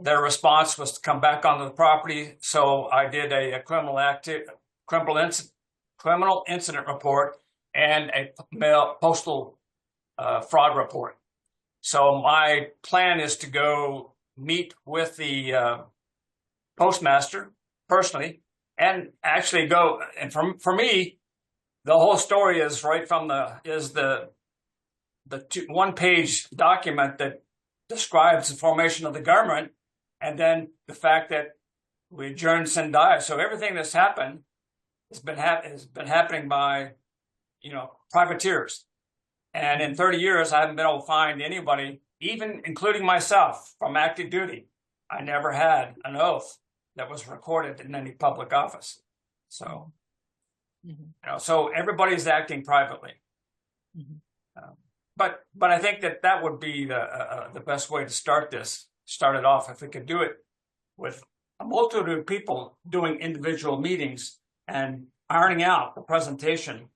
Their response was to come back onto the property, so I did a criminal incident report and a postal fraud report. So my plan is to go meet with the postmaster personally, and actually go. And for me, the whole story is right from the one-page document that describes the formation of the government, and then the fact that we adjourned Sendai. So everything that's happened has been happening by privateers. And in 30 years, I haven't been able to find anybody, even including myself, from active duty. I never had an oath that was recorded in any public office. So So everybody's acting privately. But I think that would be the best way to start it off, if we could do it with a multitude of people doing individual meetings and ironing out the presentation,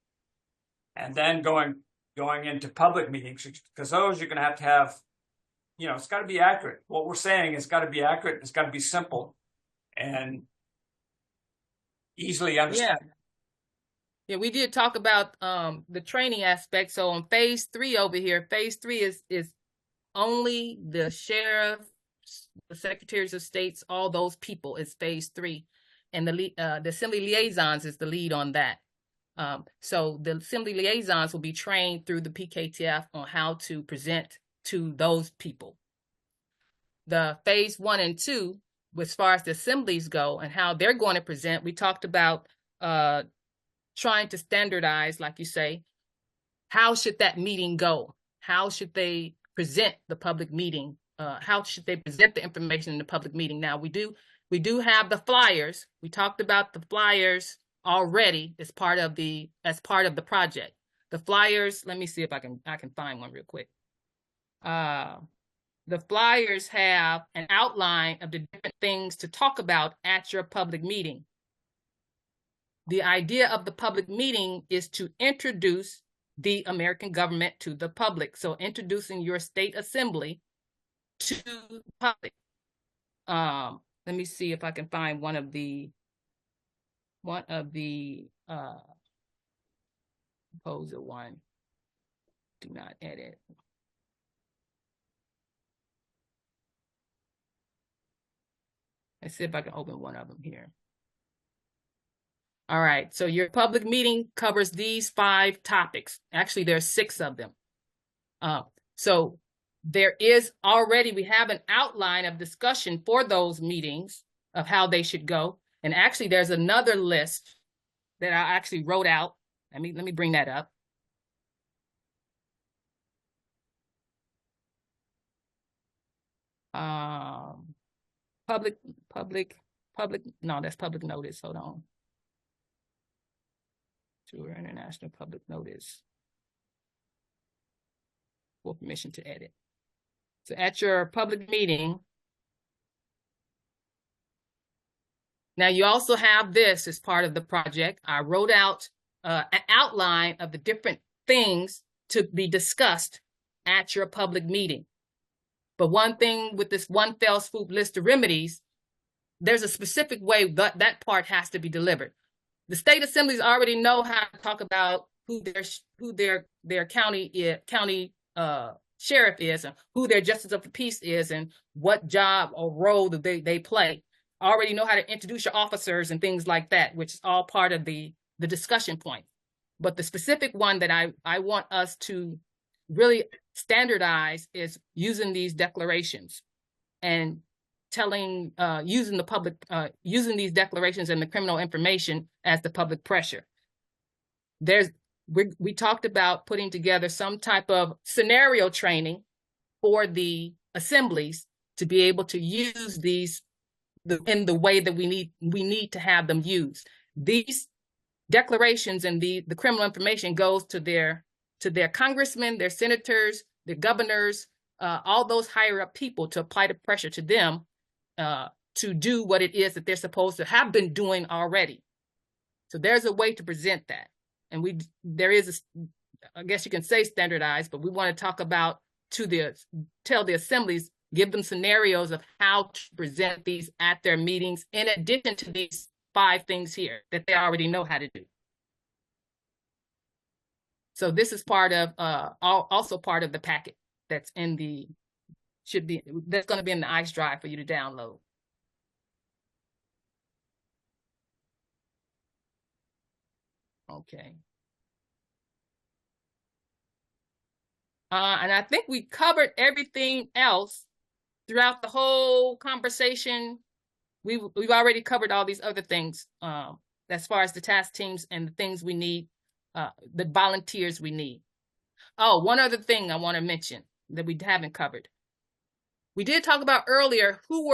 and then going into public meetings, because those you're going to have, it's got to be accurate. What we're saying has got to be accurate. It's got to be simple and easily understood. Yeah, we did talk about the training aspect. So on phase 3 over here, phase 3 is only the sheriffs, the secretaries of states, all those people is phase 3, and the assembly liaisons is the lead on that. So the assembly liaisons will be trained through the PKTF on how to present to those people. The phase 1 and 2, as far as the assemblies go and how they're going to present, we talked about trying to standardize, like you say, how should that meeting go? How should they present the public meeting? How should they present the information in the public meeting? Now we do have the flyers. We talked about the flyers already as part of the project. The flyers, let me see if I can find one real quick. The flyers have an outline of the different things to talk about at your public meeting. The idea of the public meeting is to introduce the American government to the public. So introducing your state assembly to the public. Let me see if I can find one of the proposal one. Do not edit. Let's see if I can open one of them here. All right, so your public meeting covers these 5 topics. Actually, there's 6 of them. So there is already, we have an outline of discussion for those meetings of how they should go. And actually, there's another list that I actually wrote out. Let me bring that up. No, that's public notice. Hold on. To international public notice for permission to edit. So at your public meeting, now you also have this as part of the project. I wrote out an outline of the different things to be discussed at your public meeting. But one thing with this one fell swoop list of remedies, there's a specific way that part has to be delivered. The state assemblies already know how to talk about who their county sheriff is, and who their justice of the peace is, and what job or role that they play. Already know how to introduce your officers and things like that, which is all part of the discussion point. But the specific one that I want us to really standardize is using these declarations and using these declarations and the criminal information as the public pressure. We talked about putting together some type of scenario training for the assemblies to be able to use these in the way that we need to have them used. These declarations and the criminal information goes to their congressmen, their senators, their governors, all those higher up people, to apply the pressure to them to do what it is that they're supposed to have been doing already. So there's a way to present that. And I guess you can say standardized, but we want to talk about tell the assemblies, give them scenarios of how to present these at their meetings, in addition to these 5 things here that they already know how to do. So this is part of also part of the packet that's going to be in the ICE drive for you to download. Okay. And I think we covered everything else throughout the whole conversation. We've already covered all these other things as far as the task teams and the things we need, the volunteers we need. Oh, one other thing I want to mention that we haven't covered. We did talk about earlier who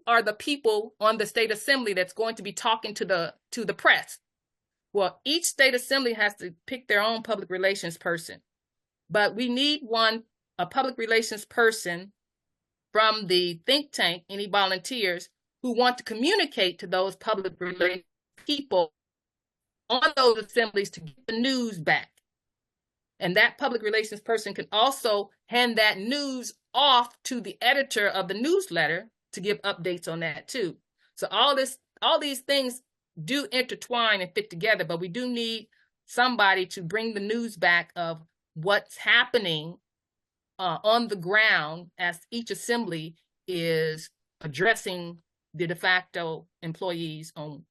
are the people on the state assembly that's going to be talking to the press. Well, each state assembly has to pick their own public relations person, but we need a public relations person from the think tank, any volunteers who want to communicate to those public relations people on those assemblies to get the news back. And that public relations person can also hand that news off to the editor of the newsletter to give updates on that too. So all these things do intertwine and fit together, but we do need somebody to bring the news back of what's happening on the ground as each assembly is addressing the de facto employees on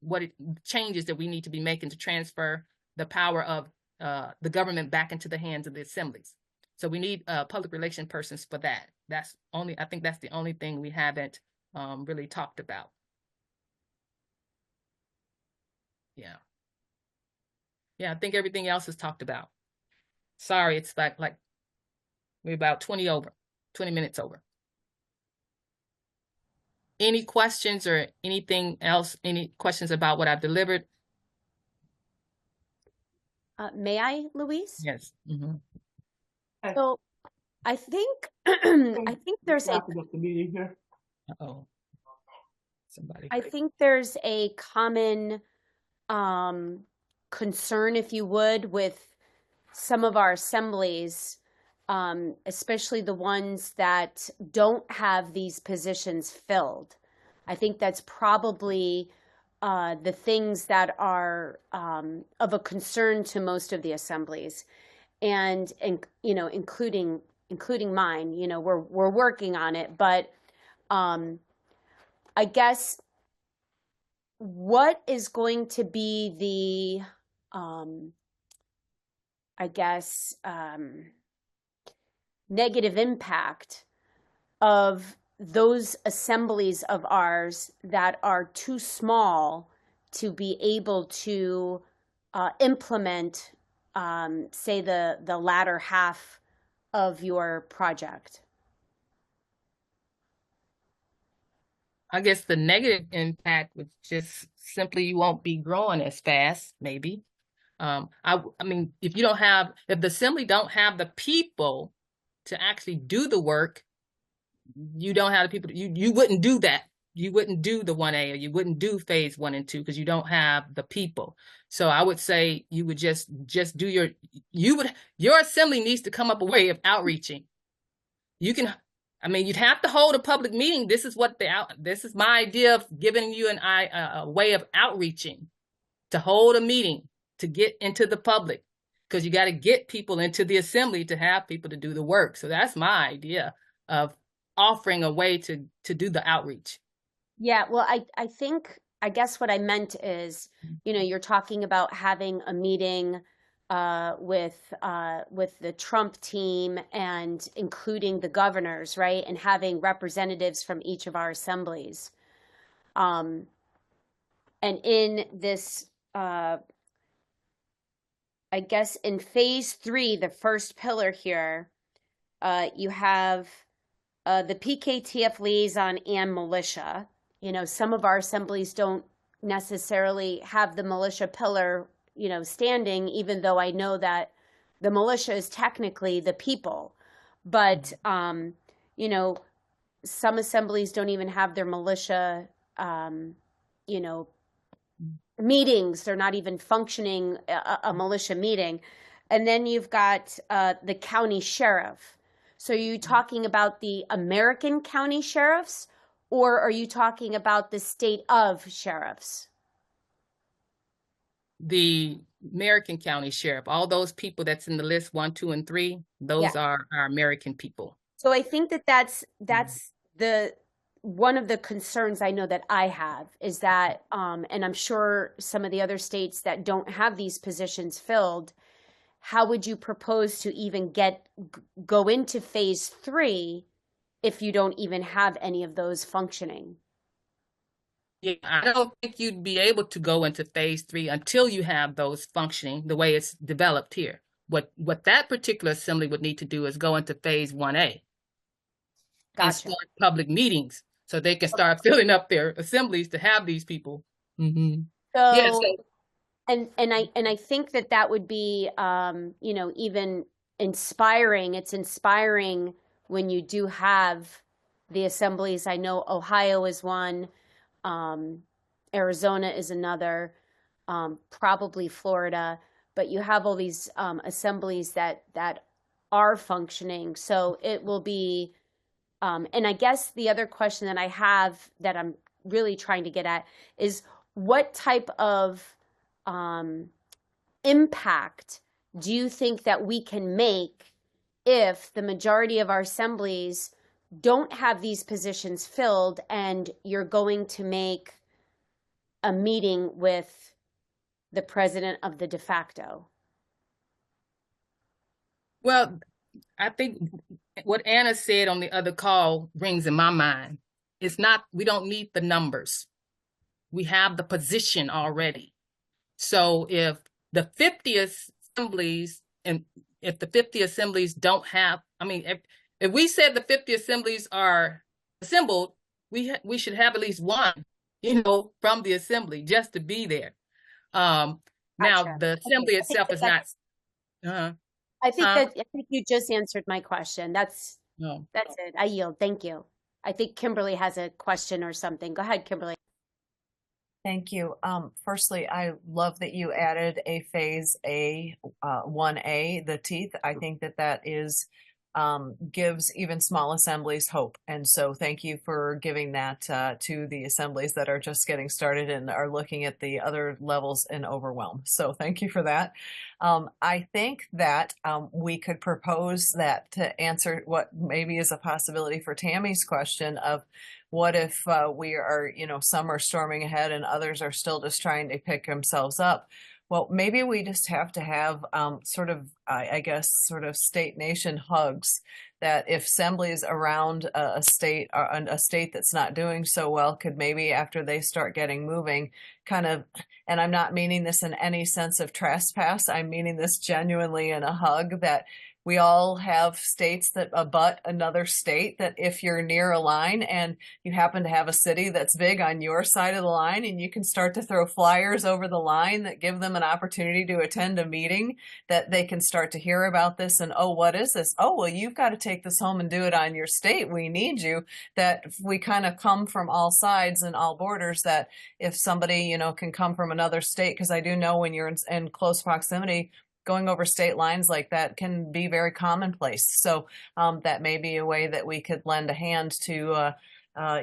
changes that we need to be making to transfer the power of the government back into the hands of the assemblies. So we need public relation persons for that. I think that's the only thing we haven't really talked about. Yeah. Yeah, I think everything else is talked about. Sorry, it's like we're about 20 minutes over. Any questions or anything else? Any questions about what I've delivered? May I, Louise? Yes. Mm-hmm. So I think there's a Uh-oh. Somebody. I think there's a common concern, if you would, with some of our assemblies, especially the ones that don't have these positions filled. I think that's probably the things that are of a concern to most of the assemblies, and you know, including mine. You know, we're working on it, but I guess what is going to be the negative impact of those assemblies of ours that are too small to be able to implement, say, the latter half of your project? I guess the negative impact would just simply you won't be growing as fast, maybe. I mean, if the assembly don't have the people to actually do the work, you don't have the people, you wouldn't do that. You wouldn't do the 1A, or you wouldn't do phase 1 and 2 because you don't have the people. So I would say you would just do your assembly needs to come up a way of outreaching. You'd have to hold a public meeting. This is my idea of giving you a way of outreaching, to hold a meeting, to get into the public, because you got to get people into the assembly to have people to do the work. So that's my idea of offering a way to do the outreach. Yeah, well, I guess what I meant is, you know, you're talking about having a meeting with the Trump team and including the governors, right? And having representatives from each of our assemblies. And in this, I guess in phase 3, the first pillar here, you have the PKTF liaison and militia. You know, some of our assemblies don't necessarily have the militia pillar, you know, standing, even though I know that the militia is technically the people. But, you know, some assemblies don't even have their militia, you know, meetings. They're not even functioning a militia meeting. And then you've got the county sheriff. So are you talking about the American county sheriffs, or are you talking about the state of sheriffs? The American county sheriff, all those people that's in the list 1, 2, and 3, those are our American people. So I think that's the one of the concerns I know that I have is that, and I'm sure some of the other states that don't have these positions filled, how would you propose to even go into phase 3 if you don't even have any of those functioning? Yeah, I don't think you'd be able to go into phase 3 until you have those functioning the way it's developed here. What that particular assembly would need to do is go into phase 1A. Gotcha. And start public meetings so they can start filling up their assemblies to have these people. Mm-hmm. So, yeah, And I think that would be, you know, even inspiring. It's inspiring when you do have the assemblies. I know Ohio is one, Arizona is another, probably Florida, but you have all these assemblies that are functioning. So it will be, and I guess the other question that I have that I'm really trying to get at is what type of impact do you think that we can make if the majority of our assemblies don't have these positions filled and you're going to make a meeting with the president of the de facto? Well, I think what Anna said on the other call rings in my mind. It's not, we don't need the numbers. We have the position already. So if the 50 assemblies, and if the 50 assemblies don't have, I mean, if we said the 50 assemblies are assembled, we should have at least one, you know, from the assembly just to be there. Now the assembly itself is not. I think you just answered my question. That's it. I yield. Thank you. I think Kimberly has a question or something. Go ahead, Kimberly. Thank you. Firstly, I love that you added a phase A, 1A, the teeth. I think that is gives even small assemblies hope. And so thank you for giving that to the assemblies that are just getting started and are looking at the other levels in overwhelm. So thank you for that. I think that we could propose that to answer what maybe is a possibility for Tammy's question of what if we are, you know, some are storming ahead and others are still just trying to pick themselves up. Well, maybe we just have to have sort of, I guess, sort of state nation hugs that if assemblies around a state that's not doing so well could maybe after they start getting moving kind of, and I'm not meaning this in any sense of trespass, I'm meaning this genuinely in a hug, that we all have states that abut another state, that if you're near a line and you happen to have a city that's big on your side of the line and you can start to throw flyers over the line that give them an opportunity to attend a meeting, that they can start to hear about this and, oh, what is this? Oh, well, you've got to take this home and do it on your state. We need you. That we kind of come from all sides and all borders, that if somebody, you know, can come from another state, because I do know when you're in close proximity, going over state lines like that can be very commonplace. So that may be a way that we could lend a hand to,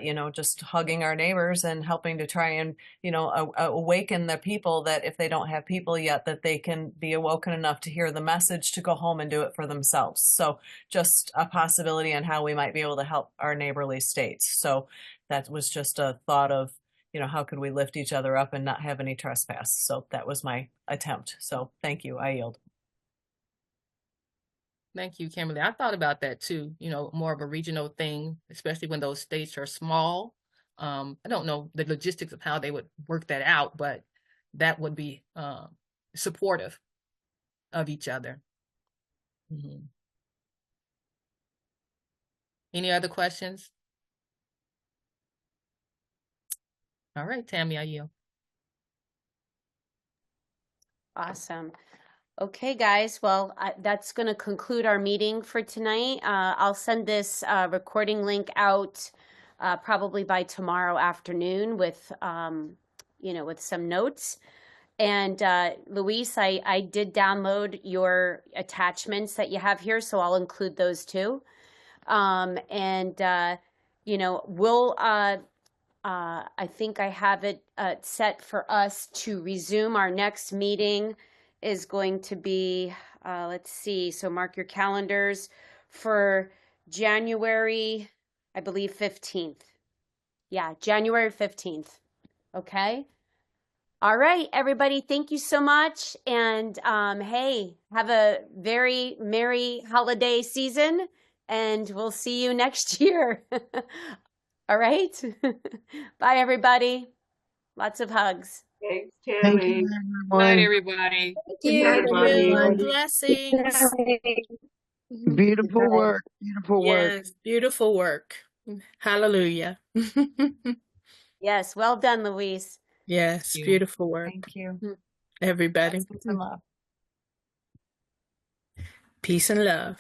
you know, just hugging our neighbors and helping to try and, you know, awaken the people that if they don't have people yet, that they can be awoken enough to hear the message to go home and do it for themselves. So just a possibility on how we might be able to help our neighborly states. So that was just a thought of, you know, how could we lift each other up and not have any trespass? So that was my attempt. So thank you. I yield. Thank you, Kimberly. I thought about that too, you know, more of a regional thing, especially when those states are small. I don't know the logistics of how they would work that out, but that would be supportive of each other. Mm-hmm. Any other questions? All right, Tammy, I yield. Awesome. Okay, guys. Well, that's going to conclude our meeting for tonight. I'll send this recording link out probably by tomorrow afternoon with, you know, with some notes. And Louise, I did download your attachments that you have here, so I'll include those too. You know, we'll. I think I have it set for us to resume. Our next meeting is going to be, let's see, so mark your calendars for January, I believe 15th. Yeah, January 15th. Okay. All right, everybody, thank you so much. And hey, have a very merry holiday season, and we'll see you next year. All right. Bye, everybody. Lots of hugs. Thanks, Thank Tammy. you, Good night, everyone. everybody. Thank Good you. night, everybody. Blessings. Beautiful work. Beautiful work. Yes, beautiful work. Hallelujah. Yes, well done, Louise. Yes, Thank you. beautiful work. Thank you. everybody. Peace and love. Peace and love.